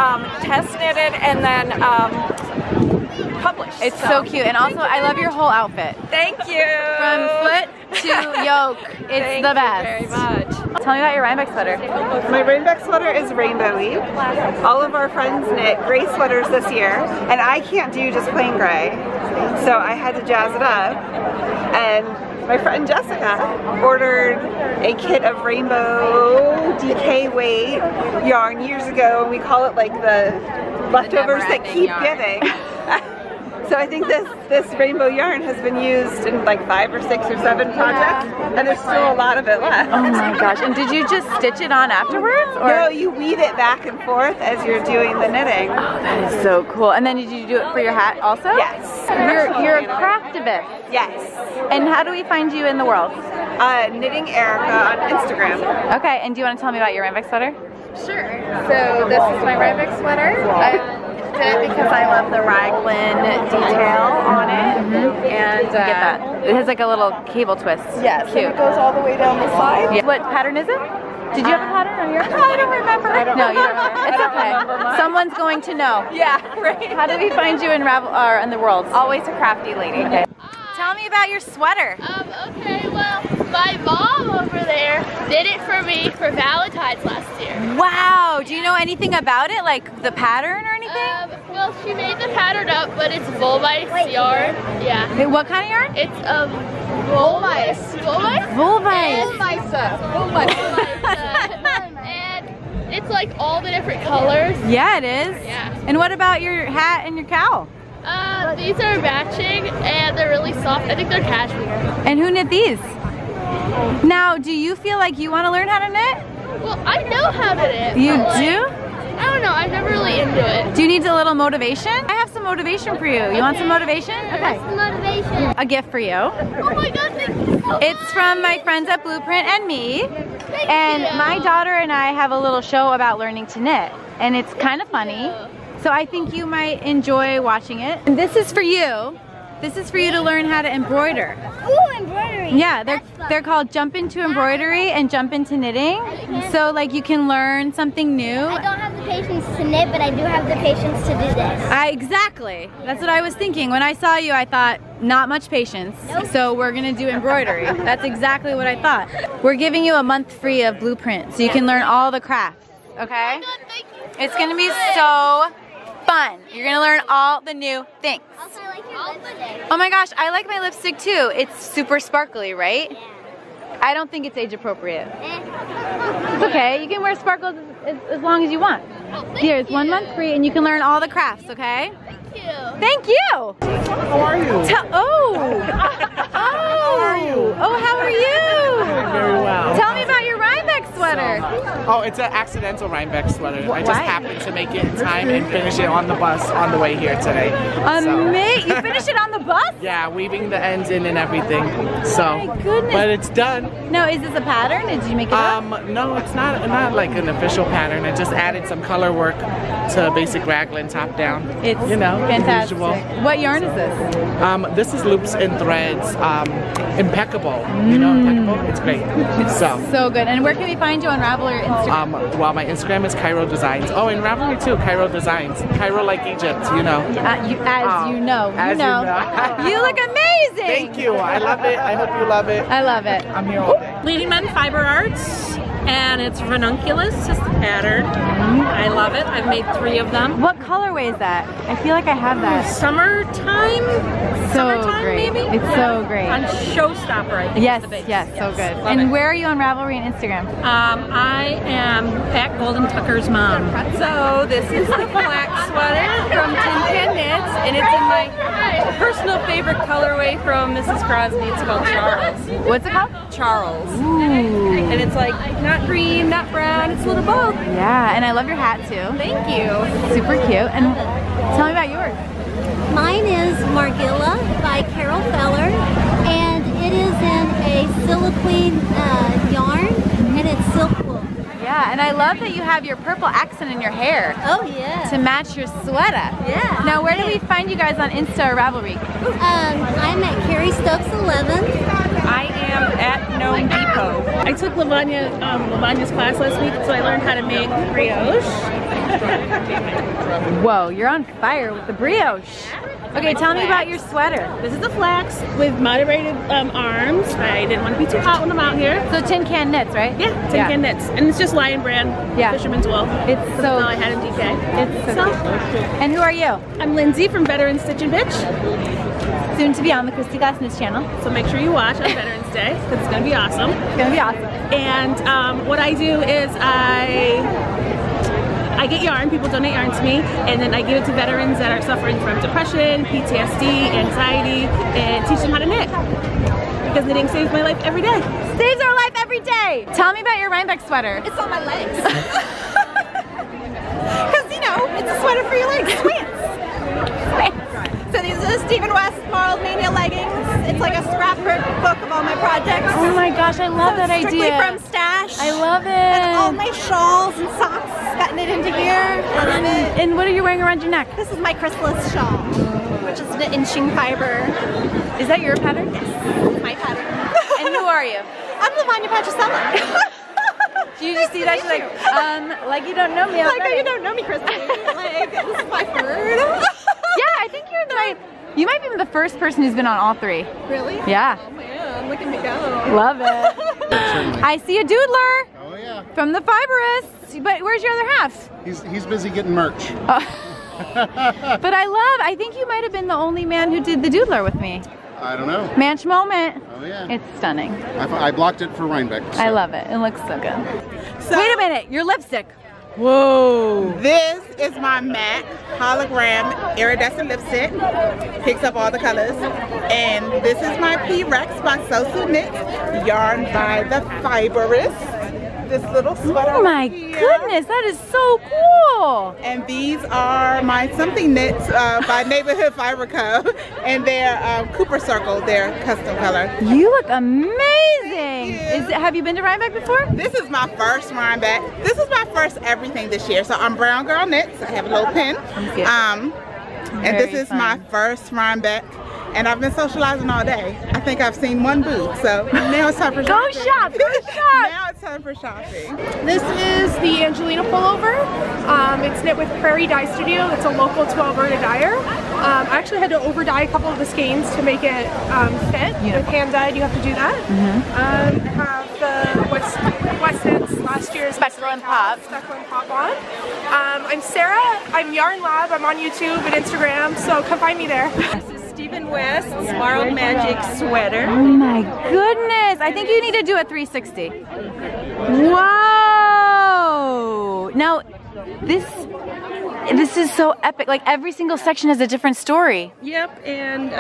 test knitted and then published. It's so cute. And also, I love your whole outfit. Thank you. From foot to yoke, it's the best. Thank you very much. Tell me about your Rhinebeck sweater. My Rhinebeck sweater is rainbowy. All of our friends knit gray sweaters this year, and I can't do just plain gray, so I had to jazz it up. And my friend Jessica ordered a kit of rainbow DK weight yarn years ago, and we call it like the leftovers that keep giving. So I think this rainbow yarn has been used in like 5 or 6 or 7 projects, and there's still a lot of it left. Oh my gosh, and did you just stitch it on afterwards? Or? No, you weave it back and forth as you're doing the knitting. Oh, that is so cool. And then did you do it for your hat also? Yes. You're a craftivist. Yes. And how do we find you in the world? Knitting Erica on Instagram. Okay, and do you want to tell me about your Rhinebeck sweater? Sure. So this is my Rhinebeck sweater. I did it because I love the raglan detail on it. And get that. It has like a little cable twist. Yes, Cute. and it goes all the way down the side. Yeah. What pattern is it? Did you have a pattern on yours? I don't remember. No, you don't remember. It's okay. Someone's going to know. Yeah, right. How do we find you in in the world? Always a crafty lady. Okay. Tell me about your sweater. Okay, well, my mom over there did it for me for Valentine's last year. Wow, do you know anything about it? Like the pattern or anything? Well, she made the pattern up, but it's Volmice yarn. Yeah. Wait, what kind of yarn? It's Volmice. And it's like all the different colors. Yeah, it is. Yeah. And what about your hat and your cowl? These are matching and they're really soft. I think they're cashmere. And who knit these? Now, do you feel like you want to learn how to knit? Well, I know how to knit. You like, do? I don't know. I'm never really into it. Do you need a little motivation? I have some motivation for you. You want some motivation? Okay. What's the motivation? A gift for you. Oh my god, thank you so much. It's from my friends at Blueprint and me. And my daughter and I have a little show about learning to knit. And it's kind of funny. So I think you might enjoy watching it. And this is for you. This is for you to learn how to embroider. Ooh, embroidery. Yeah, they're called Jump Into Embroidery and Jump Into Knitting. So like you can learn something new. I don't have the patience to knit, but I do have the patience to do this. Exactly. That's what I was thinking. When I saw you, I thought, not much patience. Nope. So we're gonna do embroidery. That's exactly what I thought. We're giving you a month free of Blueprint so you can learn all the crafts, okay? Oh God, thank you. It's gonna be so fun. You're gonna learn all the new things. Also, I like your lipstick. Oh my gosh, I like my lipstick too. It's super sparkly, right? Yeah. I don't think it's age appropriate. It's okay, you can wear sparkles as long as you want. Here, it's 1 month free and you can learn all the crafts, okay? Thank you. Thank you! How are you? How are you? Oh, how are you? Very well. Tell me about your Rhinebeck sweater. Oh, it's an accidental Rhinebeck sweater. I just happened to make it in time and finish it on the bus on the way here today. Amazing! You finished it on the bus? Yeah, weaving the ends in and everything. So, oh my goodness. But it's done. No, is this a pattern? Did you make it up? No, it's not like an official pattern. I just added some color work to basic raglan top down. It's fantastic. Usual. What yarn is this? This is Loops and Threads. Impeccable. You know, impeccable. It's great. So good. And where can we find you on Ravelry or Instagram? Well, my Instagram is Cairo Designs. Oh, and Ravelry too. Cairo Designs. Cairo like Egypt. You know. You know. You look amazing. Thank you. I love it. I hope you love it. I love it. I'm here all day. Leading Men Fiber Arts, and it's ranunculus is the pattern. I love it. I've made 3 of them. What colorway is that? I feel like I have that. Summertime? Summertime, great. Maybe? It's so great. On Showstopper, I think. Yes, yes, so good. Love and it. where are you on Ravelry and Instagram? I am Pat Golden Tucker's mom. So this is the flax sweater from Tin Can Knits, and it's in my personal favorite colorway from Mrs. Crosby. It's called Charles. What's it called? Charles. Ooh. And it's like not green, not brown, it's a little both. Yeah, and I love your hat too. Thank you. Super cute. And tell me about yours. Mine is Margilla by Carol Feller, and it is in a silicone yarn, and it's silk wool. Yeah, and I love that you have your purple accent in your hair. Oh yeah. To match your sweater. Yeah. Now, where do we find you guys on Insta or Ravelry? I'm at Carrie Stokes 11. I am at Gnome Depot. I took Lavagna's class last week, so I learned how to make brioche. Whoa, you're on fire with the brioche. Okay, tell me about your sweater. This is the flax with moderated arms. I didn't want to be too hot when I'm out here. So Tin Can Knits, right? Yeah, Tin Can Knits. And it's just Lion Brand, Fisherman's Wool. It's so I had in DK. It's so And who are you? I'm Lindsay from Veteran Stitch and Bitch. Soon to be on the kristyglass Knits channel. So make sure you watch on Veterans Day, because it's going to be awesome. It's going to be awesome. And what I do is I I get yarn, people donate yarn to me, and then I give it to veterans that are suffering from depression, PTSD, anxiety, and teach them how to knit. Because knitting saves my life every day. Saves our life every day! Tell me about your Rhinebeck sweater. It's on my legs. Because, you know, it's a sweater for your legs. So these are the Stephen West Moral Mania leggings. It's like a scrapbook of all my projects. Oh my gosh, I love that strictly idea. From stash. I love it. And all my shawls and socks got knit into here. I love it. And what are you wearing around your neck? This is my chrysalis shawl, which is knit in shing fiber. Is that your pattern? Yes, my pattern. And who are you? I'm Lavanya Patricella. Do you just see that? She's like you don't know me. Like you don't know me, Christy. Like, this is my bird. Yeah, I think you might be the first person who's been on all three. Really? Yeah. Oh man, look at me go. Love it. I see a doodler. Oh yeah. From the Fibrous. But where's your other half? He's busy getting merch. But I think you might have been the only man who did the doodler with me. I don't know. Manch moment. Oh yeah. It's stunning. I blocked it for Rhinebeck. So. I love it. It looks so good. So, wait a minute, your lipstick. Whoa. This is my MAC hologram iridescent lipstick. Picks up all the colors. And this is my P-Rex by Sosu Knit, yarn by the Fibrous. This little sweater. Oh my goodness, that is so cool. And these are my something knits by Neighborhood Fiber Co. And they're Cooper Circle, their custom color. You look amazing. Have you been to Rhinebeck before? This is my first Rhinebeck. This is my first everything this year. So I'm Brown Girl Knits. I have a little pin. And this is my first Rhinebeck. And I've been socializing all day. I think I've seen one booth, so now it's time for shopping. Go shop, go shop! Now it's time for shopping. This is the Angelina pullover. It's knit with Prairie Dye Studio. It's a local to Alberta dyer. I actually had to over dye a couple of the skeins to make it fit. With hand dyed, you have to do that. I have the West Ends last year's Speckle and Pop. Speckle and Pop on. I'm Sarah. I'm Yarn Lab. I'm on YouTube and Instagram, so come find me there. Stephen West's Marled Magic sweater. Oh my goodness! I think you need to do a 360. Whoa! Now, this is so epic. Like every single section has a different story. Yep, and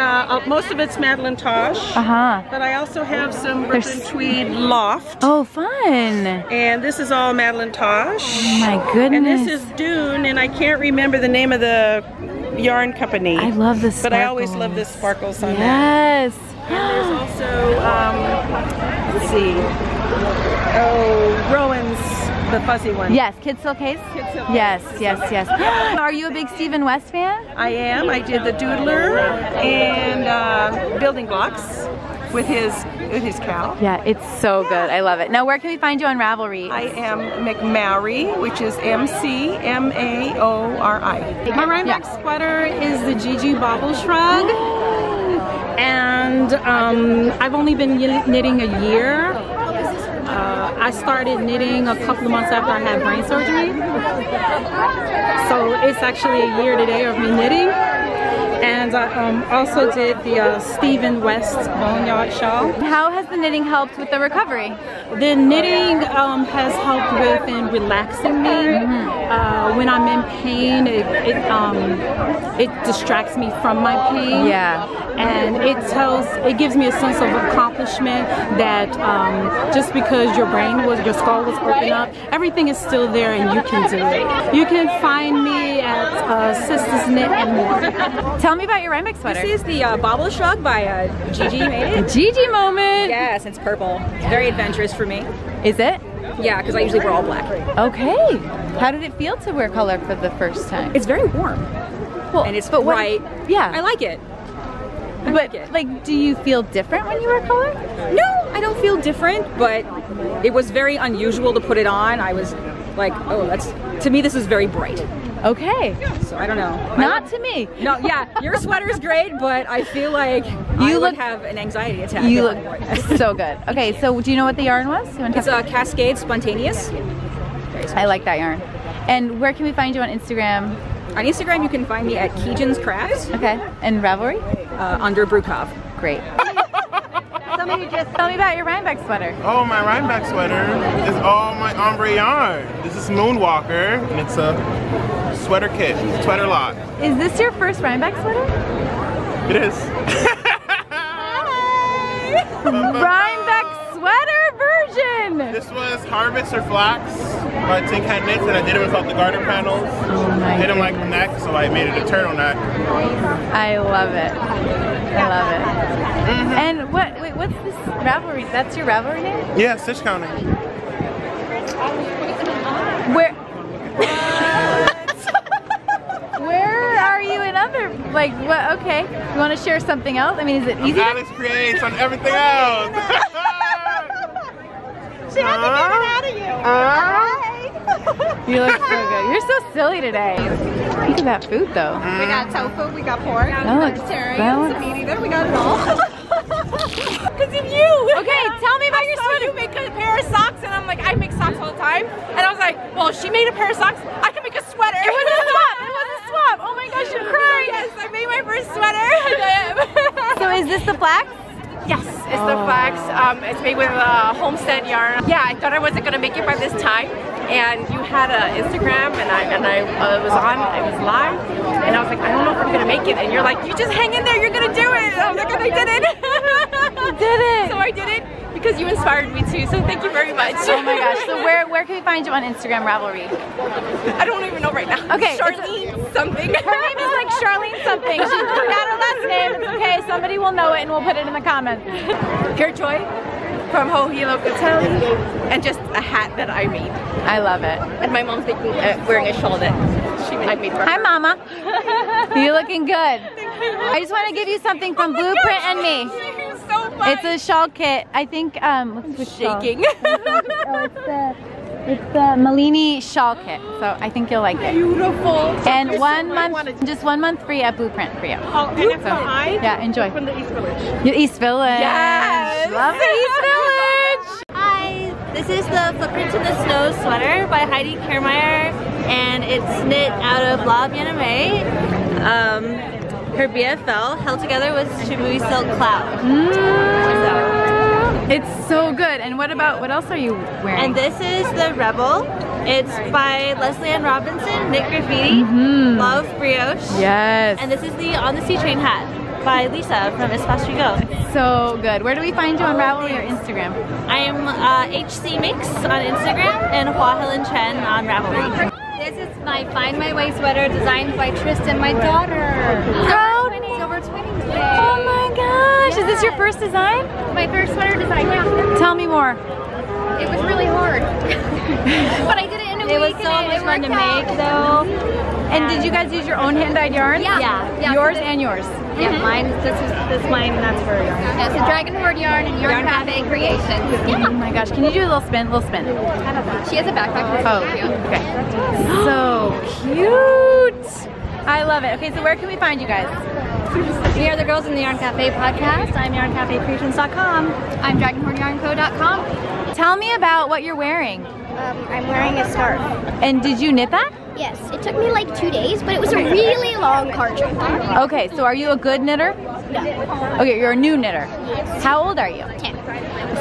most of it's Madeline Tosh. But I also have some Brooklyn Tweed Loft. Oh, fun! And this is all Madeline Tosh. Oh my goodness! And this is Dune, and I can't remember the name of the yarn company. I love the sparkles. But I always love the sparkles on that. Yes. And there's also, let's see, Rowan's, the fuzzy one. Yes, Kid Silk Case? Kid Silk Yes, Case. yes, yes. Are you a big Stephen West fan? I am. I did the Doodler and Building Blocks with his cow. Yeah, it's so good. I love it. Now, where can we find you on Ravelry? I am McMauri, which is McMauri. My Rhinebeck sweater is the Gigi Bobble Shrug. And I've only been knitting a year. I started knitting a couple of months after I had brain surgery. So it's actually a year today of me knitting. And I also did the Stephen West Boneyard shawl. How has the knitting helped with the recovery? The knitting has helped with in relaxing me. When I'm in pain, it distracts me from my pain. Yeah. And it gives me a sense of accomplishment that just because your skull was open up, everything is still there and you can do it. You can find me at Sisters Knit and more. Tell me about your Rhinebeck sweater. This is the Bobble Shrug by Gigi made it. Gigi moment! Yes, it's purple. It's very adventurous for me. Is it? Yeah, because I usually wear all black. Okay. How did it feel to wear color for the first time? It's very warm. Well, and it's bright. Yeah. I like it. Like, do you feel different when you wear color? No, I don't feel different, but it was very unusual to put it on. I was like, oh, to me this is very bright. Okay. So I don't know. Not to me. No, yeah, your sweater is great, but I feel like I would have an anxiety attack. You look so good. Okay, so do you know what the yarn was? It's a Cascade Spontaneous. I like that yarn. And where can we find you on Instagram? On Instagram, you can find me at Keejan's Crafts. Okay. And Ravelry? Under Brukov. Great. So Tell me about your Rhinebeck sweater. Oh, my Rhinebeck sweater is all my ombre yarn. This is Moonwalker, and it's a sweater kit, sweater lot. Is this your first Rhinebeck sweater? It is. Rhinebeck sweater version! This was Harvest or Flax by Tin Can Knits, and I did it without the garter panels. Did them like the neck, so I made it a turtleneck. I love it. I love it. And wait, what's this Ravelry? That's your Ravelry name? Yeah, stitch counting. Where? Where are you in other, like, what, okay. You want to share something else? I mean, is it easy? Alex creates on everything else. She had to get it out of you. You look so good. You're so silly today. Look at that food, though. We got tofu, we got pork, vegetarian, meat eater, we got it all. Because of you! Okay, tell me about your sweater. You make a pair of socks, and I'm like, I make socks all the time. And I was like, well, if she made a pair of socks, I can make a sweater. It was a swap! It was a swap! Oh my gosh, you're crying! Yes, I made my first sweater. So is this the flax? Yes, it's the flax. It's made with homestead yarn. Yeah, I thought I wasn't gonna make it by this time, and you had an Instagram, and I was on. I was live, and I was like, I don't know if I'm gonna make it, and you're like, you just hang in there, you're gonna do it. And I was like, and I did it. You did it. So I did it because you inspired me too. So thank you very much. Oh my gosh. So where can we find you on Instagram, Ravelry? I don't even know right now. Okay. Charlene something. Her name is like Charlene something. She forgot her last name. It's okay. Somebody will know it and we'll put it in the comments. Pure Joy from Hohilo Hotel, and just a hat that I made. I love it. And my mom's making, wearing a shawl that I made for her. Hi, Mama. You're looking good. I just want to give you something from Blueprint and Me. So fun. It's a shawl kit. I think, what's shaking. It's the Malini shawl kit, so I think you'll like it. Beautiful. And just 1 month free at Blueprint for you. Oh, and it's behind? Yeah, enjoy. From the East Village. Your East Village. Yes. Love the East Village. Hi, this is the Footprints in the Snow sweater by Heidi Kiermaier, and it's knit out of La Bien-Aimée. Her BFL held together with Shibui Silk Cloud. It's so good. And what else are you wearing? And this is the Rebel. It's by Leslie Ann Robinson, knit graffiti, love brioche. Yes. And this is the On the Sea Train hat by Lisa from Espace Rigaud. So good. Where do we find you on Ravelry or Instagram? I am HC Mix on Instagram and Hua Helen Chen on Ravelry. This is my Find My Way sweater designed by Tristan, my daughter. Proud. Silver twinning today. Oh my gosh. Is this your first design? My first sweater design, yeah. Tell me more. It was really hard. But I did it in a week. It was so much fun to make though. And did you guys use your own hand-dyed yarn? Yeah. Yours and yours? Yeah, mine, this is mine and that's her yarn. Yeah, it's a Dragon Horde yarn and Yarn Cafe Creations. Yeah. Oh my gosh, can you do a little spin? She has a backpack. Oh, okay. So cute. I love it. Okay, so where can we find you guys? We are the Girls in the Yarn Cafe podcast. I'm yarncafecreations.com. I'm dragonhornyarnco.com. Tell me about what you're wearing. I'm wearing a scarf. And did you knit that? Yes, it took me like 2 days, but it was a really long cartridge. Okay, so are you a good knitter? No. Okay, you're a new knitter. Yes. How old are you? 10.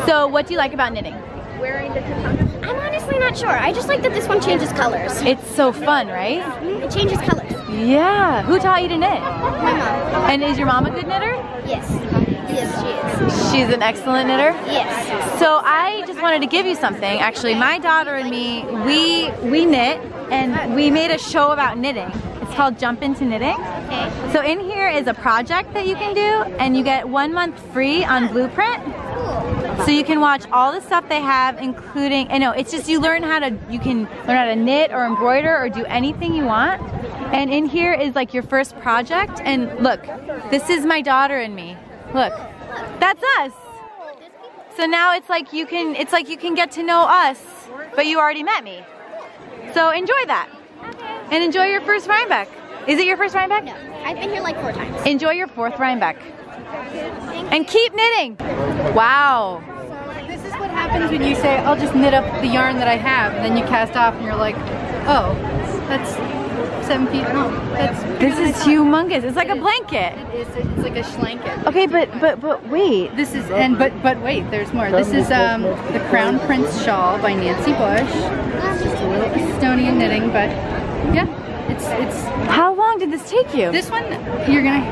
So what do you like about knitting? I'm honestly not sure. I just like that this one changes colors. It's so fun, right? It changes colors. Yeah. Who taught you to knit? My mom. And is your mom a good knitter? Yes. Yes, she is. She's an excellent knitter? Yes. So I just wanted to give you something. Actually, my daughter and me, we knit, and we made a show about knitting. It's called Jump Into Knitting. Okay. So in here is a project that you can do, and you get 1 month free on Blueprint. So you can watch all the stuff they have, including, it's just you can learn how to knit or embroider or do anything you want. And in here is like your first project. And look, this is my daughter and me. Look, that's us. So now it's like you can get to know us, but you already met me. So enjoy that. And enjoy your first Rhinebeck. Is it your first Rhinebeck? No, I've been here like 4 times. Enjoy your 4th Rhinebeck. And keep knitting. Wow. This is what happens when you say, I'll just knit up the yarn that I have, and then you cast off and you're like, oh, that's 7 feet long. This is humongous. It's like a blanket. It's like a blanket. Okay, but wait. This is but wait, there's more. This is the Crown Prince shawl by Nancy Bush. It's just a little Estonian knitting, but yeah, it's. How long did this take you? This one, you're gonna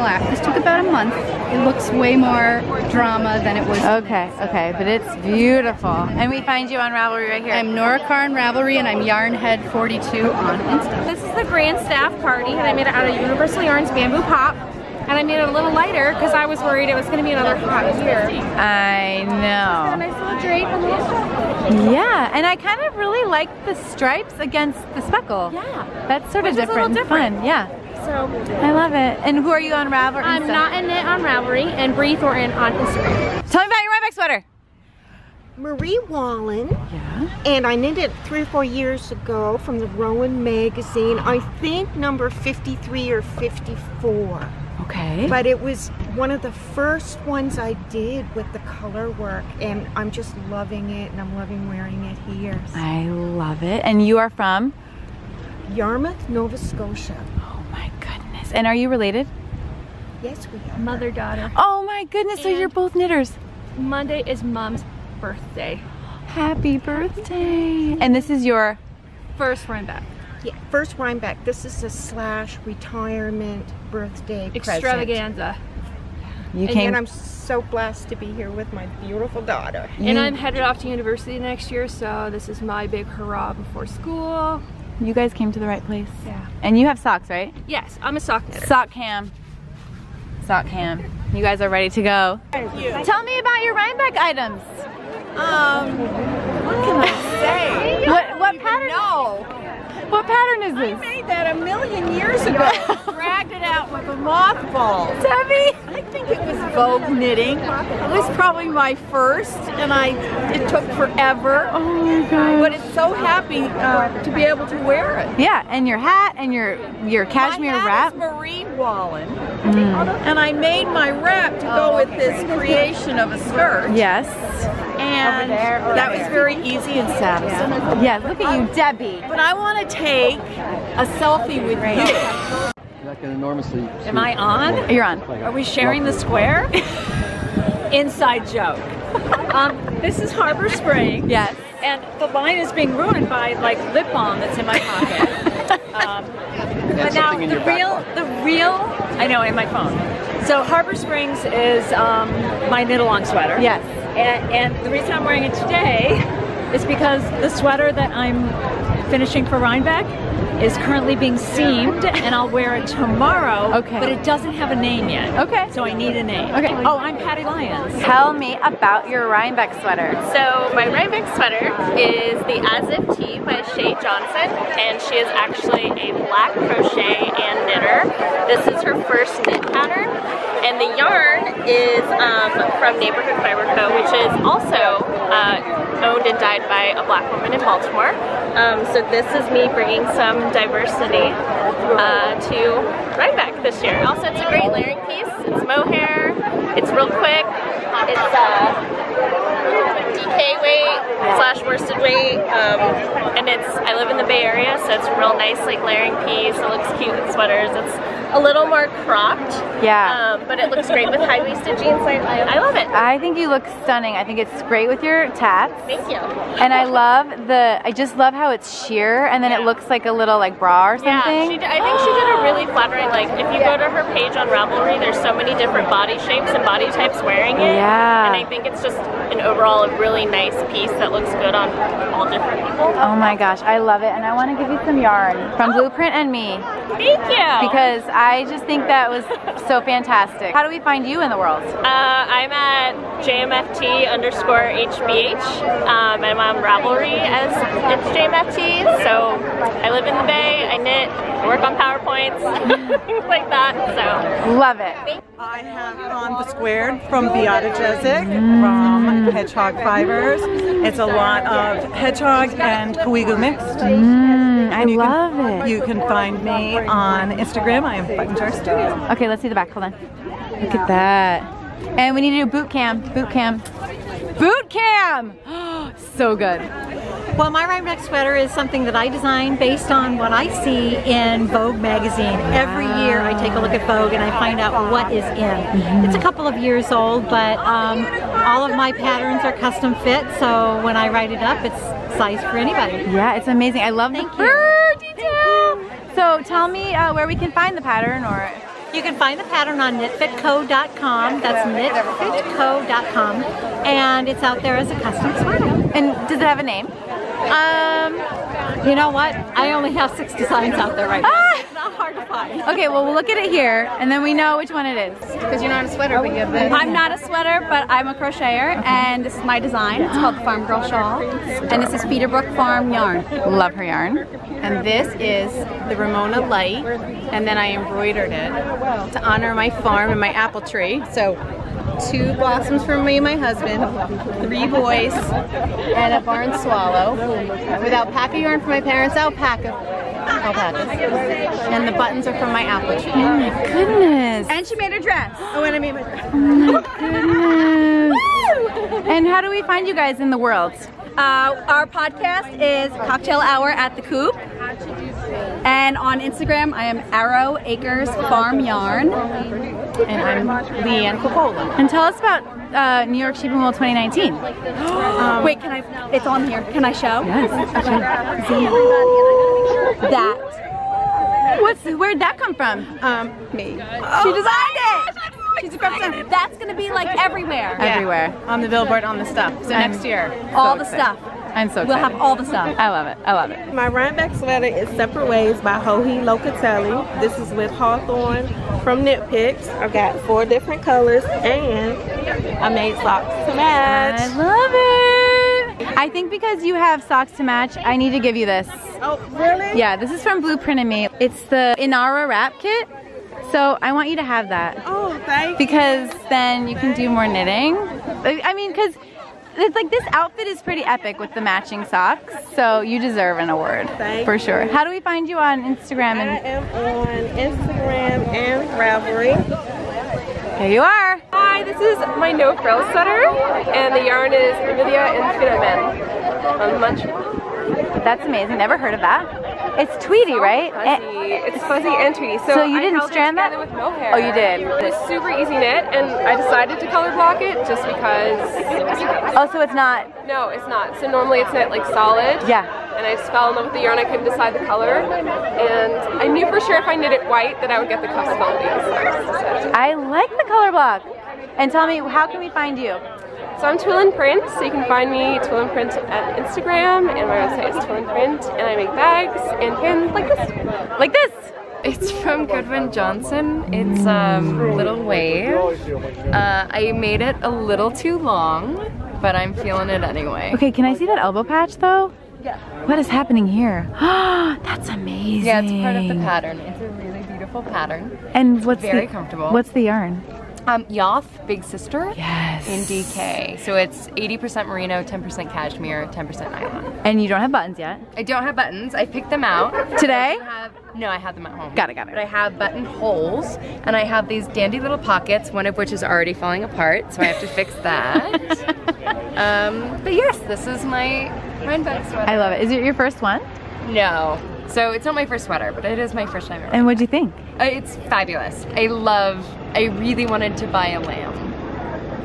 laugh. This took about a month. It looks way more drama than it was. Okay, but it's beautiful. And we find you on Ravelry right here. I'm Nora Carr on Ravelry, and I'm Yarnhead42 on Insta. This is the grand staff party, and I made it out of Universal Yarns bamboo pop. And I made it a little lighter because I was worried it was going to be another hot year. I know. A nice little drape, a little stripe. Yeah, and I kind of really like the stripes against the speckle. Yeah. That's sort of different and fun. Yeah. So I love it. And who are you on Ravelry? I'm Not in Knit on Ravelry and Bree Thornton on Instagram. Tell me about your Rhinebeck sweater. Marie Wallen, and I knit it 3 or 4 years ago from the Rowan magazine. I think number 53 or 54. Okay. But it was one of the first ones I did with the color work, and I'm just loving it, and I'm loving wearing it here. I love it. And you are from? Yarmouth, Nova Scotia. Oh my goodness. And are you related? Yes, we are. Mother-daughter. Oh my goodness, so you're both knitters. Monday is Mom's birthday. Happy birthday. And this is your first Rhinebeck. Yeah, first Rhinebeck. This is a / retirement birthday extravaganza. And I'm so blessed to be here with my beautiful daughter. And I'm headed off to university next year, so this is my big hurrah before school. You guys came to the right place. Yeah. And you have socks, right? Yes, I'm a sock knitter. Sock cam. Sock cam. You guys are ready to go. Thank you. Tell me about your Rhinebeck items. What can I say? What pattern? No. What pattern is this? I made that 1,000,000 years ago. Dragged it out with a mothball. Debbie? I think it was Vogue knitting. It was probably my first, and it took forever. Oh my god! But it's so happy to be able to wear it. Yeah, and your hat and your cashmere my hat wrap. is Marie Wallen, and I made my wrap to go with this creation of a skirt. Yes. And that was very easy and satisfying. Yeah, look at you, Debbie. But I want to take a selfie with you. That can enormously. Am I on? You're on. Are we sharing the square? Inside joke. This is Harbor Spring. Yes. And the line is being ruined by like lip balm that's in my pocket. But now the real, I know, in my phone. So Harbor Springs is my knit-along sweater. Yes. And the reason I'm wearing it today is because the sweater that I'm finishing for Rhinebeck is currently being seamed, and I'll wear it tomorrow. Okay. But it doesn't have a name yet. Okay. So I need a name. Okay. Oh, I'm Patty Lyons. Tell me about your Rhinebeck sweater. So my Rhinebeck sweater is the As If Tee by Shay Johnson, and she is actually a black crochet and knitter. This is her first knit pattern, and the yarn is from Neighborhood Fiber Co., which is also owned and dyed by a black woman in Baltimore. So this is me bringing some diversity to Rhinebeck this year. Also, it's a great layering piece. It's mohair. It's real quick. It's DK weight / worsted weight, and I live in the Bay Area, so it's a real nice like layering piece. It looks cute with sweaters. It's a little more cropped. Yeah. But it looks great with high-waisted jeans. I love it. I think you look stunning. I think it's great with your tats. Thank you. And I just love how it's sheer, and then it looks like a little like bra or something. Yeah, I think she did a really flattering, like if you go to her page on Ravelry, there's so many different body shapes and body types wearing it. Yeah. And I think it's just an overall a really nice piece that looks good on all different people. Oh my gosh, I love it. And I want to give you some yarn from Blueprint and Me. Thank you. Because I just think that was so fantastic. How do we find you in the world? I'm at JMFT_HBH. I'm on Ravelry as it's JMFT. So I live in the Bay, I knit, I work on PowerPoints, things like that. So love it. I have on the squared from Beata Jezik from Hedgehog Fibers. It's a lot of hedgehog and Koigu mixed. I love it. You can find me on Instagram. I am Button Jar Studio. Okay, let's see the back. Hold on. Look at that. And we need to do boot cam. Boot cam. Boot cam. So good. Well, my Rhinebeck sweater is something that I design based on what I see in Vogue magazine. Every year I take a look at Vogue and I find out what is in. It's a couple of years old, but all of my patterns are custom fit, so when I write it up, it's size for anybody. Yeah, it's amazing. I love the fur detail. So tell me where we can find the pattern, or... You can find the pattern on knitfitco.com. That's knitfitco.com, and it's out there as a custom sweater. And does it have a name? You know what? I only have 6 designs out there right now. So it's not hard to find. Okay, well, we'll look at it here, and then we know which one it is. Because you're not a sweater, but you have this. I'm not a sweater, but I'm a crocheter, and this is my design. It's called the Farm Girl Shawl, and this is Peterbrook Farm yarn. Love her yarn. And this is the Ramona Light, and then I embroidered it to honor my farm and my apple tree. So 2 blossoms for me and my husband, 3 boys, and a barn swallow. With alpaca yarn for my parents, alpacas. And the buttons are from my apple tree. Oh my goodness. And she made a dress. Oh, and I made my dress. Oh my goodness. And how do we find you guys in the world? Our podcast is Cocktail Hour at the Coop. And on Instagram, I am Arrow Acres Farm Yarn. And I'm Leanne Coppola. And tell us about New York Sheep and Wool 2019. Wait, can I? It's on here. Can I show? Yes. That. Where'd that come from? Me. She designed it. She's a craftsman. That's gonna be like everywhere. Yeah. Everywhere. On the billboard, on the stuff. So next year. All the stuff. I'm so excited. We'll have all the stuff. I love it. I love it. My Rhinebeck sweater is Separate Ways by Johi Locatelli. This is with Hawthorne from Knit Picks. I've got 4 different colors, and I made socks to match. I love it. I think because you have socks to match, I need to give you this. Oh, really? Yeah, this is from Blueprint and Me. It's the Inara wrap kit. So I want you to have that. Oh, thank you. Because then you can do more knitting. I mean, because it's like this outfit is pretty epic with the matching socks. So you deserve an award. For sure. How do we find you on Instagram? I am on Instagram and Ravelry. Here you are. Hi, this is my no frills sweater, and the yarn is Nvidia and Finomen on Munch. That's amazing. Never heard of that. It's Tweety, right? It's fuzzy and Tweety. So you didn't strand that? With mohair. Oh, you did. It was super easy knit, and I decided to color block it just because. Oh, so it's not? No, it's not. So normally it's knit like solid. Yeah. And I just fell in love with the yarn. I couldn't decide the color, and I knew for sure if I knit it white that I would get the cuffs quality. I like the color block. And tell me, how can we find you? So I'm Twill and Print, so you can find me Twill and Print at Instagram, and my website is Twill and Print, and I make bags and pins like this. Like this? It's from Goodwin Johnson. It's Little Wave. I made it a little too long, but I'm feeling it anyway. Okay, can I see that elbow patch though? Yeah. What is happening here? That's amazing. Yeah, it's part of the pattern. It's a really beautiful pattern. And what's very comfortable. What's the yarn? Yoth Big Sister. Yes. In DK. So it's 80% merino, 10% cashmere, 10% nylon. And you don't have buttons yet? I don't have buttons. I picked them out. Today? No, I have them at home. Got it. But I have button holes, and I have these dandy little pockets, one of which is already falling apart, so I have to fix that. But yes, this is my Rhinebeck sweater. I love it. Is it your first one? No. So it's not my first sweater, but it is my first time ever. And what'd you think? It's fabulous. I really wanted to buy a lamb.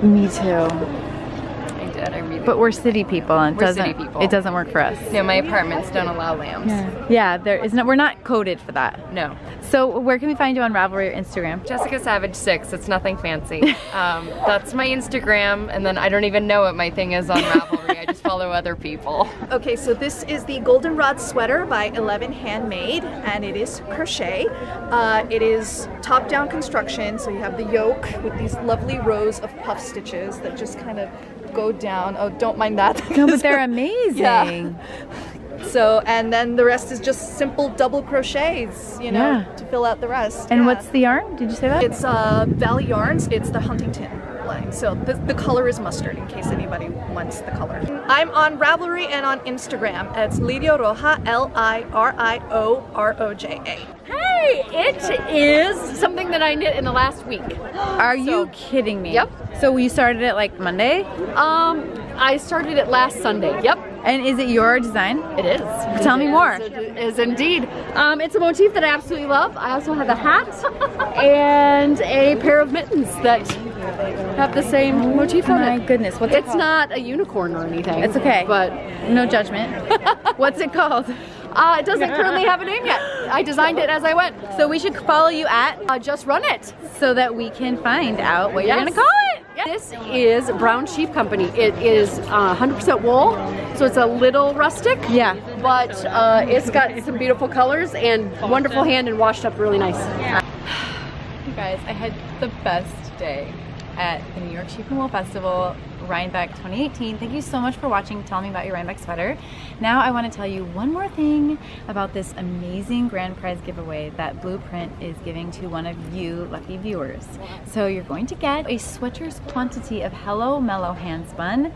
Me too. I did, I really But we're city people and We're city people. It doesn't work for us. No, my apartments don't allow lambs. Yeah, there is no, we're not coded for that. No. So where can we find you on Ravelry or Instagram? Jessica Savage 6, it's nothing fancy. That's my Instagram, and then I don't even know what my thing is on Ravelry. I just follow other people. Okay, so this is the Goldenrod sweater by 11 Handmade, and it is crochet. It is top-down construction, so you have the yoke with these lovely rows of puff stitches that just kind of go down. Oh, don't mind that. No, but they're amazing. Yeah. So, and then the rest is just simple double crochets, you know, to fill out the rest. And what's the yarn? Did you say that? It's Valley Yarns. It's the Huntington line. So the color is mustard, in case anybody wants the color. I'm on Ravelry and on Instagram. It's Lirio Roja, Lirioroja. Hey, it is something that I knit in the last week. Are you kidding me? Yep. So you started it like Monday? I started it last Sunday. Yep. And is it your design? It is. Tell me more. It is indeed. It's a motif that I absolutely love. I also have a hat and a pair of mittens that have the same motif on it. My goodness, what's it It's called? not a unicorn or anything. It's okay. But no judgment. What's it called? It doesn't currently have a name yet. I designed it as I went. So we should follow you at Just Run It, so that we can find out what you're gonna call it. This is Brown Sheep Company. It is 100% wool, so it's a little rustic. Yeah. But it's got some beautiful colors and wonderful hand and washed up really nice. You guys, I had the best day at the New York Sheep and Wool Festival, Rhinebeck 2018. Thank you so much for watching, telling me about your Rhinebeck sweater. Now I want to tell you one more thing about this amazing grand prize giveaway that Blueprint is giving to one of you lucky viewers. So you're going to get a sweater's quantity of Hello Mellow Handspun,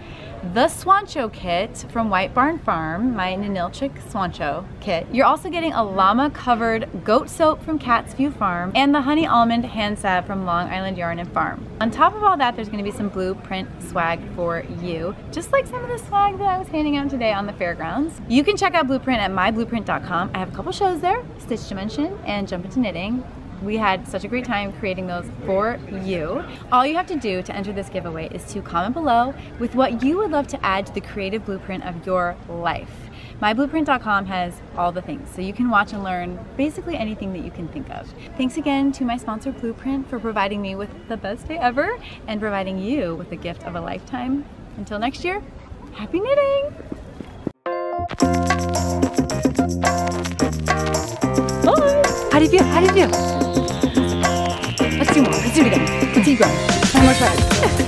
the Swancho kit from White Barn Farm, my Ninilchik Swancho kit. You're also getting a llama covered goat soap from Cat's View Farm and the honey almond hand salve from Long Island Yarn and Farm. On top of all that, there's going to be some Blueprint swag for you, just like some of the swag that I was handing out today on the fairgrounds. You can check out Blueprint at myblueprint.com. I have a couple shows there, Stitch Dimension and Jump Into Knitting. We had such a great time creating those for you. All you have to do to enter this giveaway is to comment below with what you would love to add to the creative blueprint of your life. MyBlueprint.com has all the things, so you can watch and learn basically anything that you can think of. Thanks again to my sponsor Blueprint for providing me with the best day ever and providing you with the gift of a lifetime. Until next year, happy knitting! Bye! How do you feel? How do you feel? Let's do more. Let's do it again. Let's keep going. 10 more tries.